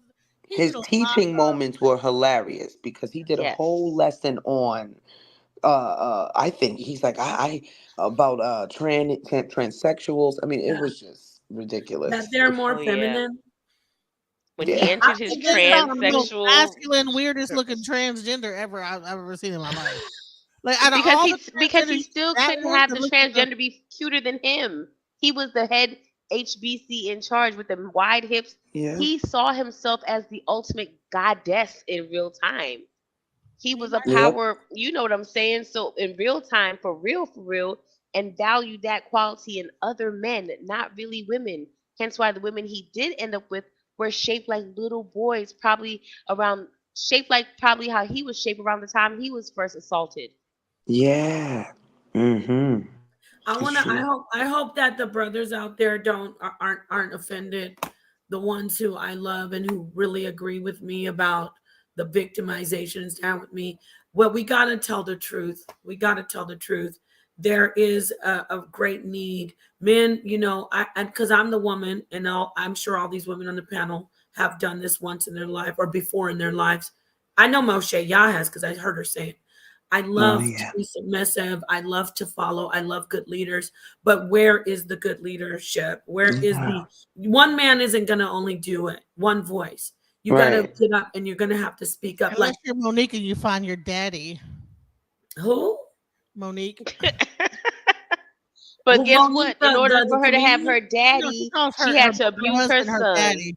His teaching moments were hilarious because he did a whole lesson on I think he's like I about transsexuals. I mean, it was just ridiculous. That they're more feminine. When he entered his transsexual, masculine, weirdest looking transgender I've ever seen in my life. Like because he still couldn't have the transgender be cuter than him. He was the head HBC in charge with the wide hips. Yeah. He saw himself as the ultimate goddess in real time. He was a power, you know what I'm saying? So in real time, for real, and valued that quality in other men, not really women. Hence why the women he did end up with were shaped like little boys, shaped like how he was shaped around the time he was first assaulted. Yeah. Mm-hmm. I hope that the brothers out there aren't offended. The ones who I love and who really agree with me about the victimization and stand with me. Well, we got to tell the truth. There is a great need. Men, because I'm the woman, and I'm sure all these women on the panel have done this once in their life or before in their lives. I know Moshe Yah has because I heard her say it. I love to be submissive. I love to follow. I love good leaders. But where is the good leadership? Where is the one man isn't going to only do it. One voice. You got to get up and you're going to have to speak up. Unless you're Monique and you find your daddy. Who? Monique. But guess Well, what? In order for her to have her She daddy, calls she her had to abuse her husband her son. daddy.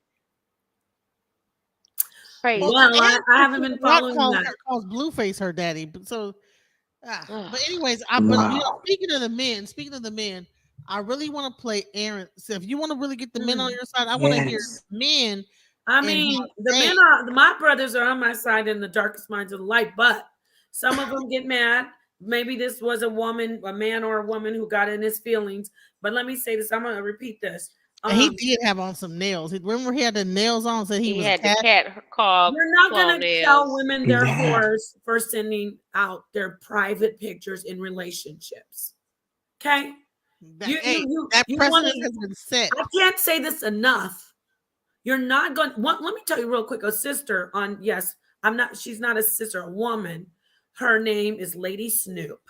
Crazy. Well, I haven't been Rock following that. calls Blueface her daddy. But so, but anyways, Wow. speaking of the men, I really want to play Aaron. So if you want to really get the men on your side, I want to hear Yes. men. I and mean, how the they- men are my brothers are on my side in the darkest minds of the light, but some of them get mad. Maybe this was a man or a woman who got in his feelings. But let me say this. I'm gonna repeat this. And he did have on some nails. Remember he had the nails on, said he He was a had the cat. You're not claw gonna tell nails. women they're Yeah. whores for sending out their private pictures in relationships. Okay? That You precedent want has been set. I can't say this enough. You're not going. Let me tell you real quick. A sister on I'm not. She's not a sister. A woman. Her name is Lady Snoop.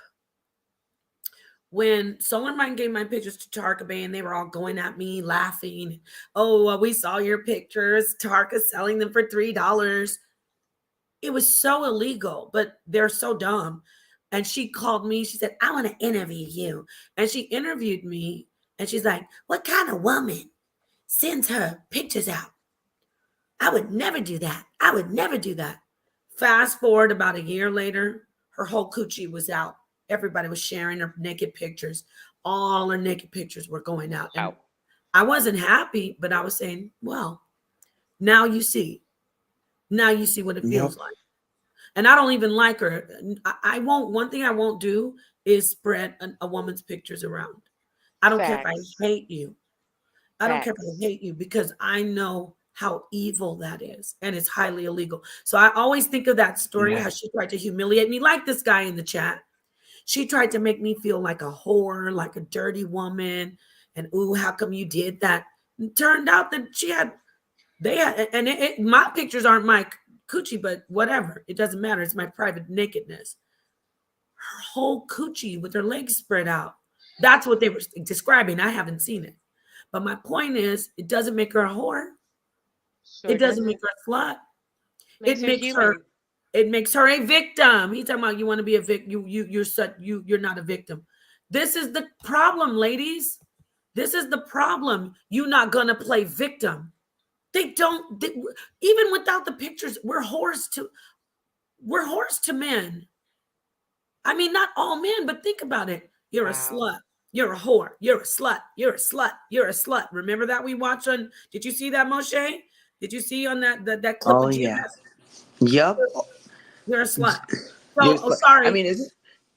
When someone of mine gave my pictures to Tarka Bay and they were all going at me laughing, oh, we saw your pictures. Tarka's selling them for $3. It was so illegal, but they're so dumb. And she called me. She said, I want to interview you. And she interviewed me. And she's like, what kind of woman sends her pictures out? I would never do that. I would never do that. Fast forward about a year later, her whole coochie was out. Everybody was sharing her naked pictures. All her naked pictures were going out. And I wasn't happy, but I was saying, well, now you see. Now you see what it feels like. And I don't even like her. I won't. One thing I won't do is spread a woman's pictures around. I don't care if I hate you. I don't care if I hate you because I know how evil that is. And it's highly illegal. So I always think of that story, how she tried to humiliate me, like this guy in the chat. She tried to make me feel like a whore, like a dirty woman. And ooh, how come you did that? It turned out that my pictures aren't my coochie, but whatever. It doesn't matter. It's my private nakedness. Her whole coochie with her legs spread out. That's what they were describing. I haven't seen it. But my point is, it doesn't make her a whore. It doesn't make her a slut. It makes her a victim. He's talking about you want to be a victim. You're not a victim. This is the problem, ladies. This is the problem. You're not gonna play victim. Even without the pictures, we're whores to men. I mean, not all men, but think about it. You're a slut. You're a whore. You're a slut. You're a slut. You're a slut. Remember that we watched on? Did you see that, Moshe? Did you see on that clip? Oh, of yeah. GMS? Yep. You're a slut. So, sorry. I mean,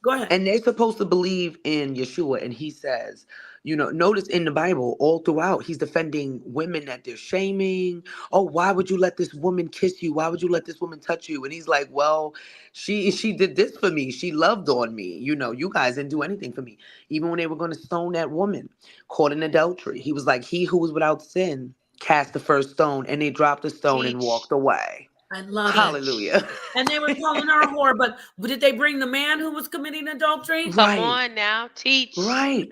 Go ahead. And they're supposed to believe in Yeshua. And he says, notice in the Bible, all throughout, he's defending women that they're shaming. Oh, why would you let this woman kiss you? Why would you let this woman touch you? And he's like, well, she did this for me. She loved on me. You guys didn't do anything for me. Even when they were going to stone that woman caught in adultery, he was like, he who was without sin cast the first stone, and they dropped the stone and walked away. I love Hallelujah. it. And they were calling her a whore, but did they bring the man who was committing adultery? Come on now, teach. Right.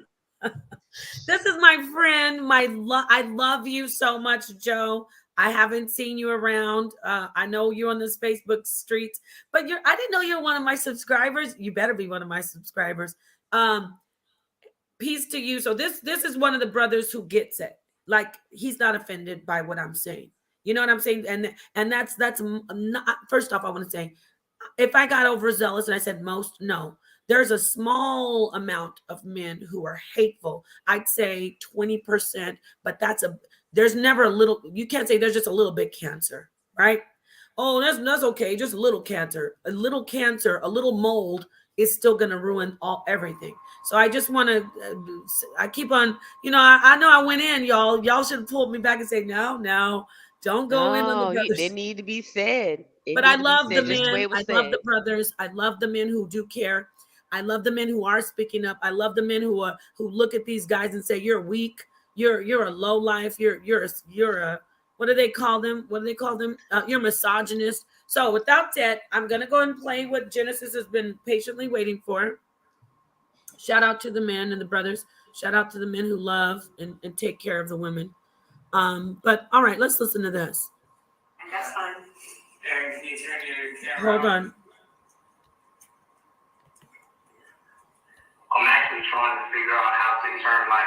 This is my friend. I love you so much, Joe. I haven't seen you around. I know you're on this Facebook streets, but I didn't know you're one of my subscribers. You better be one of my subscribers. Peace to you. So this is one of the brothers who gets it. Like, he's not offended by what I'm saying. You know what I'm saying? And that's not, first off, I want to say, if I got overzealous and I said most, no. There's a small amount of men who are hateful. I'd say 20%, but there's never a little, you can't say there's just a little bit cancer, right? Oh, that's okay. Just a little cancer, a little mold is still going to ruin everything. So I just want to, I keep on, I know I went in, y'all should have pulled me back and say, no, don't go in on the brothers. They need to be said. But I love the men. I love the brothers. I love the men who do care. I love the men who are speaking up. I love the men who look at these guys and say, "You're weak. You're a low life. You're a what do they call them? You're misogynist." So without that, I'm gonna go and play what Genesis has been patiently waiting for. Shout out to the men and the brothers. Shout out to the men who love and take care of the women. But all right, let's listen to this. And that's fine. Aaron, can you turn your camera Hold on. I'm actually trying to figure out how to turn my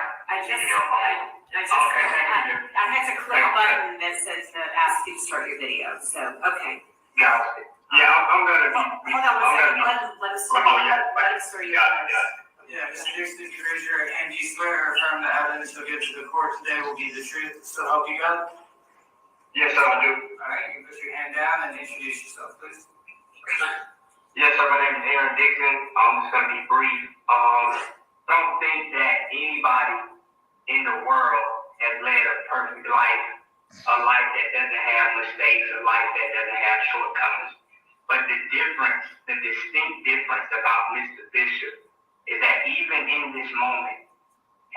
video on? I had to click a button that says to ask you to start your video, so, okay. Got it. Yeah, I'm gonna be. Hold on one second, let us start. Oh, yeah. Let us start your Got it, video. Yeah, Mr. Dixon, you raise your right hand. Do you swear or affirm the evidence you'll give to the court today will be the truth, so help you God? Yes, sir, I do. All right, you can put your hand down and introduce yourself, please. Yes, sir, my name is Aaron Dixon. I'm just gonna be brief. Don't think that anybody in the world has led a perfect life, a life that doesn't have mistakes, a life that doesn't have shortcomings. But the difference, the distinct difference about Mr. Bishop is that even in this moment,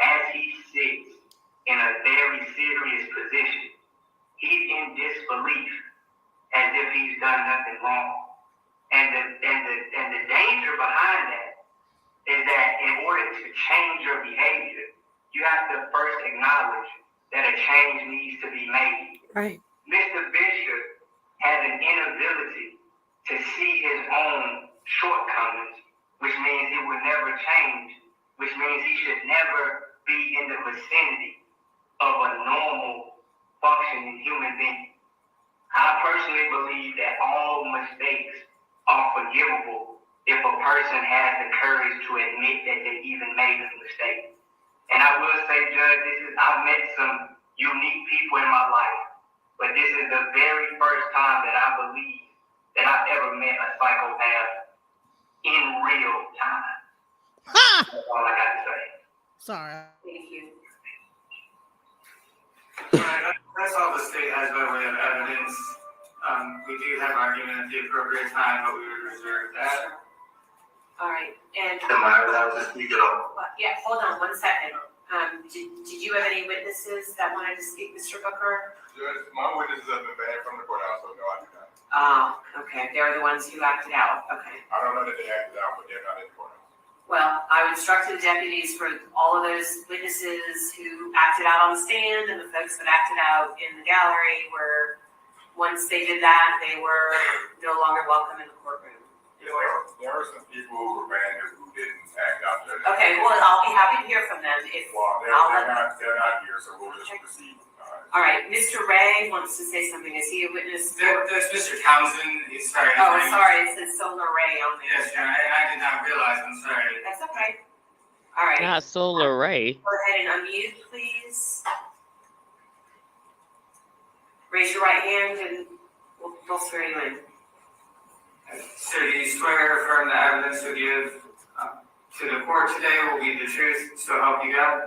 as he sits in a very serious position, he's in disbelief as if he's done nothing wrong. And the danger behind that is that in order to change your behavior, you have to first acknowledge that a change needs to be made. Right. Mr. Bishop has an inability to see his own shortcomings, which means he will never change, which means he should never be in the vicinity of a normal, functioning human being. I personally believe that all mistakes are forgivable if a person has the courage to admit that they even made a mistake. And I will say, Judge, I've met some unique people in my life, but this is the very first time that I believe that I've ever met a psychopath in real time. That's all I got to say. Sorry. Thank you. Alright, that's all the state has by way of evidence. We do have argument at the appropriate time, but we would reserve that. All right, and. Am I allowed to speak at all? Yeah, hold on one second. Did you have any witnesses that wanted to speak, Mr. Booker? Judge, my witnesses have been banned from the courthouse, so no, I do not. Oh, okay, they're the ones who acted out, okay. I don't know that they acted out, but they're not in the courthouse. Well, I would instruct the deputies for all of those witnesses who acted out on the stand and the folks that acted out in the gallery were, once they did that, they were no longer welcome in the courtroom. There are some people who were banned who didn't act out. Okay, well, I'll be happy to hear from them if. Well, they're not here, so we'll just proceed. All right, Mr. Ray wants to say something. Is he a witness? There's Mr. Townsend. He's sorry. Oh, sorry, it says Solar Ray on there. Yes, I did not realize. I'm sorry. That's okay. All right. Not Solar Ray. Go ahead and unmute, please. Raise your right hand and we'll swear you in. Sir, do you swear or affirm the evidence you give to the court today will be the truth, so help you God?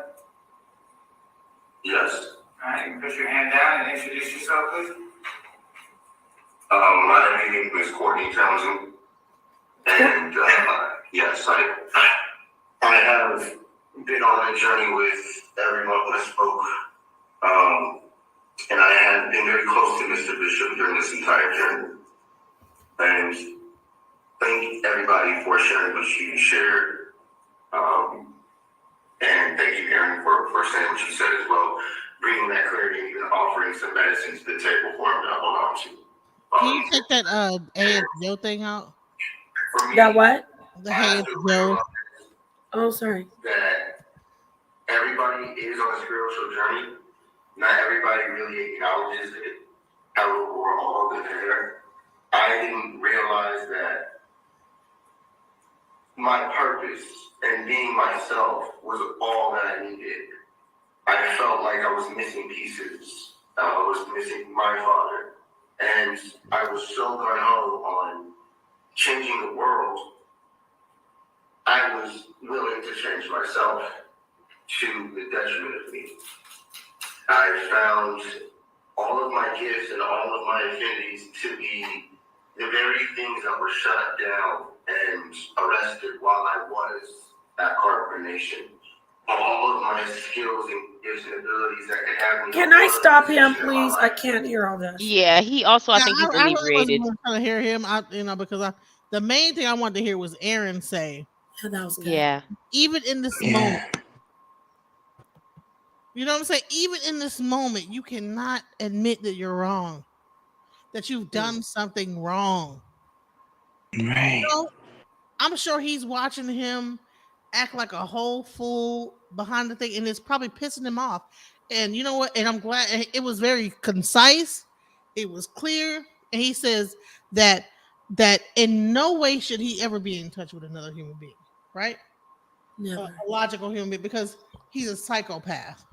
Yes. All right, you can put your hand down and introduce yourself, please. My name is Courtney Townsend, and yes, I have been on a journey with everyone that spoke, and I have been very close to Mr. Bishop during this entire journey. And thank everybody for sharing what you shared. And thank you, Aaron, for saying what you said as well. Bringing that clarity and even offering some medicine to the table for him to hold on to. Can you take that ASO thing out? That what? The ASO. Oh, sorry. That everybody is on a spiritual journey. Not everybody really acknowledges it. However, we're all there. I didn't realize that my purpose and being myself was all that I needed. I felt like I was missing pieces. I was missing my father. And I was so gung-ho on changing the world, I was willing to change myself to the detriment of me. I found all of my gifts and all of my affinities to be the very things that were shut down and arrested while I was at Carpenter Nation. All of my skills and gifts and abilities that could have me. Can I stop him, please? I can't hear all this. Yeah, he also, I think he's inebriated. I wasn't trying to hear him, because the main thing I wanted to hear was Aaron say. Yeah, that was good. Yeah. Even in this moment. You know what I'm saying? Even in this moment, you cannot admit that you're wrong. That you've done something wrong. Right. You know, I'm sure he's watching him act like a whole fool behind the thing, and it's probably pissing him off. And you know what? And I'm glad it was very concise. It was clear, and he says that in no way should he ever be in touch with another human being, right? Never. A logical human being, because he's a psychopath.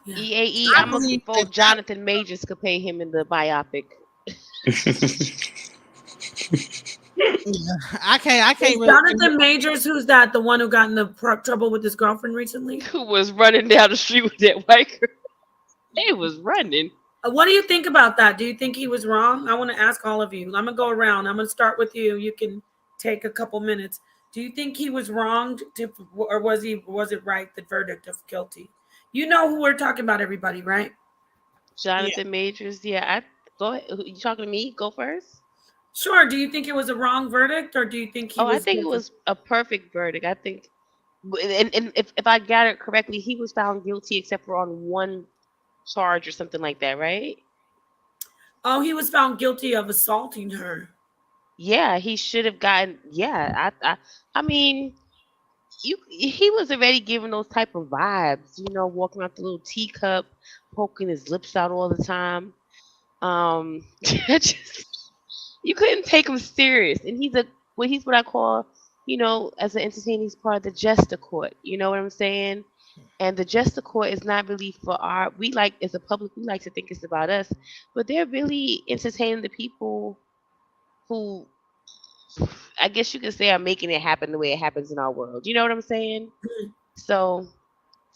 EAE, I I'm believe looking for Jonathan Majors could play him in the biopic. I can't Is really. Jonathan Majors, who's that? The one who got in the trouble with his girlfriend recently? Who was running down the street with that white girl? They was running. What do you think about that? Do you think he was wrong? I want to ask all of you. I'm gonna go around. I'm gonna start with you. You can take a couple minutes. Do you think he was wrong, or was it right? The verdict of guilty. You know who we're talking about, everybody, right? Jonathan Majors. Yeah, go ahead. You talking to me? Go first. Sure. Do you think it was a wrong verdict, or do you think he was? I think it was a perfect verdict. I think, and if I got it correctly, he was found guilty except for on one charge or something like that, right? Oh, he was found guilty of assaulting her. Yeah, he should have gotten. Yeah, I mean, he was already giving those type of vibes. You know, walking out the little teacup, poking his lips out all the time. You couldn't take him serious, and he's what I call, as an entertainer, he's part of the jester court. You know what I'm saying? And the jester court is not really for we like, as a public, we like to think it's about us, but they're really entertaining the people who, I guess you could say, are making it happen the way it happens in our world. You know what I'm saying? So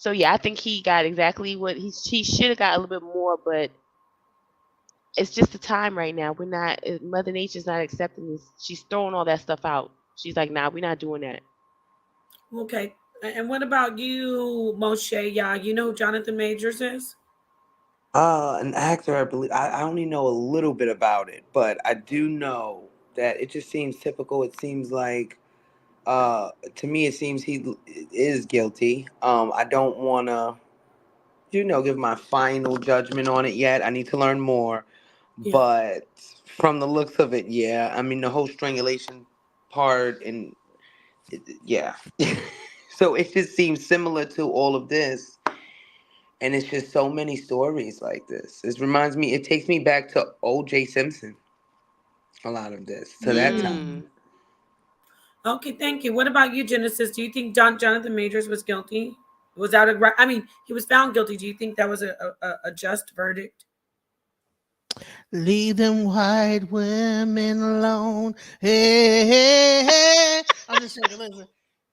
yeah, I think he got exactly what he should have got, a little bit more, but it's just the time right now. We're not, Mother Nature's not accepting this. She's throwing all that stuff out. She's like, nah, we're not doing that. Okay. And what about you, Moshe? Yeah, you know who Jonathan Majors is? An actor, I believe. I only know a little bit about it, but I do know that it just seems typical. It seems like, to me, it seems he is guilty. I don't want to, give my final judgment on it yet. I need to learn more. Yeah. But from the looks of it, yeah. I mean, the whole strangulation part, and yeah. So it just seems similar to all of this. And it's just so many stories like this. It takes me back to O.J. Simpson. A lot of this, to that time. Okay, thank you. What about you, Genesis? Do you think Jonathan Majors was guilty? Was that I mean, he was found guilty. Do you think that was a just verdict? Leave them white women alone. Hey, hey, hey. I'm just joking. Listen,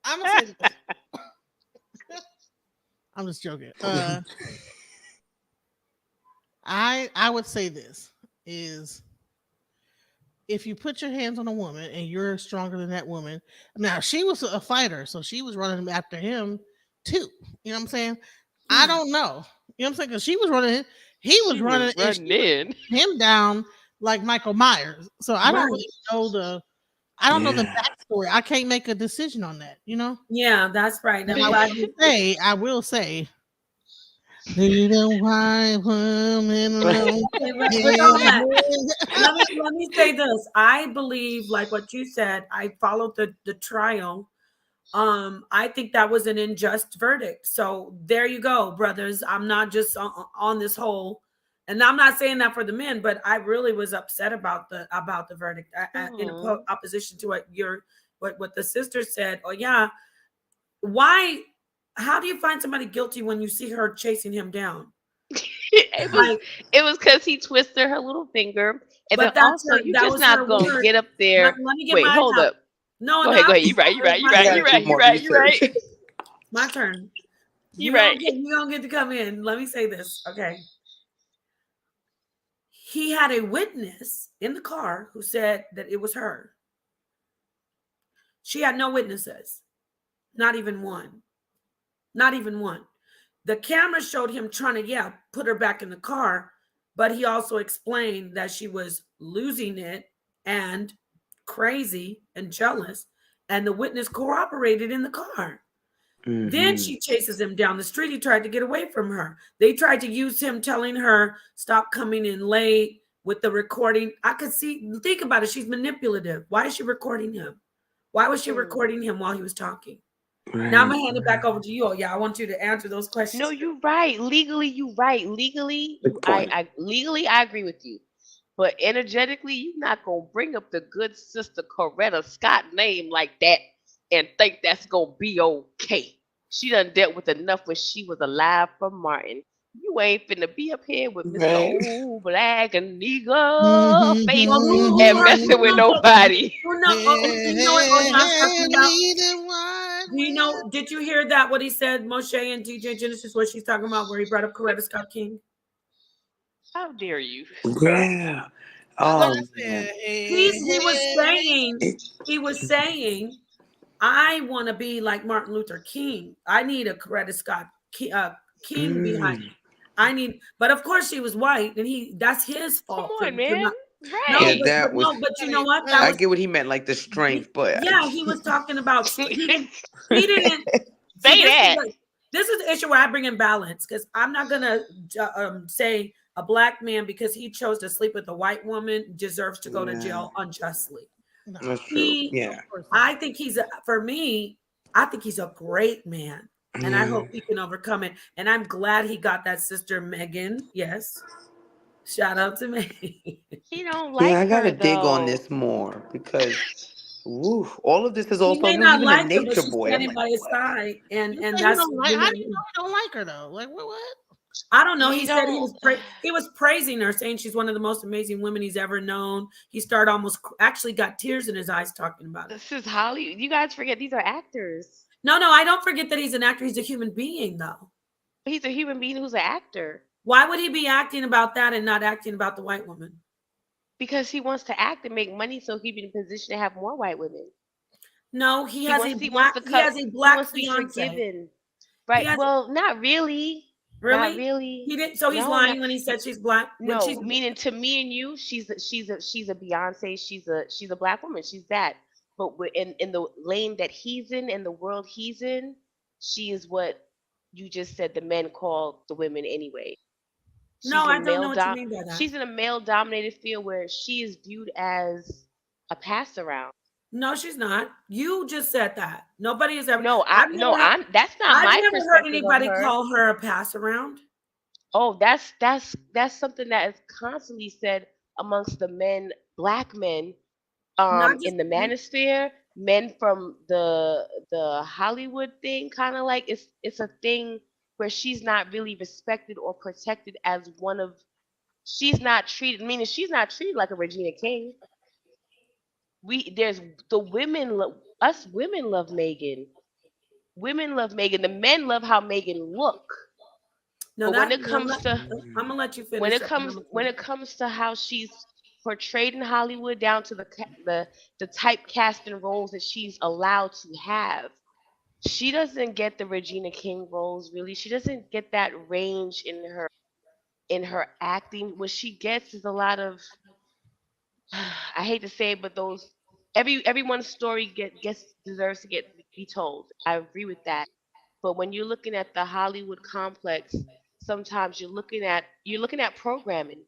I'm gonna say this. I'm just joking. I would say this is, if you put your hands on a woman and you're stronger than that woman, now she was a fighter, so she was running after him too. You know what I'm saying? I don't know. You know what I'm saying? Because she was running, he was running in him down like Michael Myers. So I don't really know the backstory. I can't make a decision on that. You know? Yeah, that's right. I will say. Leave the white woman alone. Let me say this. I believe, like what you said, I followed the trial. I think that was an unjust verdict. So there you go, brothers. I'm not just on this whole, and I'm not saying that for the men, but I really was upset about the verdict. In opposition to what the sister said. Oh yeah, why? How do you find somebody guilty when you see her chasing him down? It was because he twisted her little finger, and then also you're just not gonna get up there. Wait, hold up. No, go ahead. You're right. My turn. You're right. You don't get to come in. Let me say this, okay? He had a witness in the car who said that it was her. She had no witnesses, not even one. Not even one. The camera showed him trying to, put her back in the car, but he also explained that she was losing it and crazy and jealous, and the witness cooperated in the car. Mm-hmm. Then she chases him down the street. He tried to get away from her. They tried to use him telling her, stop coming in late with the recording. I could think about it. She's manipulative. Why is she recording him? Why was she recording him while he was talking? Now I'm gonna hand it back over to you all. Yeah, I want you to answer those No, questions. you're right. Legally, you right. Legally, Good point. legally I agree with you. But energetically, you're not gonna bring up the good sister Coretta Scott name like that and think that's gonna be okay. She done dealt with enough when she was alive from Martin. You ain't finna be up here with Mr. Right. Old Black and Nigga face Well, and messing with nobody. who know? Do you know what Ojan's talking about? Do you know? Did you hear that? What he said, Moshe and DJ Genesis, what she's talking about, where he brought up Coretta Scott King. How dare you? Yeah. Well, Oh man. he was saying, I want to be like Martin Luther King. I need a Coretta Scott King behind me. I need, but of course she was white, and that's his fault Come on, man. not. Right. Yeah, that was. But you know what? I get what he meant, like the strength, but Yeah, he was talking about he didn't say that. This is the issue where I bring in balance, because I'm not gonna say a black man because he chose to sleep with a white woman deserves to go to jail unjustly. That's true. Yeah. I think for me, I think he's a great man, and I hope he can overcome it. And I'm glad he got that sister Megan. Yes, shout out to me. He don't like Yeah, I gotta her, dig on though. this more because all of this is He also may new. not Even the like her, but Nature she's Boy. I'm standing like, by his side, and How that's. do you know he don't like her though? Like what? I don't know. He said he was praising her, saying she's one of the most amazing women he's ever known. He started actually got tears in his eyes talking about it. This is Hollywood. You guys forget these are actors. No, I don't forget that he's an actor. He's a human being, though. He's a human being who's an actor. Why would he be acting about that and not acting about the white woman? Because he wants to act and make money, so he'd be in a position to have more white women. No, he has a black fiance. Right. Well, not really. Really? Not really. He didn't. So he's lying when he said she's black. No, meaning to me and you, she's a Beyonce. She's a black woman. She's that. But in the lane that he's in the world he's in, she is what you just said the men call the women anyway. I don't know what you mean by that. She's in a male-dominated field where she is viewed as a pass-around. No, she's not. You just said that. Nobody has ever. That's not my perspective. I've never heard anybody call her a pass around. Oh, that's something that is constantly said amongst the men, black men, in the manosphere, men from the Hollywood thing, kind of like it's a thing where she's not really respected or protected as one of. She's not treated, meaning she's not treated like a Regina King. There's the women, us women love Megan. Women love Megan. The men love how Megan look. No, but when it comes to, I'm gonna let you finish. When it comes to how she's portrayed in Hollywood, down to the typecasting roles that she's allowed to have, she doesn't get the Regina King roles. Really, she doesn't get that range in her acting. What she gets is a lot of. I hate to say it, but those everyone's story deserves to be told. I agree with that. But when you're looking at the Hollywood complex, sometimes you're looking at programming.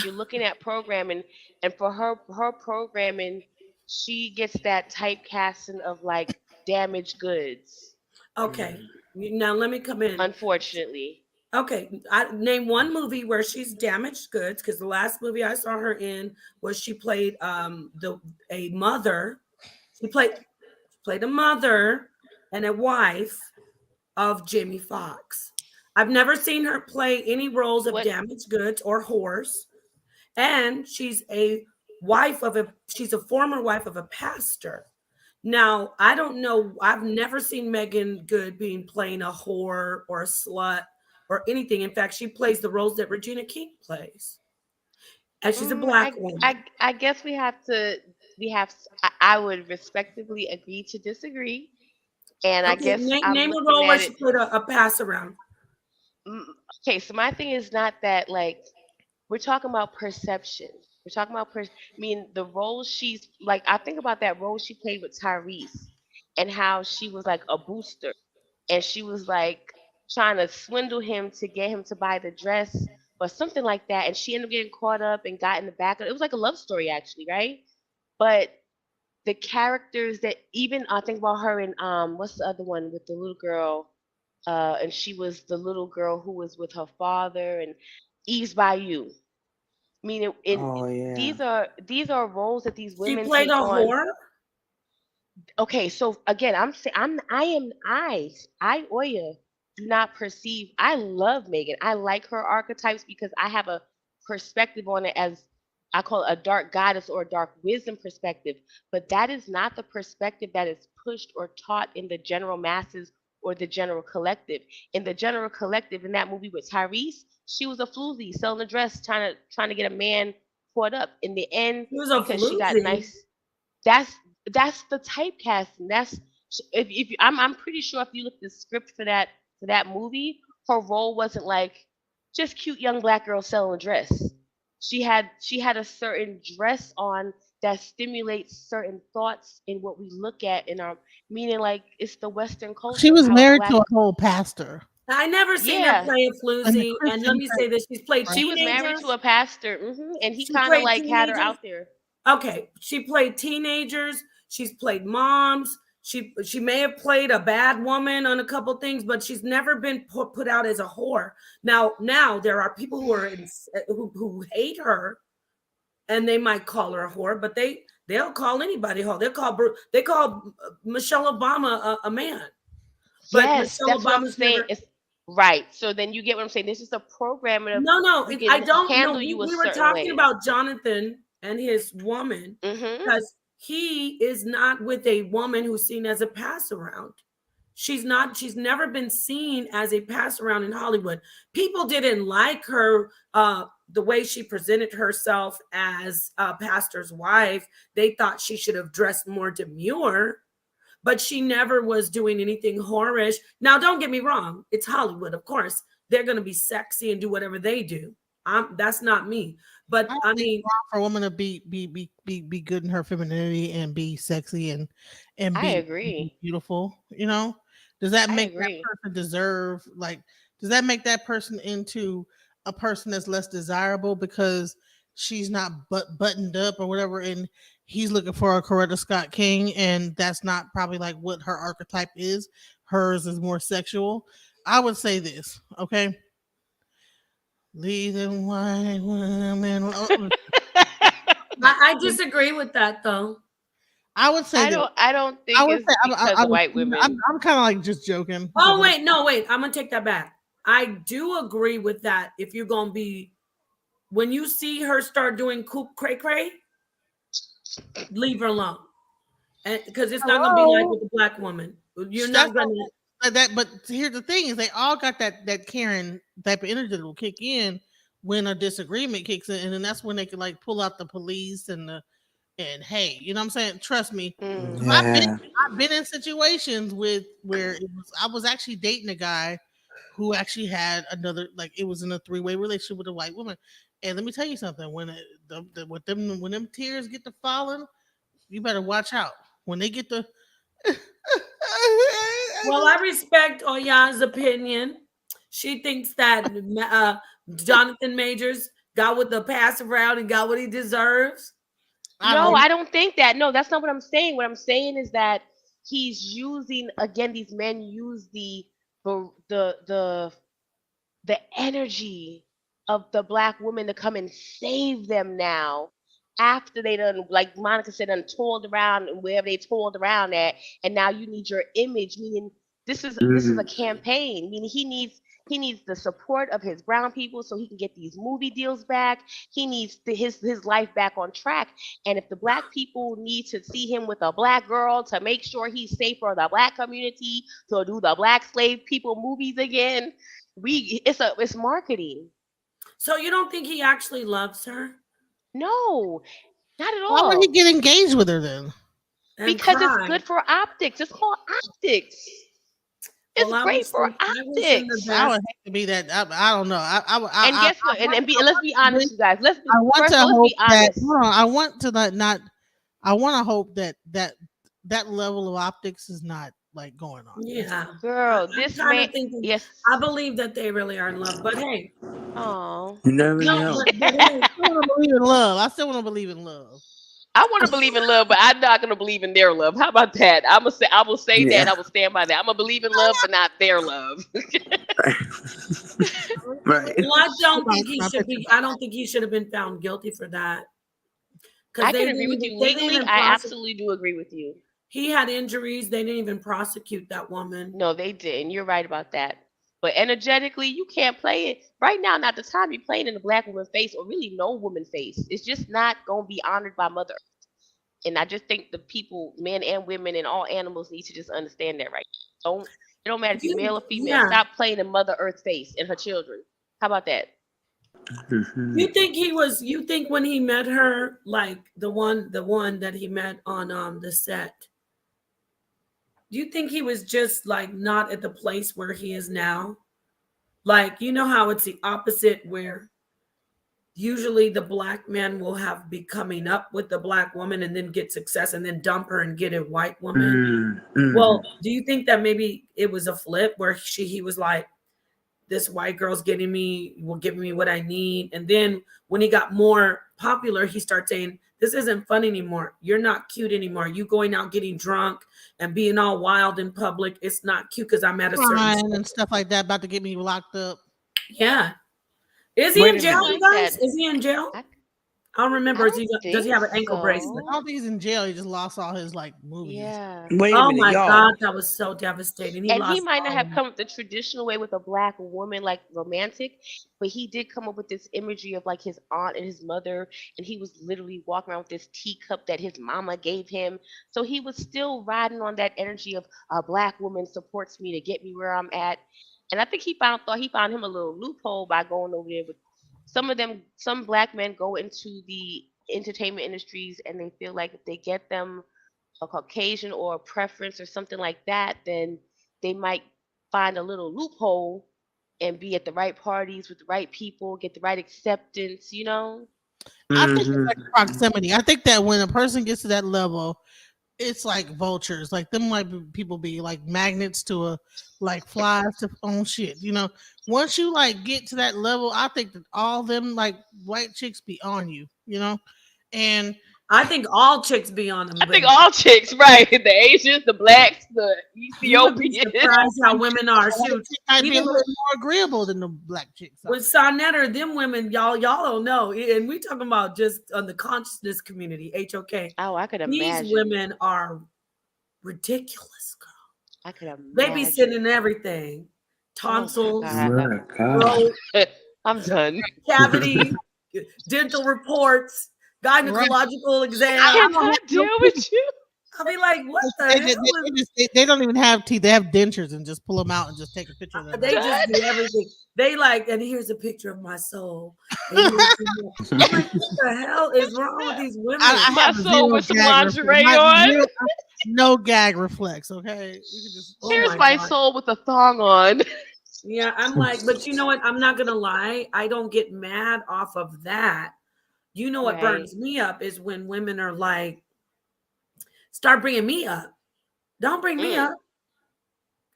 You're looking at programming, and for her programming, she gets that typecasting of like damaged goods. Okay, now let me come in. Unfortunately. Okay, I name one movie where she's damaged goods, because the last movie I saw her in was she played a mother. She played a mother and a wife of Jamie Foxx. I've never seen her play any roles of damaged goods or whores, and she's a former wife of a pastor. Now, I don't know. I've never seen Megan Good playing a whore or a slut or anything. In fact, she plays the roles that Regina King plays. And she's a black woman. I guess I would respectively agree to disagree. And I guess name a role where she put a pass around. Okay, so my thing is not that, like, we're talking about perception. We're talking about the role she's like. I think about that role she played with Tyrese, and how she was like a booster, and she was like trying to swindle him to get him to buy the dress or something like that, and she ended up getting caught up and got in the back. It was like a love story, actually, right? But the characters that even I think about her in what's the other one with the little girl, and she was the little girl who was with her father and Eve's by You. Meaning, Oh yeah. these are roles that these She women played take a on. whore. Okay, so again, I'm saying I Oya do not perceive. I love Megan. I like her archetypes because I have a perspective on it as I call it a dark goddess or a dark wisdom perspective. But that is not the perspective that is pushed or taught in the general masses or the general collective. In the general collective, in that movie with Tyrese, she was a floozy selling a dress, trying to get a man caught up. In the end, She was a because she got floozy. nice. That's that's the typecasting. That's if you, I'm pretty sure if you look at the script for that movie, her role wasn't like just cute young black girl selling a dress. She had a certain dress on that stimulates certain thoughts in what we look at in our meaning like it's the Western She culture of was how a married to black a whole pastor I never seen her yeah. play a in the floozy. And let Christian me say faith. this: she's played Right? She was married to teenagers. a pastor, and he She kind of played like had her teenagers. out there. Okay, she played teenagers. She's played moms. She may have played a bad woman on a couple things, but she's never been put out as a whore. Now there are people who are who hate her, and they might call her a whore, but they'll call anybody a whore. They call Michelle Obama a man, but Yes, Michelle that's what I'm Obama's saying. never. It's right. So then you get what I'm saying. This is a program of No, we I can don't know. handle you a We were certain talking way. about Jonathan and his woman Mm-hmm. because he is not with a woman who's seen as a pass around. She's not, she's never been seen as a pass around in Hollywood. People didn't like her, the way she presented herself as a pastor's wife. They thought she should have dressed more demure, but she never was doing anything whorish. Now, don't get me wrong, it's Hollywood, of course. They're going to be sexy and do whatever they do. That's not me. But I don't I think mean, it's wrong for a woman to be good in her femininity and be sexy and I be agree. beautiful. You know, does that I make that agree. person deserve like? Does that make that person into a person that's less desirable because she's not buttoned up or whatever, and he's looking for a Coretta Scott King, and that's not probably like what her archetype is. Hers is more sexual. I would say this, okay? Leave them white women. I disagree with that though. I would say this. I don't I think would it's say because of white women. I'm kind of like just joking. Oh, Because wait, no, wait. I'm going to take that back. I do agree with that. If you're going to be, when you see her start doing coop cray cray, leave her alone. And because it's not going to be like with the black woman. You're that's not going to. that. But here's the thing: is they all got that Karen type of energy that will kick in when a disagreement kicks in, and then that's when they can like pull out the police and hey, you know what I'm saying? Trust me, 'cause Yeah. I've been in situations where I was actually dating a guy who actually had another like it was in a three-way relationship with a white woman. And let me tell you something: when when them tears get to falling, you better watch out. When they get to Well, I respect Oyan's opinion. She thinks that Jonathan Majors got with the pass around and got what he deserves. No, I don't think that. No, that's not what I'm saying. What I'm saying is that he's using again. These men use the the the the energy of the black woman to come and save them now after they done like Monica said done toiled around and wherever they toiled around at and now you need your image meaning this is a campaign meaning he needs the support of his brown people so he can get these movie deals back. He needs his life back on track. And if the black people need to see him with a black girl to make sure he's safe for the black community, to do the black slave people movies again, it's marketing. So you don't think he actually loves her? No, not at why would he all. get engaged with her then? And Because it's cry. good for optics. It's called optics. It's Well, I great wish for him the optics. I would best. hate to be that. I don't know. And guess what? Let's be honest, you guys. I want First to of all, let's hope be that. honest. Hold on, I want to not. I want to hope that level of optics is not like going on. Yeah. Girl, I'm this kind man, of thinking, yes. I believe that they really are in love, but hey, Oh. You never no, know. but hey, I still want to believe in love. I still want to believe in love. I want to believe in love, but I'm not gonna believe in their love. How about that? I will say that. Yeah. I will stand by that. I'm gonna believe in love, but not their love. Right. Well, I don't think he should be. I don't think he should have been found guilty for that. I Because can agree with you they didn't legally. even I prosecute. absolutely do agree with you. He had injuries. They didn't even prosecute that woman. No, they didn't. You're right about that. But energetically, you can't play it right now. Not the time you're playing in a black woman's face, or really no woman's face. It's just not gonna be honored by Mother Earth. And I just think the people, men and women and all animals, need to just understand that, right? It don't matter if you're male or female. Yeah. Stop playing in Mother Earth's face and her children. How about that? You think he was? You think when he met her, like the one that he met on the set? Do you think he was just like not at the place where he is now? Like, you know how it's the opposite, where usually the black man will have be coming up with the black woman and then get success and then dump her and get a white woman. Well, do you think that maybe it was a flip where he was like, this white girl's giving me what I need, and then when he got more popular, he started saying, this isn't fun anymore. You're not cute anymore. You going out getting drunk and being all wild in public. It's not cute because I'm at a certain and stuff like that, about to get me locked up. Yeah. Is he in jail, you guys? Is he in jail? I don't remember. Does he have an ankle bracelet? I don't think he's in jail. He just lost all his like movies. Yeah. Wait a Oh minute, my y'all. God, that was so devastating. And he might not have come up the traditional way with a black woman, like romantic, but he did come up with this imagery of like his aunt and his mother, and he was literally walking around with this teacup that his mama gave him. So he was still riding on that energy of a black woman supports me to get me where I'm at. And I think thought he found him a little loophole by going over there with some black men go into the entertainment industries and they feel like if they get them a Caucasian or a preference or something like that, then they might find a little loophole and be at the right parties with the right people, get the right acceptance, you know? I think it's like proximity. I think that when a person gets to that level, it's like vultures. Like them people be like magnets to a like flies to own shit. You know, once you like get to that level, I think that all them like white chicks be on you. You know, and I think all chicks be on them. I think all chicks, right? The Asians, the blacks, the Ethiopians. Surprised how women are. Shoot, might be a little more agreeable than the black chicks. With Sonetta, them women, y'all don't know. And we talking about just on the consciousness community, HOK. Oh, I could imagine. These women are ridiculous, girl. I could imagine. They be sitting in everything. Tonsils, throat, I'm done. Cavity, dental reports, gynecological exams. I cannot deal with you. I'll be like, what the hell? They don't even have teeth. They have dentures and just pull them out and just take a picture of them. They just do everything. They like, and here's a picture of my soul. I'm like, what the hell is wrong with these women? My soul with some lingerie on. No gag reflex, okay? You can just, here's my soul with a thong on. Yeah, I'm like, but you know what? I'm not gonna lie. I don't get mad off of that. You know what burns me up is when women are like, start bringing me up. Don't bring me up.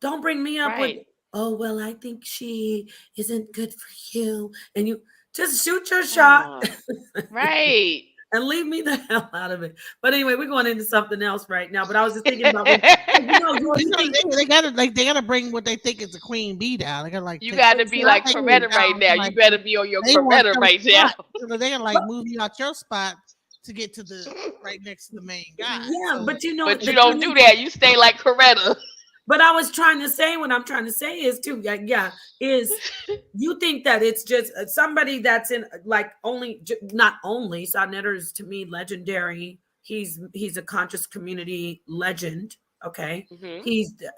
Don't bring me up with, oh, well, I think she isn't good for you. And you just shoot your shot. Right. And leave me the hell out of it. But anyway, we're going into something else right now. But I was just thinking about they gotta bring what they think is a queen bee down. They gotta like you gotta be like Coretta right now. You better be on your Coretta right now. They gotta like move you out your spot to get to the right next to the main guy. Yeah, but you know, but you don't do that. You stay like Coretta. But I was trying to say, what I'm trying to say is too, is you think that it's just somebody that's in like not only Sonetta is to me legendary. He's a conscious community legend. Okay,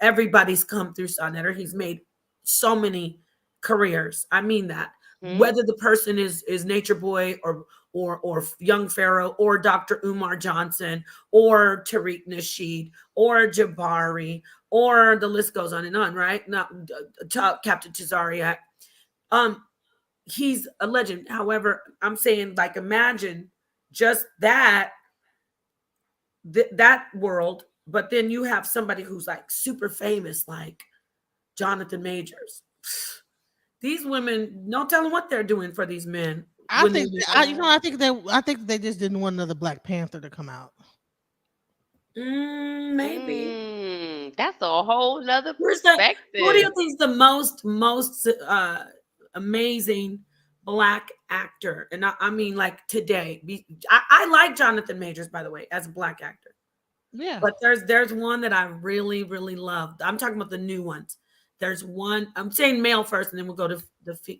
everybody's come through Sonetta. He's made so many careers. I mean that. Whether the person is Nature Boy or Young Pharaoh or Dr. Umar Johnson or Tariq Nasheed or Jabari or the list goes on and on, right? Not Captain Tazariak. He's a legend. However, I'm saying like imagine just that world, but then you have somebody who's like super famous, like Jonathan Majors. These women, no telling what they're doing for these men. I when they think was I think they just didn't want another Black Panther to come out. Maybe. That's a whole nother Who do you perspective. think is the most amazing Black actor? And I mean, like today, I like Jonathan Majors, by the way, as a Black actor. Yeah. But there's one that I really, really love. I'm talking about the new ones. There's one. I'm saying male first, and then we'll go to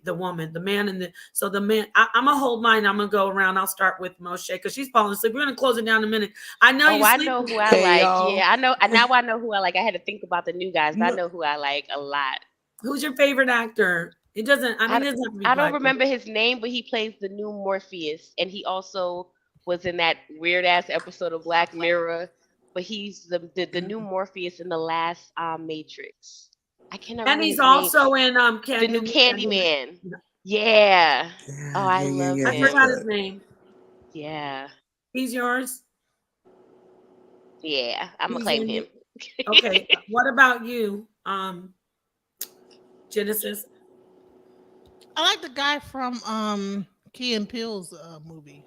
the woman, the man, and the man. I'm gonna hold mine. I'm gonna go around. I'll start with Moshe because she's falling asleep. We're gonna close it down in a minute. I know you. I know who I Hey, like. y'all. Yeah, I know. Now I know who I like. I had to think about the new guys, but I know who I like a lot. Who's your favorite actor? It doesn't. I mean, it doesn't have to be. I don't Black. remember his name, but he plays the new Morpheus, and he also was in that weird ass episode of Black Mirror. But he's the new Morpheus in the last Matrix. I cannot And remember he's his name. also in The new Candyman. Yeah. Oh, I love him. I forgot his name. Yeah. He's yours. Yeah, I'm gonna He's claim in him. Okay. What about you, Genesis? I like the guy from Key and Peele's movie.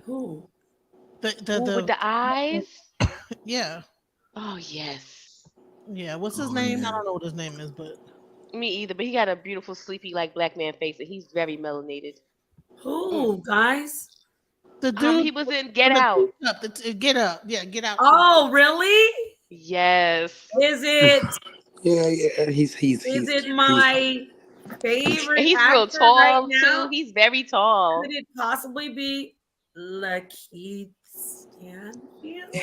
Who? With the eyes? Yeah. Oh yes. Yeah. What's his name? I don't know what his name is, but Me either. But he got a beautiful, sleepy, like Black man face, and he's very melanated. Who, guys? The dude he was in Get Out. Get Up. Yeah, Get Out. Oh, really? Yes. Is it? Yeah. He's Is it my favorite? He's real actor tall right now? too. He's very tall. Could it possibly be Lakeith Stanfield?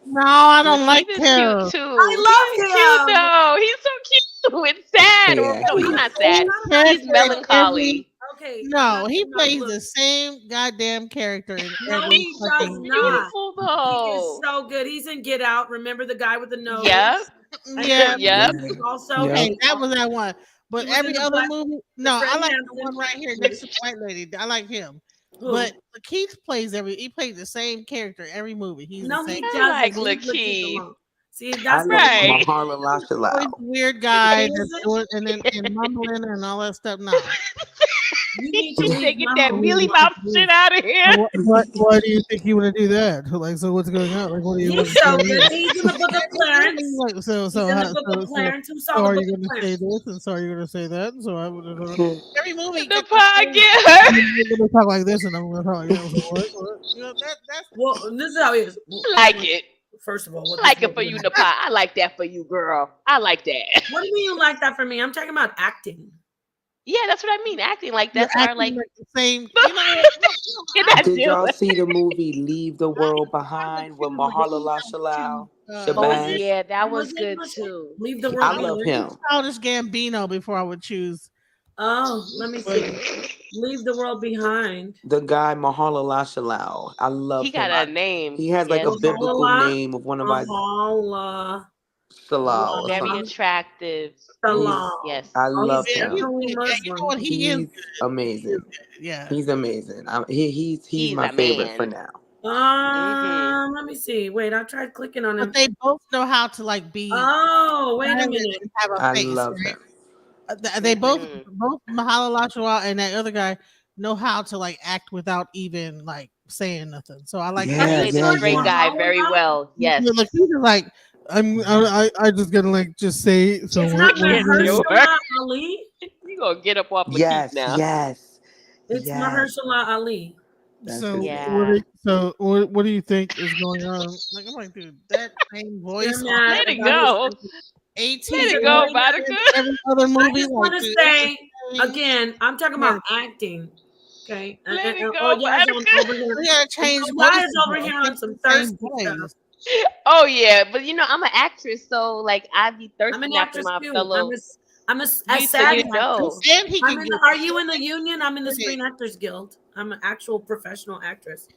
No, I don't like He's him. cute too. I love He's him. cute though. He's so cute. It's sad. Or no, he's not sad. He's melancholy. Okay. No, he plays the same goddamn character in No, every he does fucking not. Beautiful He though. is so good. He's in Get Out. Remember the guy with the nose? Yep. Yeah. Yep. Also, Okay, that was that one. But He was every in the other Black- movie, the no, I Fred like the Hampton. one right here next to the white lady. I like him. Who? But Lakeith plays the same character every movie. He's No, the he same. doesn't. like Leave Lakeith. alone. See, I that's love right. Mahala Always Lashalal. weird guy Is that's it? doing and mumbling and all that stuff. No. You need to He leave said, "Get my that home. mealy mouth shit out of here." Why do you think you want to do that? Like, so what's going on? Like, what do you? He's so good. He's in the book of Clarence. Like, He's in the book of Clarence. Who saw so the are book you of going to say Clarence? this and so are you going to say that? And so I would every movie. Napah, get her. You're going to talk like this and I'm going to talk like that. So what? You know, that's Well, this is how it is. I like it. First of all, I like it for you, Napah. I like that for you, girl. I like that. What do you mean you like that for me? I'm talking about acting. Yeah, that's what I mean. Acting like that's our like the same. You're not Did y'all doing. see the movie Leave the World Behind with Mahala Lashalal? Oh Shabazz? yeah, that was good too. Leave the I world. love him. Childish Gambino before I would choose. Oh, let me see. Leave the world behind. The guy Mahala Lashalal. I love He him. got a name. He has like a Yes. biblical Mahala? name of one of my Mahala. Shalal. or Very something. attractive. Salam. Yes. I Oh, love he's him. definitely You know Muslim. what? He is He's amazing. Yeah. He's amazing. He's my a favorite man. for now. Let me see. Wait, I tried clicking on him. But they both know how to like be. Oh, wait a violent minute. and have a I face. love Right? him. They both Mahala Lashua and that other guy know how to like act without even like saying nothing. So I like He Yeah, played the straight guy very well. Yes. Look, he's just like I just gonna like just say so. It's not Yes, Mahershala Ali. You gonna get up off Lakeith Yes, now? yes. It's yes. Mahershala Ali. That's So, his Yeah. what do you think is going on? Like, I'm like, dude, that same voice. They're mad Let it about go. 18. Let it go, Monica. Every other movie. I just want to dude, say it's the same- again, I'm talking about acting. Okay. Let it go, oh, y'all Monica. over here. We gotta change Y'all is voices, over though. here on It's some the same thirsty voice. stuff. Oh yeah, but you know I'm an actress, so like I'd be I'm an thirsty after actress my too. fellow. I'm a You SAG so you actress. know. And he can get Are you in the union? I'm in the Screen Actors Guild. I'm an actual professional actress.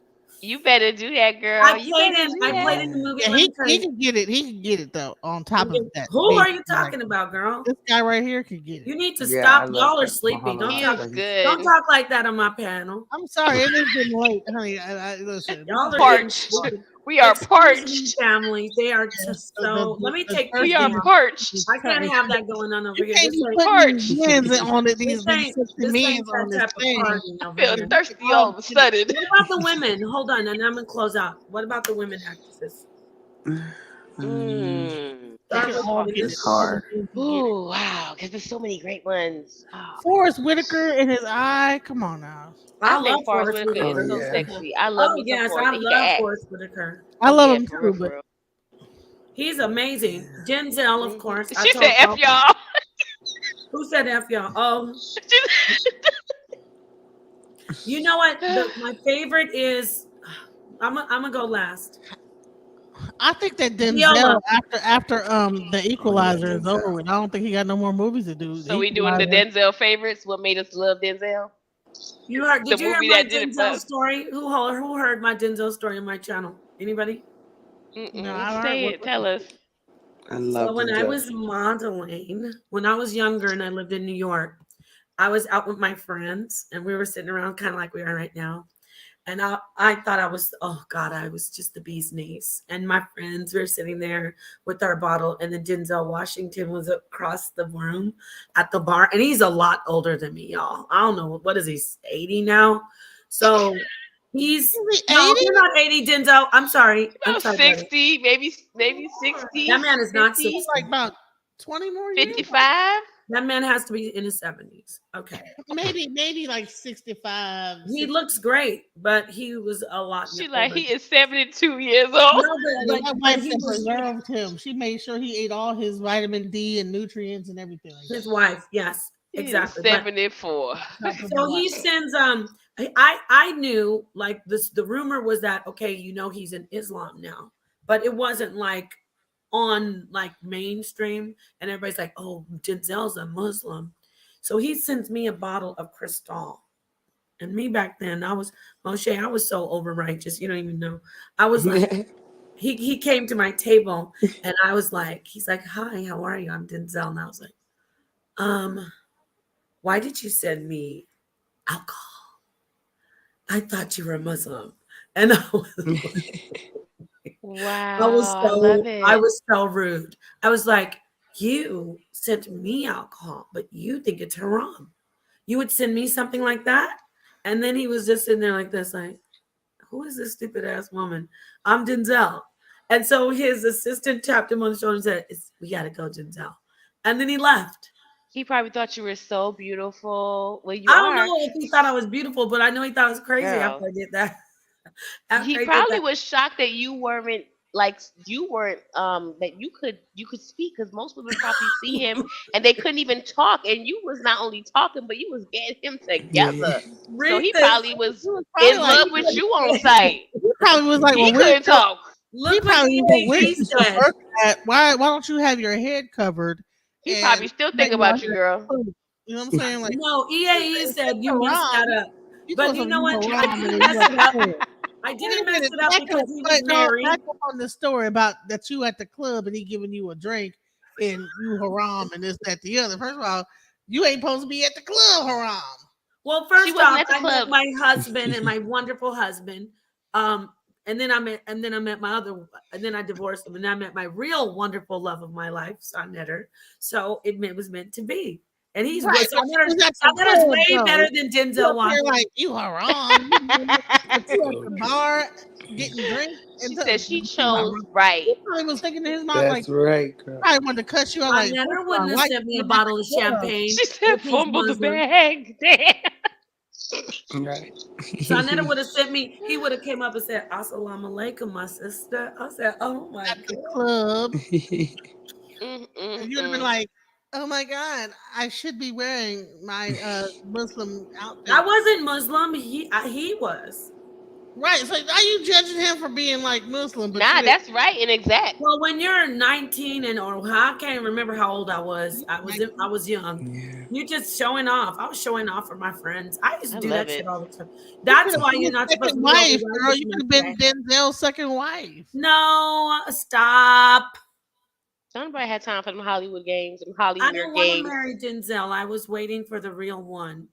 You better do that, girl. I You played better in do that. the movie. Yeah, Let me he tell you. can get it. He can get it though. On top of that, Who are you Like, talking about, girl? This guy right here can get it. You need to Yeah, I stop. love Y'all are him. sleepy. Muhammad Don't He talk. is good. Don't talk like that on my panel. I'm sorry, it has been late, honey. Listen, Y'all are Parched. We are Excuse me, parched. family. They are just so. Let me take We these are down. parched. I can't have that going on over You here. can't This be ain't putting these Parched. men's on it, this these ain't sexy this ain't men's on that this type of thing. party I over feel here. thirsty all of a sudden. What about the women? Hold on, and I'm gonna close out. What about the women actresses? Let's talk. It's hard. Ooh, wow, because there's so many great ones. Oh, Forrest Whitaker and his eye. Come on now. I I love think Forrest Forrest Whitaker Whitaker. is so yeah. sexy. I love Oh me some yes, Forrest, I and he can love act. Forrest Whitaker. I Oh love yeah, him for too, real, but for real. He's amazing. Denzel, of course. I She told said F y'all. who said F y'all? Oh, you know what? My favorite is. I'm gonna go last. I think that Viola. Denzel after the Equalizer is over Denzel. with. I don't think he got no more movies to do. The So we doing the Equalizer. Denzel favorites. What made us love Denzel? You heard? The Did you hear movie my that did it for Denzel us. story? Who heard my Denzel story on my channel? Anybody? No, I heard Say it. Tell us. I So love when I Denzel. was modeling, when I was younger and I lived in New York, I was out with my friends and we were sitting around kind of like we are right now. And I thought I was, oh God, I was just the bee's knees. And my friends were sitting there with our bottle, and then Denzel Washington was across the room at the bar. And he's a lot older than me, y'all. I don't know. What is he, 80 now? So he's, no, 80? you're not 80, Denzel. I'm sorry. I'm About sorry, brother. 60, maybe 60. That man is not 50, 60. Like about 20 more years. 55. That man has to be in his 70s. Okay. Maybe like 65. He 60. looks great, but he was a lot She like older. he is 72 years old. No, My but wife he that was preserved him. She made sure he ate all his vitamin D and nutrients and everything like his that. wife. Yes, He is exactly. But 74. so he sends I knew like this the rumor was that okay, he's in Islam now, but it wasn't like on like mainstream and everybody's like, oh, Denzel's a Muslim. So he sends me a bottle of Cristal. And me back then, I was Moshe, I was so over righteous, you don't even know. I was like, he came to my table and I was like, he's like, hi, how are you? I'm Denzel. And I was like, why did you send me alcohol? I thought you were a Muslim. And I was Wow, I love I it. was so rude. I was like, you sent me alcohol, but you think it's haram. You would send me something like that? And then he was just sitting there like this, like, who is this stupid ass woman? I'm Denzel. And so his assistant tapped him on the shoulder and said, we gotta go, Denzel. And then he left. He probably thought you were so beautiful. Well, you I don't are. know if he thought I was beautiful, but I know he thought I was crazy after Girl. I did that. He probably was shocked that you weren't that you could speak, because most women probably see him and they couldn't even talk, and you was not only talking but you was getting him together. So he probably was in like, love with you on sight. He probably was like, He well, couldn't talk. Look he what probably was like, where he you said. work at? Why don't you have your head covered? He and probably still think about you, girl. You know what I'm saying? Like, No, EAE said you haram. messed that up. You But told you him know what? I haram, and didn't then mess you it up. got clear. I Wait didn't a mess minute, it up because he was married. back up on the story about that you at the club and he giving you a drink and you haram and this, that, the other. First of all, you ain't supposed to be at the club, haram. Well, She first wasn't off, at the I met club. my husband and my wonderful husband. And then I met my other, and then I divorced him, and I met my real wonderful love of my life, Sonetta. So it was meant to be. And he's Right, but Sonetta's way better than Denzel Washington. Like you haram. But you at the bar getting drinks. She said she chose right. He probably was thinking in his mind like, That's right, girl. probably wanted to cut you out. Like, Sonetta wouldn't have sent me a bottle of champagne. She said, fumble the bag. Damn. Right. Sonetta would have sent me. He would have came up and said, "Assalamu alaikum, my sister." I said, "Oh my at the god." club. You'd have been like, oh my god, I should be wearing my Muslim outfit. I wasn't Muslim. He was. Right. So are you judging him for being like Muslim? But Nah, that's right and exact. Well, when you're 19 I can't remember how old I was. I was young. Yeah. You're just showing off. I was showing off for my friends. I used to do love that it. shit all the time. That's why you're not supposed to be wife, over girl. You could have been Denzel's second wife. No, stop. Nobody had time for them Hollywood games and I Hollywood don't want to games. marry Denzel. I was waiting for the real one.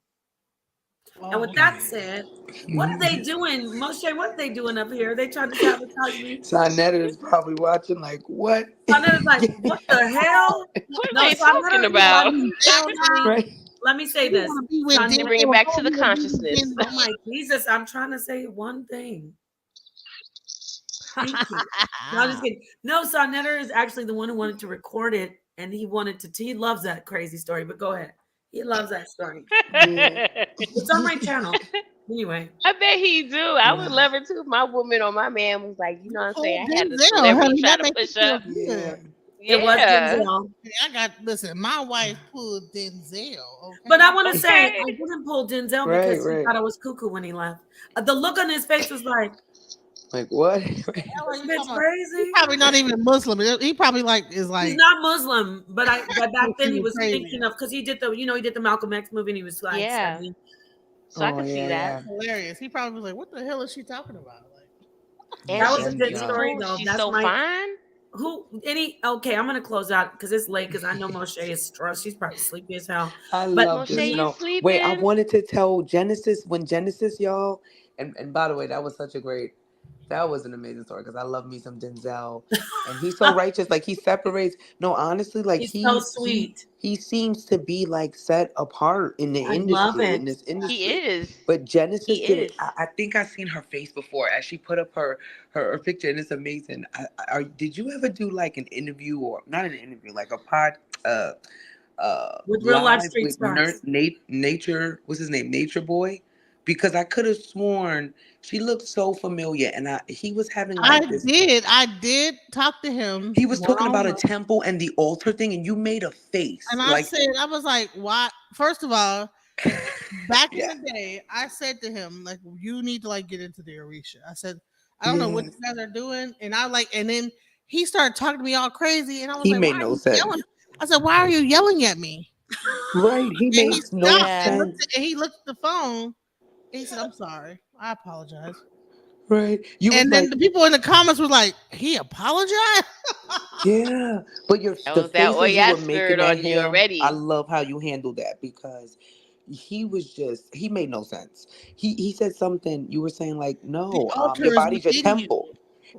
And with that said, what are they doing, Moshe? What are they doing up here? They trying to sabotage me. Sonetta is probably watching like, what? Sonetta's like, what the hell? What No, are they talking Sonetta, about? actually, Right. let me say this. They bring it back to the consciousness. Oh my Jesus, I'm trying to say one thing. Thank you. No, I'm just kidding. No, Sonetta is actually the one who wanted to record it, and he loves that crazy story, but go ahead. He loves that story. It's on my channel. Anyway. I bet he do. I would love it too if my woman or my man was like, you know what I'm saying? I had this Denzel, celebrity honey, try that to makes push you feel up. good. It was Denzel. Listen, my wife pulled Denzel. Okay? But I want to say, I didn't pull Denzel because he Right. thought I was cuckoo when he left. The look on his face was like, what? this bitch crazy. He's probably not even Muslim. He probably is like. He's not Muslim, but back then he was crazy. thinking of, because he did the Malcolm X movie, and he was like, Yeah. So I can see that. Hilarious. He probably was like, "What the hell is she talking about?" And that was she's a good beautiful. story, though. She's That's so fine. Okay, I'm gonna close out because it's late, because I know Moshe is stressed. She's probably sleepy as hell. I But love this. Moshe, you sleeping? Wait, I wanted to tell Genesis, y'all, and by the way, that was an amazing story, because I love me some Denzel, and he's so righteous. Like, he separates. No, honestly, like he's so sweet. He seems to be like set apart in the love industry. it. In this industry, He is. But Genesis He did is. it. I think I've seen her face before as she put up her picture, and it's amazing. Did you ever do like an interview, or not an interview, like a pod? With real life Live street with stars. Nature, what's his name, Nature Boy, because I could have sworn she looked so familiar, and he was having like I did talk to him. He was talking about a temple and the altar thing, and you made a face. And I was like, why? First of all, back in the day, I said to him, like, you need to like get into the Orisha. I said, I don't know what you guys are doing, and and then he started talking to me all crazy, and I was He like, made why no are you sense. yelling? I said, why are you yelling at me? Right, he makes no sense. And he looked at the phone. And he said, I'm sorry. I apologize. Right. And then the people in the comments were like, he apologized? Yeah. But the that faces you were Oya making skirt at on you him, already. I love how you handled that, because he made no sense. He said something, you were saying like, no, your body's your temple.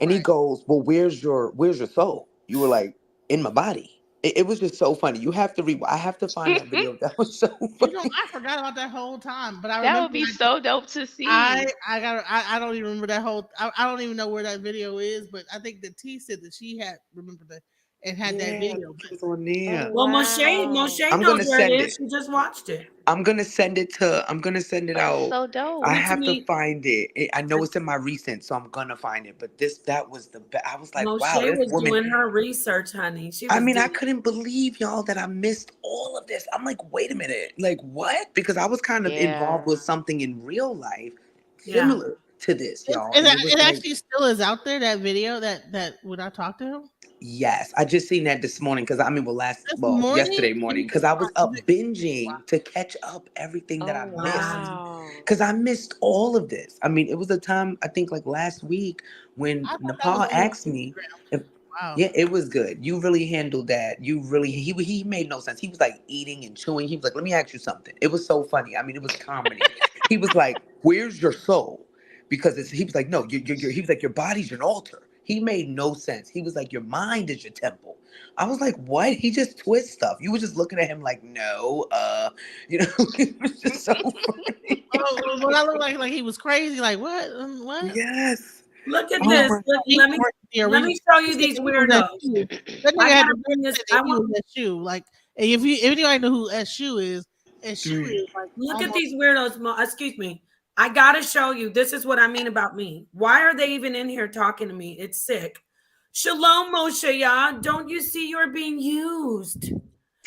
And he goes, well, where's your soul? You were like, in my body. It was just so funny. You have to I have to find that video. That was so funny. You know, I forgot about that whole time, but I remember that would be so dope to see. I don't even remember that whole. I don't even know where that video is, but I think the T said that she had remembered that and had that video. It was on there. Well, Moshe I'm knows gonna where it send is. She just watched it. I'm gonna send it out. So dope. I have to find it. I know it's in my recent, so I'm gonna find it. But that was the best. I was like, Moshe wow, this was woman. doing her research, honey. I couldn't believe, y'all, that I missed all of this. I'm like, wait a minute, like what? Because I was kind of involved with something in real life similar to this, y'all. It actually still is out there. That video that when I talked to him. Yes, I just seen that this morning, because yesterday morning, because I was up binging to catch up everything that I missed, because I missed all of this. I mean, it was a time, I think like last week, when Napah asked me if yeah, it was good. You really handled that. He made no sense. He was like eating and chewing. He was like, let me ask you something. It was so funny. I mean, it was comedy. He was like, where's your soul? Because he was like, no, he was like, your body's an altar. He made no sense. He was like, your mind is your temple. I was like, what? He just twists stuff. You were just looking at him like, no, it was just so funny. When I looked like he was crazy, like what? What? Yes. Look at this. Let me show you these weirdos. I gotta bring this. I want SU. Like, if anybody know who SU is, SU is like. Look at these weirdos. Excuse me. I gotta show you. This is what I mean about me. Why are they even in here talking to me? It's sick. Shalom, Moshe Yah. Don't you see you're being used?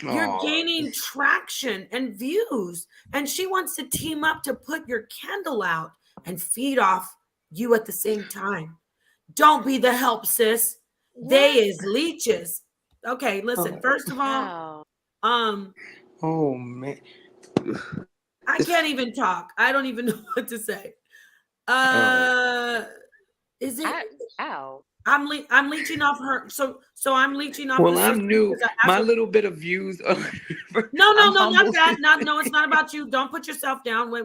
You're gaining traction and views. And she wants to team up to put your candle out and feed off you at the same time. Don't be the help, sis. What? They is leeches. Okay, listen. First of all, oh man. I can't even talk. I don't even know what to say. Is it? Ow. I'm leeching off her. So I'm leeching off. Well, I'm new. My little bit of views. No, not that. No, it's not about you. Don't put yourself down. Wait.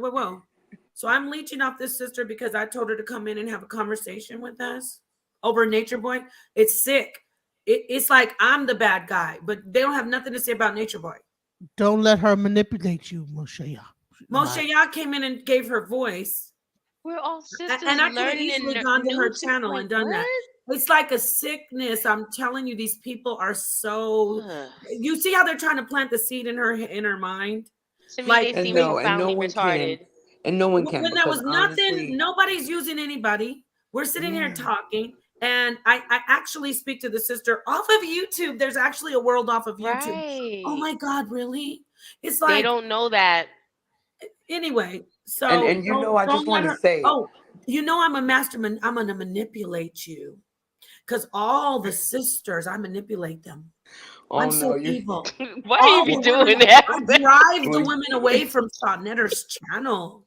So I'm leeching off this sister because I told her to come in and have a conversation with us over Nature Boy. It's sick. It's like I'm the bad guy, but they don't have nothing to say about Nature Boy. Don't let her manipulate you, Moshe. Moshe Yah came in and gave her voice. We're all sisters And I could have learning easily and gone to her new to channel like and done that. what? It's like a sickness. I'm telling you, these people are so. Ugh. You see how they're trying to plant the seed in her mind? To me, Like they seem and profoundly no one can, retarded. and no one can when there because was nothing, honestly, nobody's using anybody. We're sitting here talking, and I actually speak to the sister off of YouTube. There's actually a world off of YouTube. Right. Oh my God, really? It's They like don't know that. anyway. So and you know, I just don't let want to her. say, Oh, you know, I'm a masterman. I'm gonna manipulate you because all the sisters, I manipulate them. oh I'm no, so you. evil. Why All are you the doing women, that? I drive the Well, women away from Shawnetter's channel.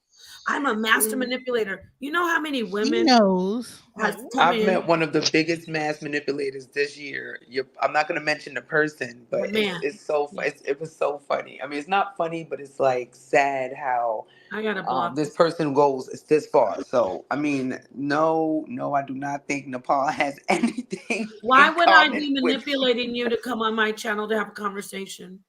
I'm a master manipulator. You know how many He women knows. has come I've in? met one of the biggest mass manipulators this year. I'm not going to mention the person, but The man. it's so it was so funny. I mean, it's not funny, but it's like sad how I gotta block this person goes this far. So I mean, no, I do not think Nepal has anything Why in would I common be with. manipulating you to come on my channel to have a conversation?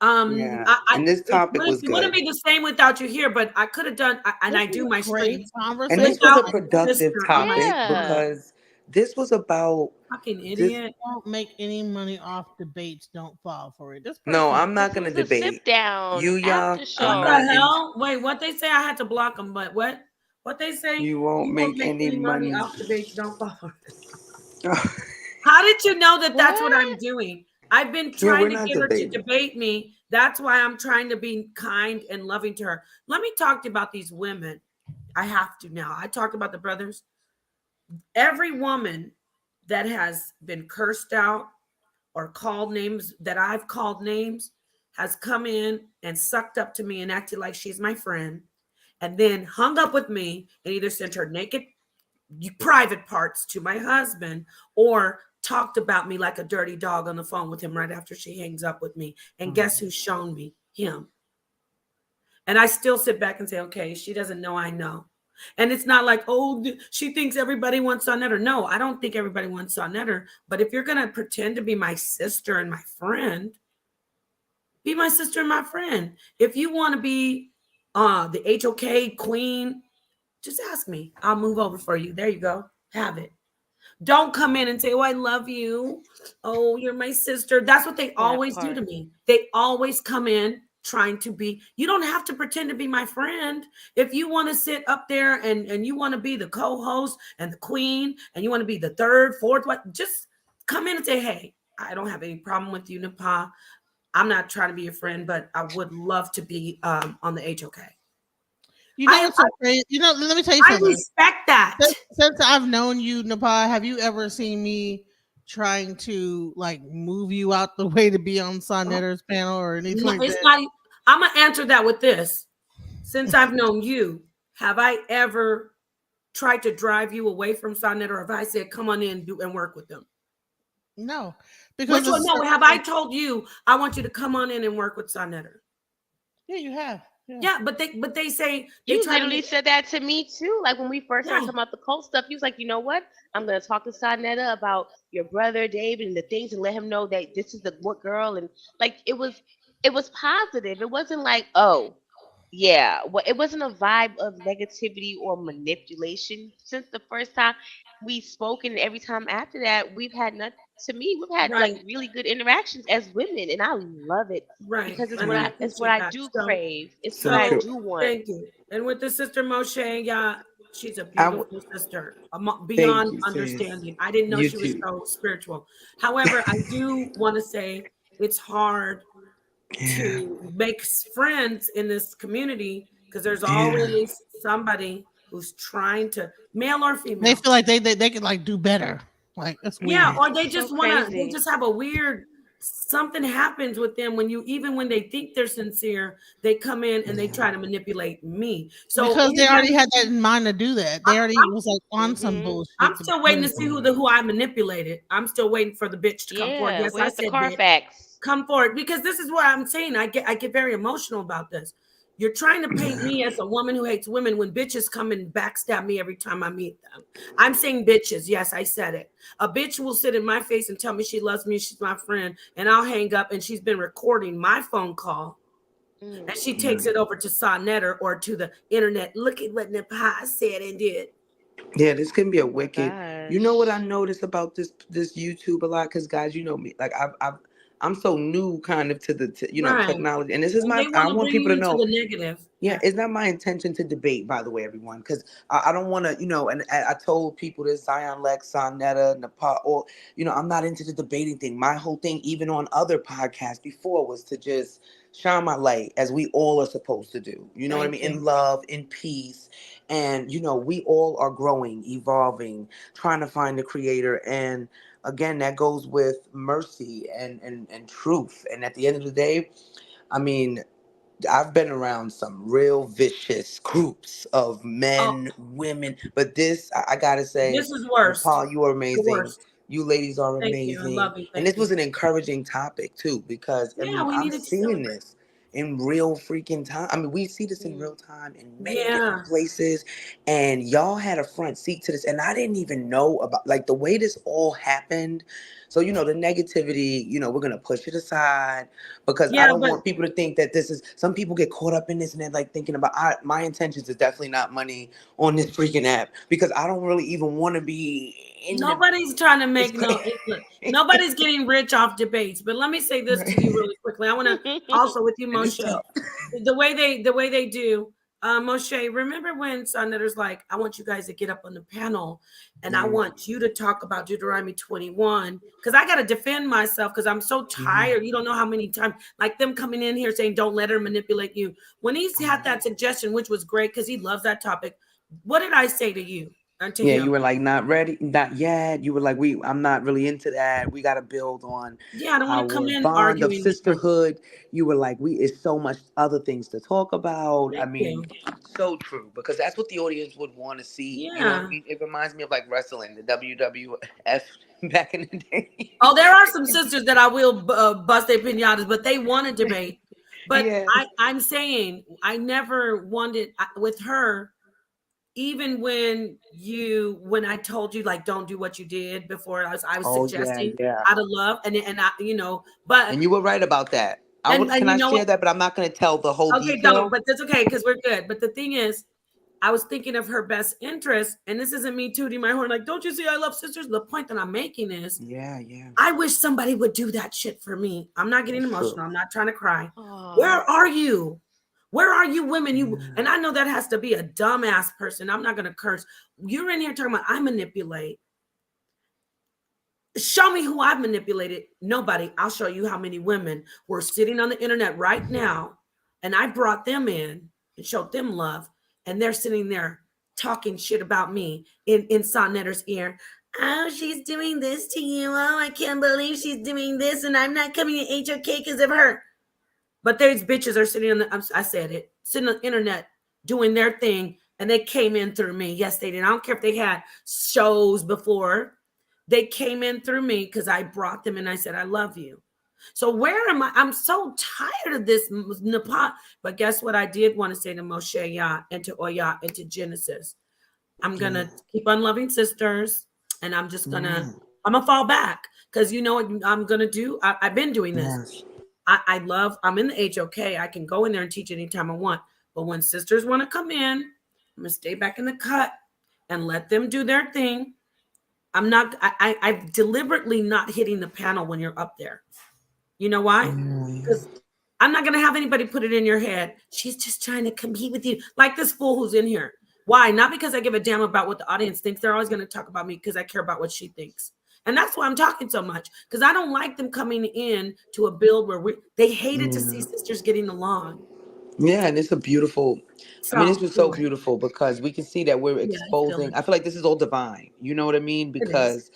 Yeah, and this topic was It wouldn't good. be the same without you here, but I could have done, and This I was do a my great streams And this was conversation. a without productive sister on my topic stream. Yeah. because this was about Fucking this. idiot. Don't make any money off debates. Don't fall for it. This No, person. I'm not This gonna was a debate sit down you, y'all. after I'm What show. the not in. hell? Wait, what they say? I had to block them, but what they say? You won't You won't make make any any money money. off debates. Don't fall for it. How did you know that that's what I'm doing? I've been Yeah, trying we're to not get her to debating. debate me. That's why I'm trying to be kind and loving to her. Let me talk to you about these women. I have to now. I talked about the brothers. Every woman that has been cursed out or called names that I've called names has come in and sucked up to me and acted like she's my friend and then hung up with me and either sent her naked private parts to my husband or talked about me like a dirty dog on the phone with him right after she hangs up with me. And guess who's shown me? Him. And I still sit back and say, okay, she doesn't know I know. And it's not like, oh, she thinks everybody wants Sonetta. No, I don't think everybody wants Sonetta. But if you're going to pretend to be my sister and my friend, be my sister and my friend. If you want to be the HOK queen, just ask me. I'll move over for you. There you go. Have it. Don't come in and say, oh, I love you. Oh, you're my sister. That's what they always do to me. They always come in trying to be. You don't have to pretend to be my friend. If you want to sit up there and you want to be the co-host and the queen and you want to be the third, fourth, what, just come in and say, hey, I don't have any problem with you, Napah. I'm not trying to be your friend, but I would love to be on the HOK. You know what's so crazy? You know, let me tell you I something. respect that. Since I've known you, Napah, have you ever seen me trying to like move you out the way to be on Sonetter's panel or anything No, like it's that? not. I'm gonna answer that with this. Since I've known you, have I ever tried to drive you away from Sonetta, or have I said, "Come on in, do and work with them"? No, because Which one? No, have I told you I want you to come on in and work with Sonetta? Yeah, you have. Yeah, but they say they You try literally to said that to me too. Like when we first started talking about the cult stuff, you was like, you know what? I'm gonna talk to Sonetta about your brother David and the things and let him know that this is the what girl and like it was positive. It wasn't like, oh, yeah. Well, it wasn't a vibe of negativity or manipulation since the first time we spoke and every time after that we've had not to me, we've had like Right. really good interactions as women and I love it right, because it's and what I it's what appreciate I that. do So, crave. It's what I do want. thank you. And with the sister Moshe, yeah, she's a I beautiful sister, Thank beyond you, sis. understanding. I didn't know You she was too. so spiritual. However, I do want to say it's hard to make friends in this community because there's always somebody who's trying to, male or female. They feel like they could like do better. Like that's weird. Yeah, or they just So want to. They crazy. just have a weird. Something happens with them when you, even when they think they're sincere, they come in and they try to manipulate me. So Because they already anybody- had that in mind to do that. They already was like on some bullshit. I'm still waiting to see who I manipulated. I'm still waiting for the bitch to come forward. Yeah, Yes, I where's the said bitch. Carfax? Come forward, because this is what I'm saying. I get very emotional about this. You're trying to paint me as a woman who hates women when bitches come and backstab me every time I meet them. I'm saying bitches. Yes, I said it. A bitch will sit in my face and tell me she loves me, she's my friend, and I'll hang up, and she's been recording my phone call. And she takes it over to Sonnet or to the internet. Look at what Napah said and did. Yeah, this can be a wicked. gosh. You know what I noticed about this YouTube a lot? Because guys, you know me, like I'm so new kind of to the Right. technology, and this is And my. they I want to want bring people you to into know. the negative. Yeah, it's not my intention to debate, by the way, everyone, because I don't want to, and I told people this, Zion Lex, Sonetta, Napah, or, I'm not into the debating thing. My whole thing, even on other podcasts before, was to just shine my light as we all are supposed to do. You know what I Thank mean? you. In love, in peace. And, we all are growing, evolving, trying to find the creator. And again, that goes with mercy and truth. And at the end of the day, I mean, I've been around some real vicious groups of men, women, but this, I gotta say, This is worst. Nepal, you are The amazing. worst. You ladies are Thank you. I amazing. love you. And Thank this you. was an encouraging topic too, because Yeah, we I'm needed to seeing celebrate. this in real freaking time. We see this in real time in many Yeah. different places, and y'all had a front seat to this, and I didn't even know about like the way this all happened. So the negativity, we're gonna push it aside because I Yeah, don't but want people to think that this is. Some people get caught up in this and they're like thinking about. My intentions is definitely not money on this freaking app because I don't really even want to be in the. nobody's trying to It's make look, nobody's getting rich off debates. But let me say this to you really quickly. I want to also with you, and it's Moshe. tough. The way they do, Moshe. Remember when Sonetter's like, I want you guys to get up on the panel, and I want you to talk about Deuteronomy 21 because I got to defend myself because I'm so tired. You don't know how many times like them coming in here saying, "Don't let her manipulate you." When he's had that suggestion, which was great because he loves that topic. What did I say to you and to Yeah, you him? were like not ready, not yet. You were like, I'm not really into that. We got to build on Yeah, I don't want to come our in bond of arguing with you. sisterhood. You were like, it's so much other things to talk about. I Thank mean, you. so true because that's what the audience would want to see. You know what I Yeah. mean? It reminds me of like wrestling, the WWF back in the day. Oh, there are some sisters that I will bust their pinatas, but they want to debate. But Yeah. I'm saying I never wanted with her, even when I told you like don't do what you did before. I was Oh yeah, suggesting yeah. out of love, and I but And you were right about that. Can and you I know share what? that? But I'm not going to tell the whole Okay, don't. detail. But that's okay because we're good. But the thing is, I was thinking of her best interest, and this isn't me tooting my horn like, don't you see I love sisters? The point that I'm making is Yeah, yeah. I wish somebody would do that shit for me. I'm not getting That's true. emotional. I'm not trying to cry. Where Aw. are you? Where are you women? And I know that has to be a dumbass person. I'm not gonna curse. You're in here talking about I manipulate. Show me who I've manipulated. Nobody. I'll show you how many women were sitting on the internet right now, and I brought them in and showed them love, and they're sitting there talking shit about me in Sonetter's ear. Oh, she's doing this to you. Oh, I can't believe she's doing this, and I'm not coming to HOK because of her. But those bitches are sitting on I said it, sitting on the internet doing their thing, and they came in through me. Yes, they did. I don't care if they had shows before. They came in through me because I brought them and I said, I love you. So where am I? I'm so tired of this Napah. But guess what? I did want to say to Moshe Yah and to Oya and to Genesis. I'm gonna keep on loving sisters, and I'm just gonna fall back because you know what I'm gonna do. I've been doing this. Yes. I'm in the HOK. I can go in there and teach anytime I want. But when sisters want to come in, I'm gonna stay back in the cut and let them do their thing. I'm deliberately not hitting the panel when you're up there. You know why? Because I'm not gonna have anybody put it in your head. She's just trying to compete with you, like this fool who's in here. Why? Not because I give a damn about what the audience thinks. They're always gonna talk about me because I care about what she thinks. And that's why I'm talking so much because I don't like them coming in to a build where they hated to see sisters getting along. Yeah, and it's a beautiful. I mean, this So was so beautiful because we can see that we're yeah, I feel exposing. it. I feel like this is all divine. You know what I mean? It is. Because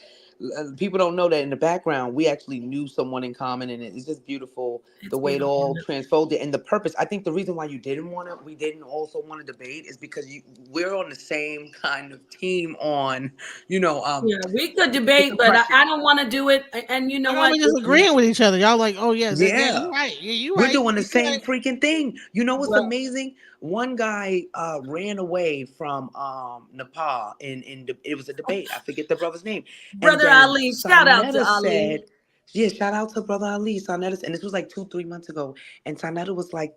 people don't know that in the background we actually knew someone in common, and it's just beautiful the It's way it beautiful. all transfolded and the purpose. I think the reason why we didn't also want to debate is because we're on the same kind of team on, Yeah, we could debate, but oppression. I don't want to do it. And you know Why don't what? we just agreeing with each other? Y'all like, oh yes, yeah, Yeah. you're right. Yeah, you We're right. doing the You same right. freaking thing. You know what's Well, amazing? One guy ran away from Napah it was a debate. I forget the brother's name. And Brother then Ali, shout out to Sonetta Ali. said, yeah, shout out to brother Ali, Sonetta, and this was like 2-3 months ago. And Sonetta was like,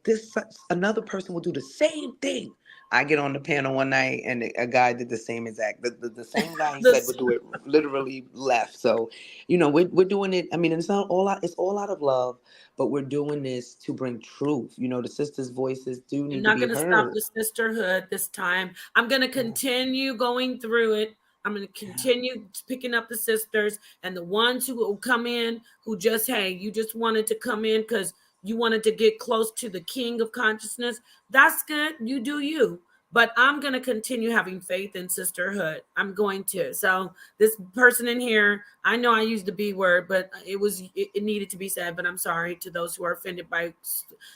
another person will do the same thing. I get on the panel one night and a guy did the same exact, the same guy he said would do it literally left. So, we're doing it. I mean, it's not all out, it's all out of love, but we're doing this to bring truth. The sisters' voices do You're need to not be going to stop heard. the sisterhood this time. I'm going to continue going through it. I'm going to continue picking up the sisters and the ones who will come in who just, hey, you just wanted to come in because you wanted to get close to the king of consciousness. That's good. You do you. But I'm going to continue having faith in sisterhood. I'm going to. So this person in here, I know I used the B word, but it needed to be said. But I'm sorry to those who are offended by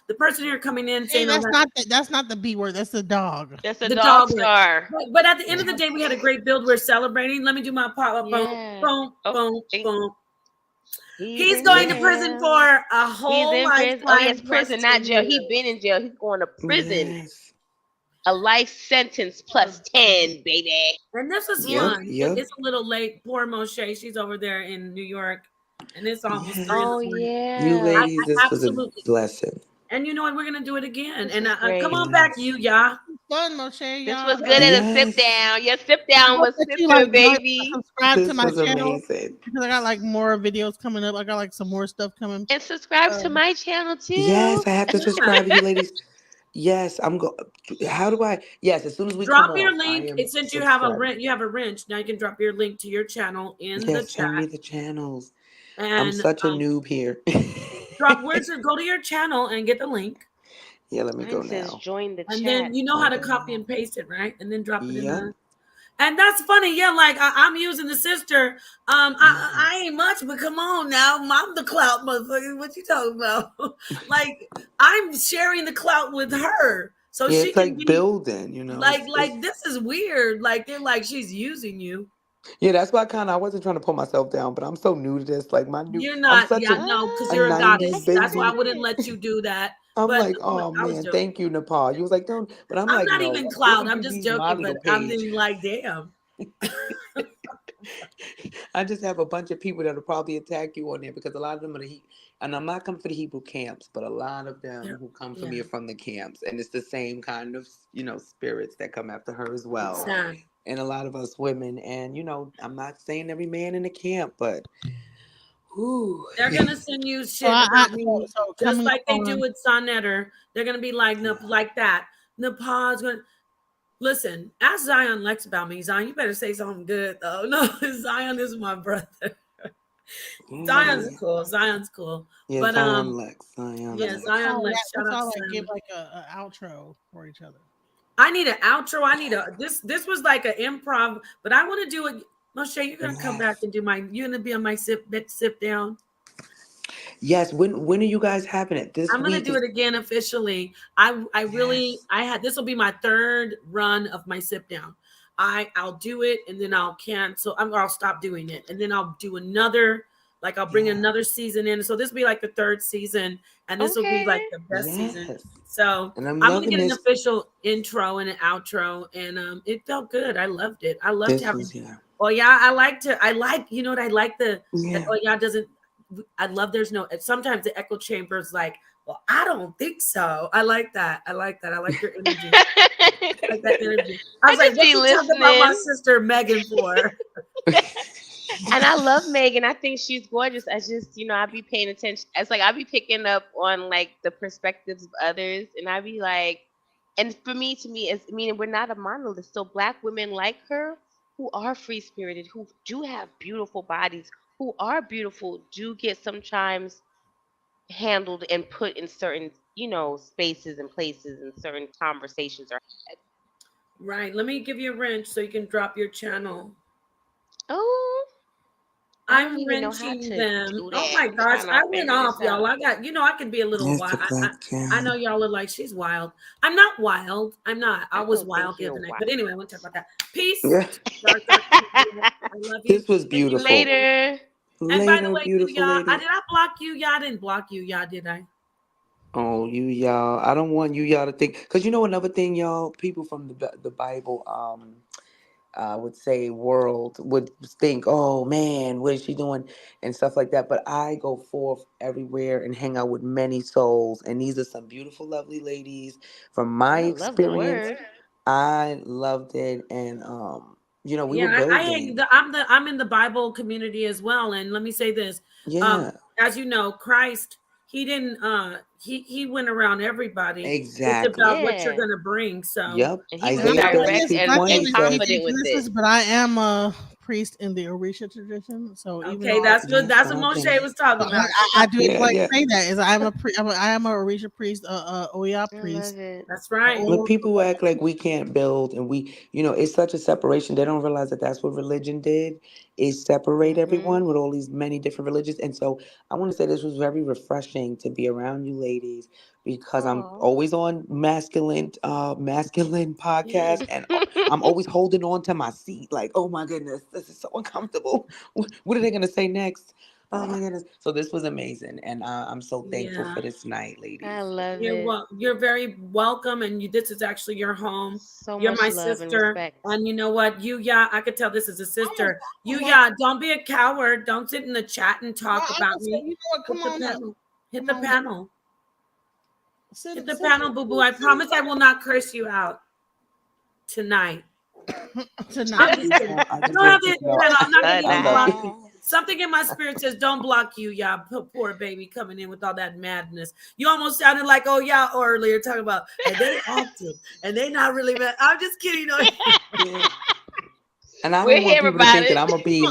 the person here coming in Hey, saying, that's not the B word. That's the dog. That's a the dog dog word. star. But at the end of the day, we had a great build. We're celebrating. Let me do my pop up. Yeah. Boom, Oh, boom, boom. He's He's in going to prison jail. for a He's whole in prison. Oh, lifetime yes, plus prison, 10 not jail. years. He's been in jail. He's going to prison. Yes. A life sentence plus 10, baby. And this is Yep. fun. Yep. It's a little late. Poor Moshe. She's over there in New York. And it's almost 3 in the Oh, morning. You yeah. ladies, this was a Absolutely. blessing. And you know what? We're going to do it again. This And was come great. on back, y'all. Fun, Moshe, This y'all. was good at a sip Yes. down. Your sip down I hope was that you sipping, like baby. subscribe to This my was channel amazing. because I got like more videos coming up. I got like some more stuff coming. And subscribe to my channel too. Yes, I have to Yeah. subscribe, you ladies. Yes, I'm go. How do I? Yes, as soon as we Drop come your off, I link. am Since you have subscribing. you have a wrench, now you can drop your link to your channel in the Yes, send me chat. the channels. I'm And such a noob here. go to your channel and get the link. Yeah, let me go Mine says now. join the And chat. then you know how Hold to on. copy and paste it, right? And then drop it in Yep. the. And that's funny, yeah. Like I'm using the sister. I ain't much, but come on now, I'm the clout motherfucker. What you talking about? Like I'm sharing the clout with her, so Yeah, she it's can like be building, like this is weird. Like they're like she's using you. Yeah, that's why I wasn't trying to pull myself down, but I'm so new to this. Like You're I'm not, such yeah, no, because a you're a 90s goddess. That's why I baby. wouldn't let you do that. I'm But like, oh I was man, joking. thank you, Nepal. You was like, don't, but I'm I'm like, not no, even let clout. me I'm just just use my joking, but little I'm page. thinking like, damn. I just have a bunch of people that'll probably attack you on there because a lot of them are and I'm not coming for the Hebrew camps, but a lot of them who come for me are from the camps, and it's the same kind of spirits that come after her as well, Exactly. and a lot of us women, and I'm not saying every man in the camp, but whew. They're gonna send you shit I- about me, so just coming like up they do on with Sonetter. They're gonna be like, like that. Nepal's gonna listen. Ask Zion Lex about me. Zion, you better say something good though. No, Zion is my brother. Zion's cool. Zion's cool. Yeah, But Zion Lex. Zion yeah, Lex. Zion Lex. Shout let's out to all like Zion give Lex. like a outro for each other. I need an outro. I need this was like an improv, but I want to do it. Moshe, you're gonna come back and do you're gonna be on my sip down. Yes, when are you guys having it? This I'm gonna week do it again officially. I really had this will be my third run of my sip down. I'll do it and then I'll cancel. I'll stop doing it and then I'll do another. Like I'll bring another season in. So this will be like the third season, and this will be like the best season. So and I'm I'm gonna loving get an this. official intro and an outro, and it felt good. I loved it. I loved This having. was Oh yeah, I like. You know what I like the. Yeah. Oh yeah, doesn't. I love. There's no. Sometimes the echo chamber is like. Well, I don't think so. I like that. I like that. I like your energy. I like that energy. I was like, what you talking about my sister Megan for? And I love Megan. I think she's gorgeous. I just, I be paying attention. It's like I be picking up on like the perspectives of others, and I be like, and to me, it's meaning we're not a monolith. So Black women like her who are free spirited, who do have beautiful bodies, who are beautiful, do get sometimes handled and put in certain, spaces and places and certain conversations are had. Right. Let me give you a wrench so you can drop your channel. Oh. I don't I'm even know how wrenching to them. do Oh that. my I'm gosh, trying I to went figure off, this y'all. out. I got, I can be a little It's wild. the black I know cat. y'all are like, she's wild. I'm not wild. I'm not. I I was don't think wild the you're other night. wild. But anyway, I won't talk about that. Peace. Yeah. Dark, dark, I love you. This was Thank you for beautiful. being. Later. And by the Later, way, you beautiful y'all, lady. did I block you? Y'all I didn't block you, y'all, did I? Oh, you y'all. I don't want you y'all to think, because you know another thing, y'all. People from the Bible, would say world would think, oh man, what is she doing and stuff like that. But I go forth everywhere and hang out with many souls, and these are some beautiful, lovely ladies. From my I love the experience, word. I loved it, and we were Yeah, I hang building. I'm in the Bible community as well. And let me say this. Yeah, As you know, Christ, he didn't he went around everybody. It's about exactly. what you're Yeah. gonna bring. So And And he was I'm Isaiah not gonna direct get, 32 I'm not and twenty gonna get says, deep confident into with this, it. but I am a priest in the Orisha tradition. So even okay, though I, that's good. yes, That's what God Moshe damn. was talking I, about. I do Yeah, like yeah. say that is I am a Orisha priest, Oya I priest. love it. That's right. But people act like we can't build, and it's such a separation. They don't realize that that's what religion did, is separate Mm-hmm. everyone with all these many different religions. And so I want to say this was very refreshing to be around you ladies, because I'm Oh. always on masculine podcasts, and I'm always holding on to my seat, like, oh my goodness, this is so uncomfortable. What are they gonna say next? Oh my goodness. So this was amazing, and I'm so thankful Yeah. for this night, I ladies. love it. You're very welcome, and this is actually your home. So You're much my love and sister, respect. and you know what? I could tell this is a sister. Come on, Don't be a coward. Don't sit in the chat and no, talk I'm about gonna say, me. you know what? Hit Come the on up. panel. Hit Come the on down. panel. Hit Send the send panel, boo boo. I promise I will not curse you out tonight. tonight. I'm just kidding. I You just don't have want to you hit to the know, panel. I'm not gonna get I you love blocked. you. Something in my spirit says, "Don't block you, y'all." Poor baby coming in with all that madness. You almost sounded like, oh yeah, earlier talking about, and they acted, and they not really mad. I'm just kidding. Yeah. And I We're don't want here people to about think that it. I'm gonna be,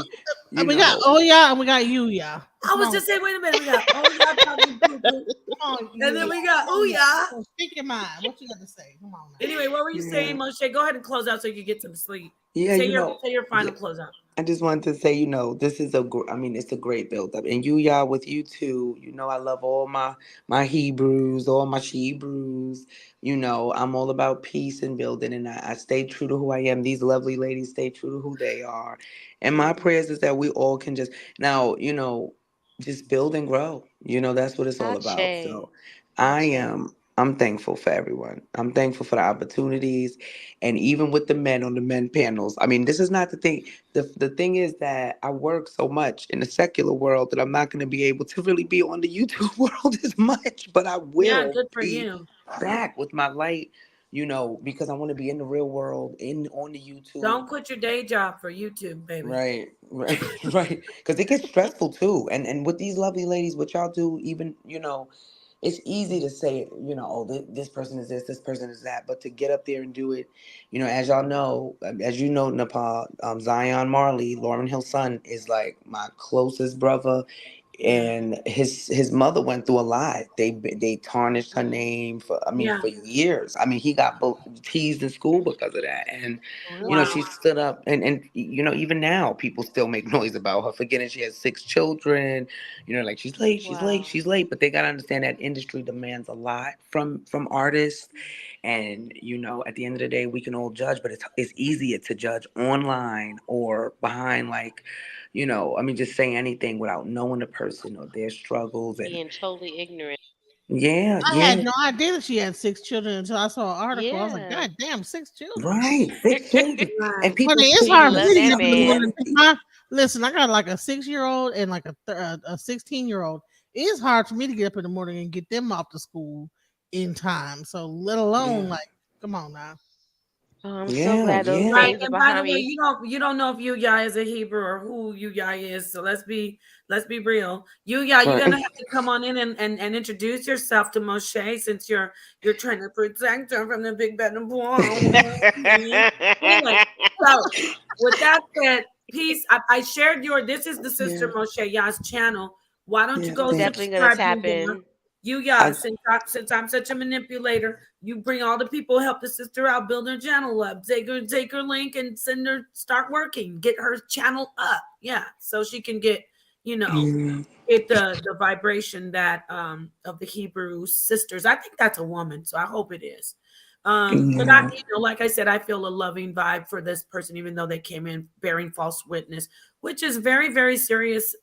And we got Oya and we got Yuya. I Come was on, just saying, wait a minute, we got oh yeah talking boo boo, come on, and then Yuya. we got Come oh on, now. yeah. Come on, speak your mind. What you got to say? Come on. Now. Anyway, what were you yeah, saying, Moshe? Go ahead and close out so you can get some sleep. yeah, Say your yeah. final closeout. I just wanted to say, this is I mean, it's a great build up, and y'all, with you too. I love all my Hebrews, all my Shebrews. I'm all about peace and building, and I stay true to who I am. These lovely ladies stay true to who they are, and my prayers is that we all can just now, just build and grow. That's what it's all about. Ache. So, Ache. I'm thankful for everyone. I'm thankful for the opportunities, and even with the men on the men panels. I mean, this is not the thing. The thing is that I work so much in the secular world that I'm not going to be able to really be on the YouTube world as much, but I Yeah, will good for be you. back with my light, because I want to be in the real world, on the YouTube. Don't quit your day job for YouTube, baby. Right, right, right. Because it gets stressful too. And with these lovely ladies, what y'all do, even, it's easy to say, oh, this person is this person is that. But to get up there and do it, as y'all know, as you know, Napah, Zion Marley, Lauryn Hill's son, is like my closest brother. Yeah. And his mother went through a lot. They tarnished her name for years. I mean, he got teased in school because of that. And Wow. she stood up, and even now people still make noise about her, forgetting she has 6 children. Like, she's late, she's late, Wow. she's late. But they gotta understand that industry demands a lot from artists. And at the end of the day, we can all judge, but it's easier to judge online or behind, like, I mean, just say anything without knowing the person or their struggles. And Being totally ignorant. yeah, I had yeah, no idea that she had 6 children until I saw an article. I was like, Yeah. God damn, 6 children. right, 6 children. And Right. people Honey, it's She hard for love me to get that up in the see man. morning. anything. Listen, I got like a 6 year old and like a 16-year-old. It's hard for me to get up in the morning and get them off to school in time. So let alone Yeah, like, come on now. Oh, I'm so yeah, glad those yeah. Right. names are And by the behind way, me. you don't know if Yuya is a Hebrew or who Yuya is. So let's be real. Yuya, you're gonna Right. have to come on in and introduce yourself to Moshe, since you're trying to protect her from the big bad and anyway. So with that said, peace. I shared this is the Yeah, sister Moshe Yah's channel. Why don't you yeah. go I'm Thank you. definitely gonna subscribe, tap Yuya? in. Yuya, I since I'm such a manipulator, you bring all the people, help the sister out, build her channel up, take her link and send her, start working, get her channel up. Yeah. So she can get you know, Mm, it the vibration that of the Hebrew sisters. I think that's a woman, so I hope it is. But I, yeah. like I said, I feel a loving vibe for this person, even though they came in bearing false witness, which is very, very serious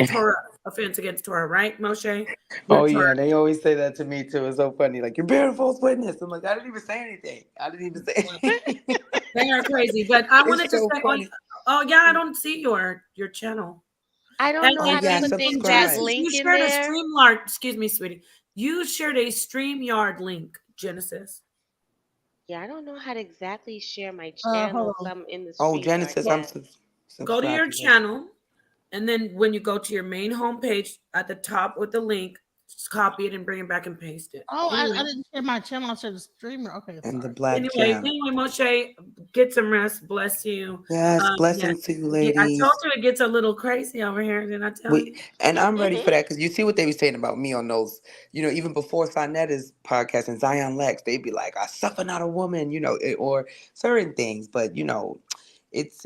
Torah offense against Torah, right, Moshe? You're Oh Torah. yeah, they always say that to me too. It's so funny. Like, you're bearing false witness. I'm like, I didn't even say anything. I didn't even say. They are crazy. But I wanted It's to so say, funny. oh yeah, I don't see your channel. I don't And, know Oh how and, to yeah, and, put and that subscribe. Genesis, you link in shared a there. StreamYard. Excuse me, sweetie. You shared a StreamYard link, Genesis. Yeah, I don't know how to exactly share my Hold channel because on. I'm in the Oh, StreamYard Genesis, I'm yet. Go to your subscribed. channel, and then when you go to your main homepage at the top with the link, just copy it and bring it back and paste it. Oh, I Anyway, didn't share my channel. I shared the streamer. Okay, And the sorry. black anyway, jam. anyway, Moshe, get some rest. Bless you. Yes, Yeah, blessings to you, I told ladies. you it gets a little crazy over here. Didn't I tell you? And I'm ready for that because you see what they were saying about me on those, even before Sonetta's podcast and Zion Lex, they'd be like, I suffer not a woman, or certain things. But, it's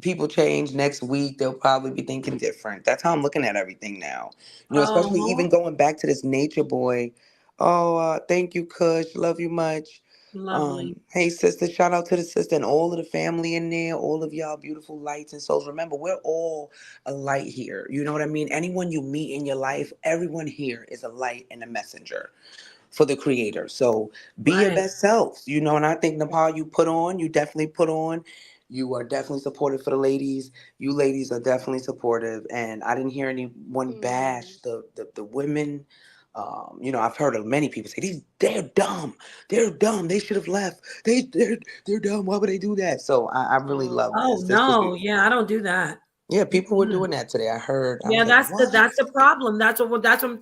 people change next week. They'll probably be thinking different. That's how I'm looking at everything now. Especially even Oh, going back to this nature boy. Oh, thank you, Kush. Love you much. lovely. Hey sister, shout out to the sister and all of the family in there, all of y'all beautiful lights and souls. Remember, we're all a light here. You know what I mean? Anyone you meet in your life, everyone here is a light and a messenger for the creator. So be your Right. best selves, and I think Nepal, you definitely put on. You are definitely supportive for the ladies. You ladies are definitely supportive. And I didn't hear anyone bash the women. I've heard of many people say they're dumb. They're dumb. They should have left. They're dumb. Why would they do that? So I really love Oh this. This was no, beautiful. yeah, I don't do that. Yeah, people were Mm-mm. doing that today. I heard. I Yeah, was like, that's what? the problem. That's what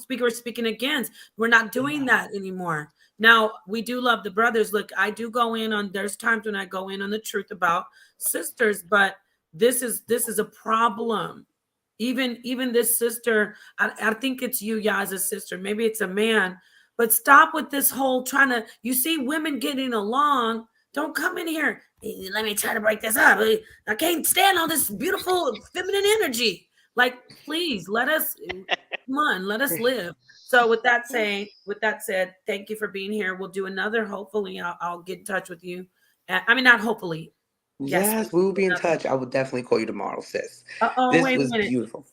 we're speaking against. We're not doing that anymore. Now we do love the brothers. Look, I do go in on. There's times when I go in on the truth about sisters, but this is a problem. Even this sister, I think it's you, yeah, as a sister. Maybe it's a man, but stop with this whole trying to. You see women getting along. Don't come in here. "Hey, let me try to break this up. I can't stand all this beautiful feminine energy. Like, please let us come on, let us live. So with that said, thank you for being here. We'll do another. Hopefully, I'll get in touch with you. I mean, not hopefully. Yes, Yes, we will be in touch. I will definitely call you tomorrow, sis. oh, This wait a was minute. beautiful.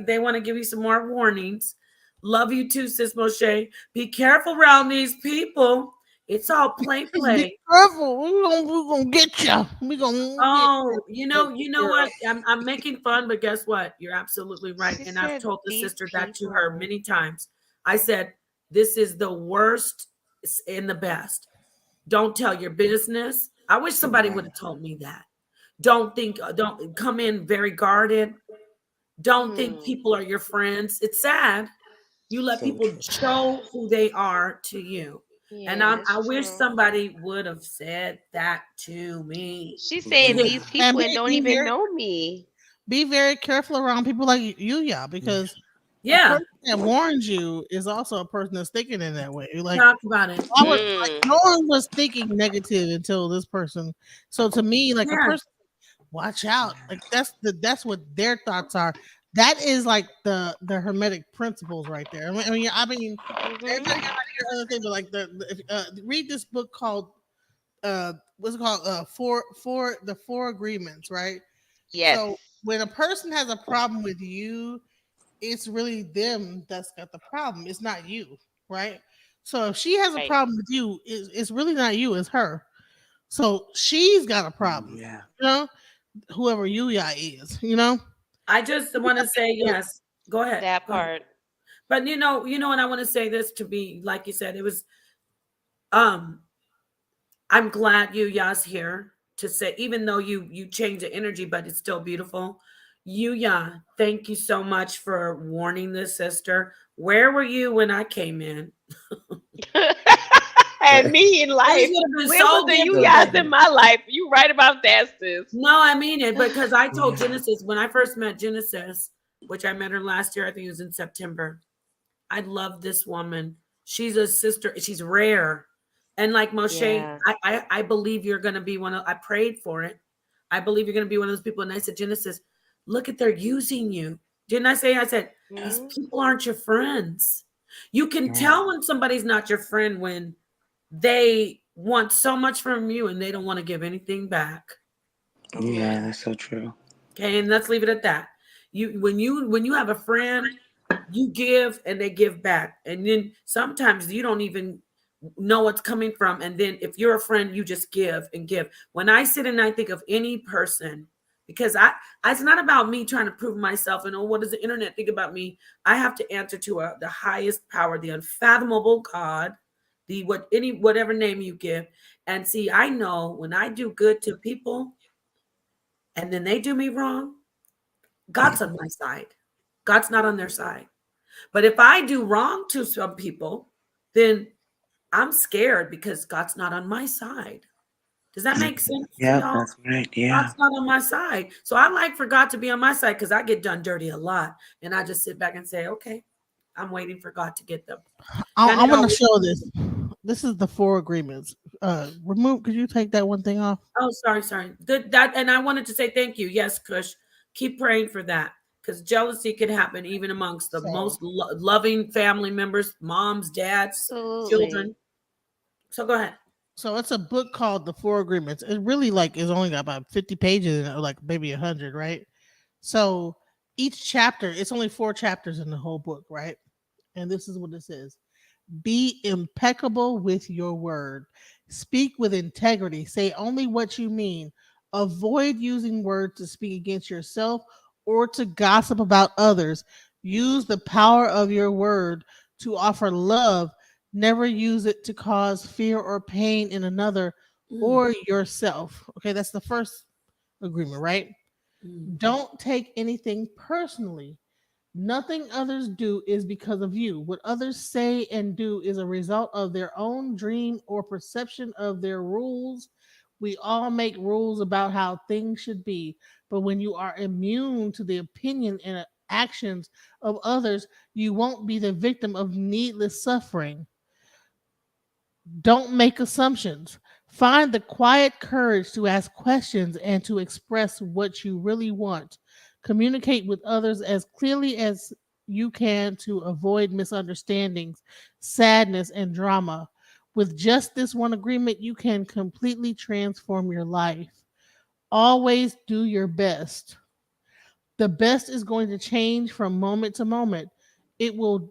They want to give you some more warnings. Love you too, Sis Moshe. Be careful around these people. It's all play. Be careful. We gonna get you. We gonna get Oh, you know girl. what? I'm making fun, but guess what? You're absolutely right. She And I've said told the these sister that to her people. many times. I said, this is the worst and the best. Don't tell your business. I wish somebody would have told me that. Don't come in very guarded. Don't think people are your friends. It's sad. You let So people true. show who they are to you. And Yeah, I it's wish true. somebody would have said that to me. She's saying Yeah. these And people and don't even know me. be very careful around people like you, yeah, because a Yeah, person that warns you is also a person that's thinking in that way. Like talk about it. I was like, no one was thinking negative until this person. So to me, like a Yeah. person, watch out. Like that's what their thoughts are. That is like the hermetic principles right there. I mean, everybody got like their other thing, but like read this book called what's it called? The four agreements, right? Yes. So when a person has a problem with you, it's really them that's got the problem. It's not you, right? So if she has a Right. problem with you, it's really not you, it's her. So she's got a problem. Yeah. You know, whoever Yuya is. I just want to say yes. Go ahead. That Go ahead. part. But and I want to say this to be like you said, it was um I'm glad Yuya's here to say, even though you change the energy, but it's still beautiful. Yuya, thank you so much for warning this sister. Where were you when I came in? And me in life. would have been Where was so the you different. guys in my life? You right about that, sis. No, I mean it because I told Genesis when I first met Genesis, which I met her last year, I think it was in September. I love this woman. She's a sister. She's rare. And like Moshe, Yeah. I believe you're going to be one of, I prayed for it. I believe you're going to be one of those people. And I said, Genesis, look at they're using you. Didn't I say? I said, these people aren't your friends. You can tell when somebody's not your friend when they want so much from you and they don't want to give anything back. Yeah, that's so true. Okay, and let's leave it at that. When you have a friend, you give and they give back. And then sometimes you don't even know what's coming from. And then if you're a friend, you just give and give. When I sit and I think of any person, because it's not about me trying to prove myself and what does the internet think about me? I have to answer to the highest power, the unfathomable God, whatever name you give. And see, I know when I do good to people and then they do me wrong, God's on my side. God's not on their side. But if I do wrong to some people, then I'm scared because God's not on my side. Does that make sense to Yeah, y'all? that's right. Yeah. God's not on my side. So I like for God to be on my side because I get done dirty a lot. And I just sit back and say, okay, I'm waiting for God to get them. I'm going to show this. This is the 4 agreements. Could you take that one thing off? Oh, sorry. Good. And I wanted to say thank you. Yes, Kush. Keep praying for that because jealousy can happen even amongst the most loving family members, moms, dads, children. So go ahead. So it's a book called The 4 Agreements. It really is only got about 50 pages in it, or maybe 100, right? So each chapter, it's only 4 chapters in the whole book, right? And this is what it says. Be impeccable with your word. Speak with integrity. Say only what you mean. Avoid using words to speak against yourself or to gossip about others. Use the power of your word to offer love. Never use it to cause fear or pain in another or yourself. Okay, that's the first agreement, right? Don't take anything personally. Nothing others do is because of you. What others say and do is a result of their own dream or perception of their rules. We all make rules about how things should be, but when you are immune to the opinion and actions of others, you won't be the victim of needless suffering. Don't make assumptions. Find the quiet courage to ask questions and to express what you really want. Communicate with others as clearly as you can to avoid misunderstandings, sadness, and drama. With just this one agreement, you can completely transform your life. Always do your best. The best is going to change from moment to moment. It will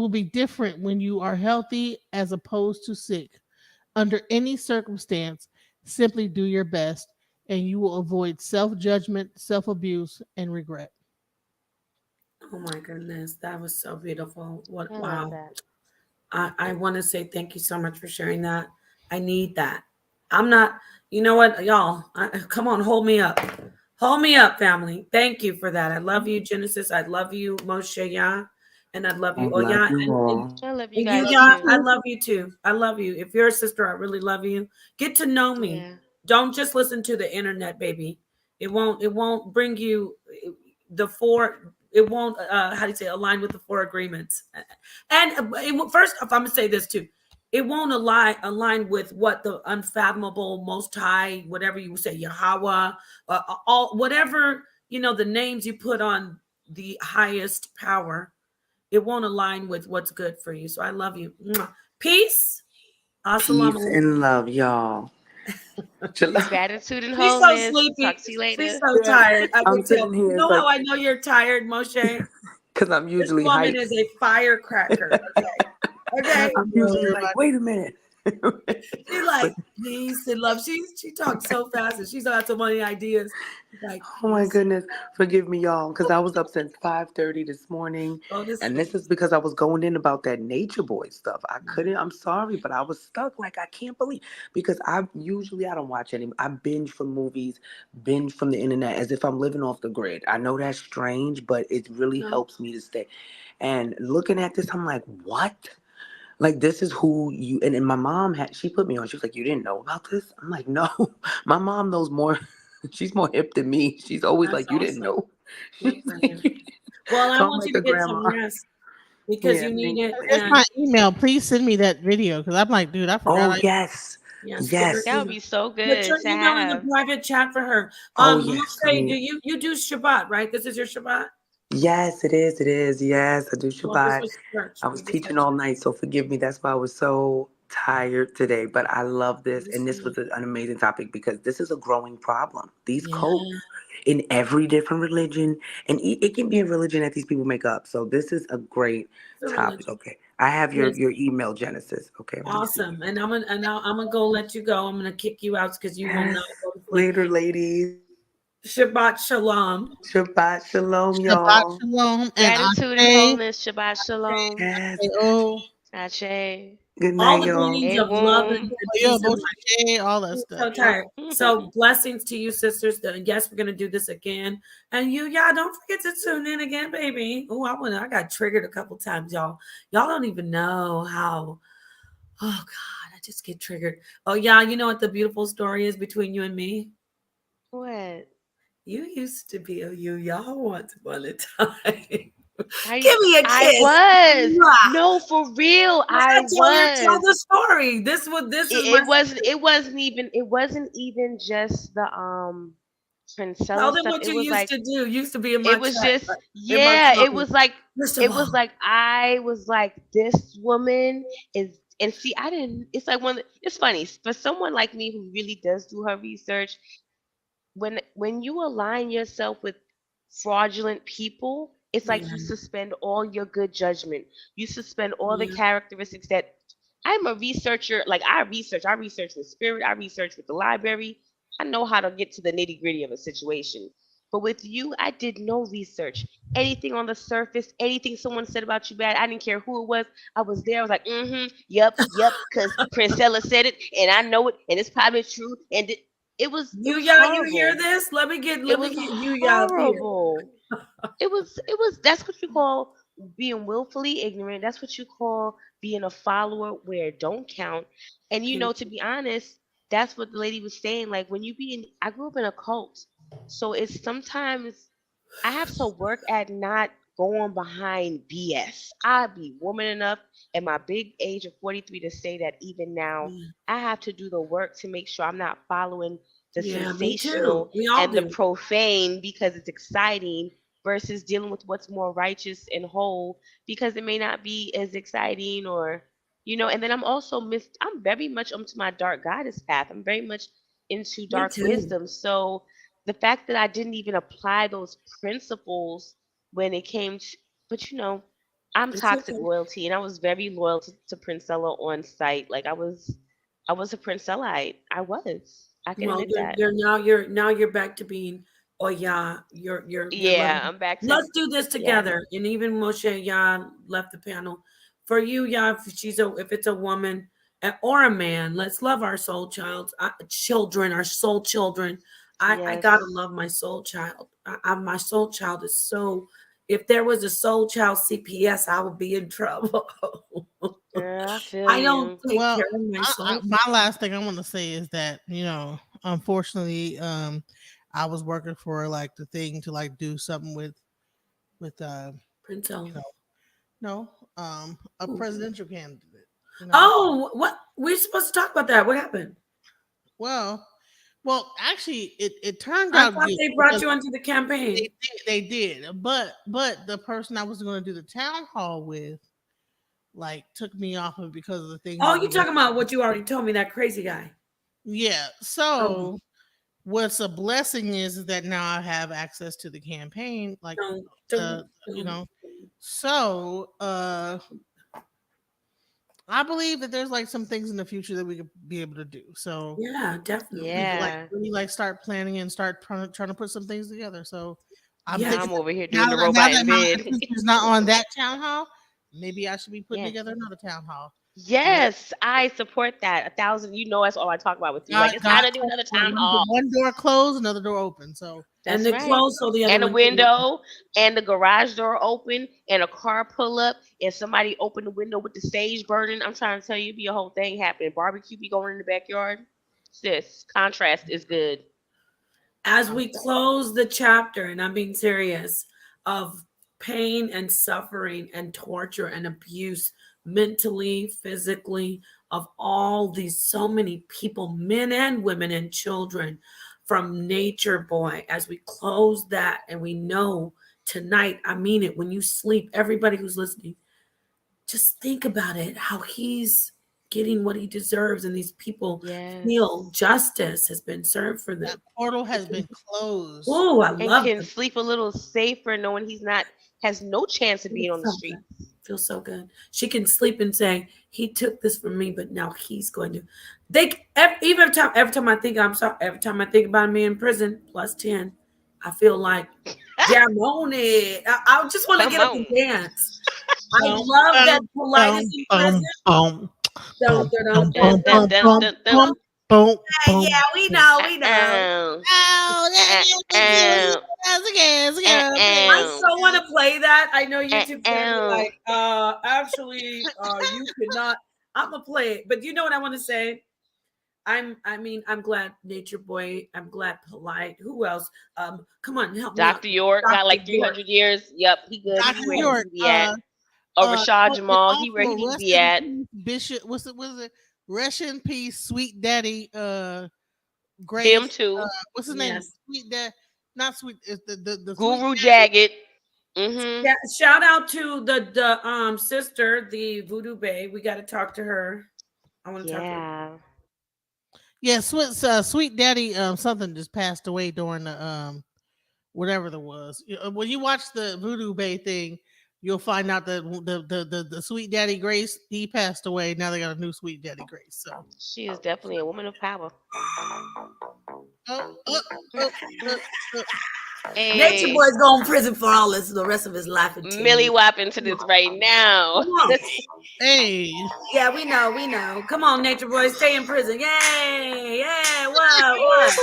be different when you are healthy as opposed to sick. Under any circumstance, simply do your best and you will avoid self-judgment, self-abuse, and regret. Oh my goodness, that was so beautiful. What I wow. love that. I want to say thank you so much for sharing that. I need that. I'm not, you know what, y'all, come on, hold me up. Hold me up, family. Thank you for that. I love you, Genesis. I love you, Moshe Yah. And I love you. I Oh, love yeah. you all. I love you And you, guys Yah, too. I love you too. I love you. If you're a sister, I really love you. Get to know me. Yeah. Don't just listen to the internet, baby. It won't bring you the 4, it won't how do you say, align with the 4 agreements. And first I'm gonna say this too. It won't align with what the unfathomable, most high, whatever you say, Yahweh, all whatever, the names you put on the highest power. It won't align with what's good for you. So I love you. Mwah. Peace. Assalamu Peace alaikum. and love, y'all. Gratitude and She's so wholeness. sleepy. Talk to you later. She's so tired. I I'm can tell. sitting You here know how I like, know you're tired, Moshe? because I'm This usually woman hyped. is a firecracker. Okay. I'm usually like, wait a minute. She's like, peace and love. She talks so fast and she's got so many ideas. Like, Oh my goodness, forgive me, y'all, because I was up since 5:30 this morning, go to and sleep. this is because I was going in about that Nature Boy stuff. I couldn't. I'm sorry, but I was stuck. Like I can't believe because I don't watch any. I binge from movies, binge from the internet as if I'm living off the grid. I know that's strange, but it really No. helps me to stay. And looking at this, I'm like, what? Like this is who you and my mom she put me on. She was like, you didn't know about this? I'm like, no. My mom knows more. She's more hip than me. She's always That's like, you didn't awesome. know. Good for you. Well, I So I'm want like you to a get some grandma. rest because Yeah, you need thank it. you. Here's And my email. Please send me that video because I'm like, dude, I forgot. Oh yes. Yes, Yes. That would be so put good your to email in the have. private chat for her. Oh yes. I Moshe, mean, you do Shabbat, right? This is your Shabbat? yes, it is. It is. Yes, I do Well, this Shabbat. was church. I We was just had teaching all night, so forgive me. That's why I was so tired today. But I love this, and this was an amazing topic because this is a growing problem. These Yeah. cults in every different religion, and it can be a religion that these people make up. So this is a great It's a topic. religion. Okay, I have your Yes. email, Genesis. Okay, let me see. Awesome. And I'm gonna go let you go. I'm gonna kick you out because you will Yes. not go to sleep. Later, ladies. Shabbat shalom. Shabbat shalom, Shabbat y'all. shalom and Gratitude and Ashe. wholeness. Shabbat shalom. Yes. Oh, Ashe. Good All night, the y'all. greetings A of love and, womb. yeah, peace and light. Moshe, all that I'm stuff. so tired. So blessings to you, sisters. Yes, we're gonna do this again. And y'all don't forget to tune in again, baby. Oh, I got triggered a couple times, y'all. Y'all don't even know how. Oh God, I just get triggered. Oh, yeah, you know what the beautiful story is between you and me? What? You used to be a y'all once upon a time. I Give me a I kiss. was. Mwah. No, for real. I Tell was. the story. This is my It wasn't even just the tell Princella them stuff. what It you was used like to do. Used to be in my it was chat, just in my yeah, it comments. was like First of all, I was like, this woman is, and see, I didn't, it's like it's funny for someone like me who really does do her research. When you align yourself with fraudulent people, it's like yeah, you suspend all your good judgment. You suspend all the yeah, characteristics that I'm a researcher. Like I research with spirit, I research with the library. I know how to get to the nitty-gritty of a situation. But with you, I did no research. Anything on the surface, anything someone said about you bad, I didn't care who it was. I was there. I was like, yep, because Princella said it, and I know it, and it's probably true. And it was you hear horrible. this? Let me get It was you up here. horrible. It was that's what you call being willfully ignorant. That's what you call being a follower where it don't count. And to be honest, that's what the lady was saying. Like when you be in I grew up in a cult. So it's sometimes I have to work at not going behind BS. I be woman enough at my big age of 43 to say that even now I have to do the work to make sure I'm not following the Yeah, me too. sensational We all and the do. profane because it's exciting versus dealing with what's more righteous and whole because it may not be as exciting or and then I'm very much into my dark goddess path. I'm very much into Me dark too. wisdom. So the fact that I didn't even apply those principles when it came to, but I'm It's toxic okay. royalty and I was very loyal to Princella on site. Like I was a Princellite. I can Well, admit that. you're back to being. Oh yeah, you're Yeah, loving. I'm back to Let's do this yeah. together. And even Moshe Yah left the panel. For you, Yah, if it's a woman or a man, let's love our soul children, our soul children. I gotta Yes. love my soul child. My soul child is so. If there was a soul child CPS, I would be in trouble. Girl, I feel I don't you. take Well, care of my soul. my last thing I want to say is that unfortunately, I was working for like the thing to like do something with Prince you know, no, a Ooh. presidential candidate. Oh, what we're supposed to talk about that? What happened? Well, actually, it turned I out thought good they brought because you into the campaign. they did, but the person I was going to do the town hall with, like, took me off of it because of the things Oh, I you was. talking about what you already told me, that crazy guy. Yeah. Oh, So what's a blessing is that now I have access to the campaign, like don't. you know. So I believe that there's like some things in the future that we could be able to do. So Yeah, definitely. we could like Yeah. really like start planning and start trying to put some things together. So I'm Yes. Now thinking I'm over here now, doing the now robot that in my bed. sister's not on that town hall, maybe I should be putting Yeah. together another town hall. Yes, I support that. 1,000. That's all I talk about with you. Like it's God time to do told another me town hall. one door closed, another door open. So And That's they right. close so the other And a one can open. window and the garage door open and a car pull up and somebody open the window with the sage burning. I'm trying to tell you, be a whole thing happening. Barbecue be going in the backyard. Sis, contrast is good. As we close the chapter, and I'm being serious, of pain and suffering and torture and abuse mentally, physically, of all these, so many people, men and women and children, from Nature Boy, as we close that. And we know tonight, I mean it, when you sleep, everybody who's listening, just think about it, how he's getting what he deserves, and these people feel justice has been served for them. That portal has been closed. Oh, I And love can it. sleep a little safer knowing has no chance of being on the street. Feels so good. She can sleep and say, he took this from me, but now he's going to. Every time I think, I'm sorry, every time I think about me in prison, plus 10, I feel like, yeah, I'm on it. I just want to get up and dance. I love that Polite is in prison. Yeah, we know. I so want to play that. I know YouTube's gonna be like, actually, you cannot. I'm gonna play it, but you know what I want to say. I'm glad Nature Boy. I'm glad Polite. Who else? Come on, help me out. Dr. York got like 300 years. Yep, he good. Dr. He where York, he be at. Rashad Jamal, he where he need to be at. Bishop, was it? Rest in peace, Sweet Daddy. Grace. Him too. What's his name? Sweet Dad. Not Sweet. It's the Guru Jagged. Mm-hmm. Yeah, shout out to the sister, the Voodoo Bae. We got to talk to her. I want to talk to her. Yeah, Sweet Daddy. Something just passed away during the whatever there was. When you watch the Voodoo Bae thing, you'll find out that the Sweet Daddy Grace, he passed away. Now they got a new Sweet Daddy Grace. So she is definitely a woman of power. Hey. Nature Boy's going to prison for all this the rest of his life. Millie whop into this right now. Hey. Yeah, we know. Come on, Nature Boy, stay in prison. Yay! Yeah, what?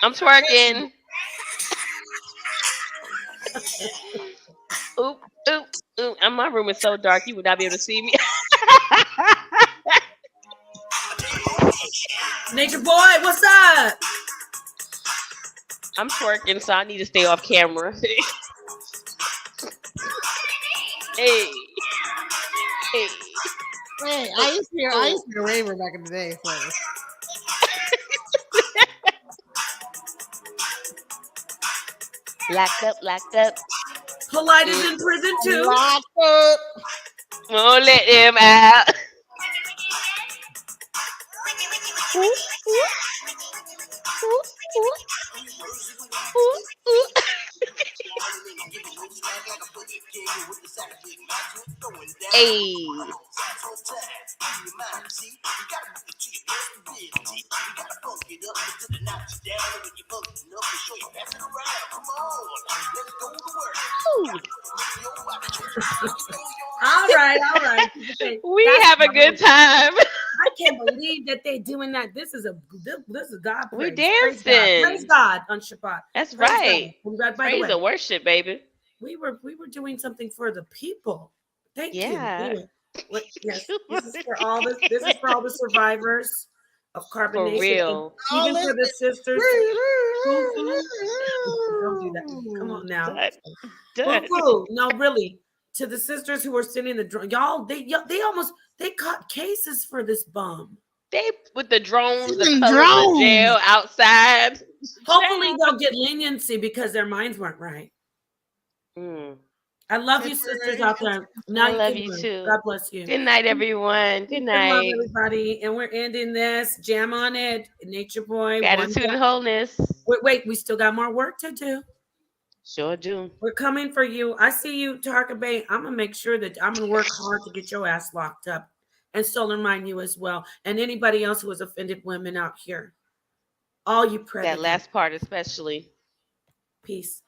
I'm twerking. Oop. And my room is so dark, you would not be able to see me. Nature Boy, what's up? I'm twerking, so I need to stay off camera. Hey. I used to hear Raver back in the day. So. Locked up. Polite is in prison too. Locked up. Won't let him out. Hey. All right. We have a good time. I can't believe that they're doing that. This is God. We dancing. Praise God on Shabbat. That's Praise right. God. By Praise the way, and worship, baby. We were doing something for the people. Thank you. Yeah. Yes, this is for all this. This is for all the survivors of carbonation. For real. Even for the sisters. Don't do that. Come on now. No, really. To the sisters who were sitting in the drone, y'all, they caught cases for this bum. They with the drones, the colors of jail outside. Hopefully they'll get leniency because their minds weren't right. I love you, sisters out there. I love you too. God bless you. Good night, everyone. Good night, love everybody. And we're ending this. Jam on it, Nature Boy. Gratitude and wholeness. Wait, we still got more work to do. Sure do. We're coming for you. I see you, Tarka Bay. I'm gonna make sure that I'm gonna work hard to get your ass locked up, and Solar Mind you as well, and anybody else who has offended women out here. All you predators. That last part, especially. Peace.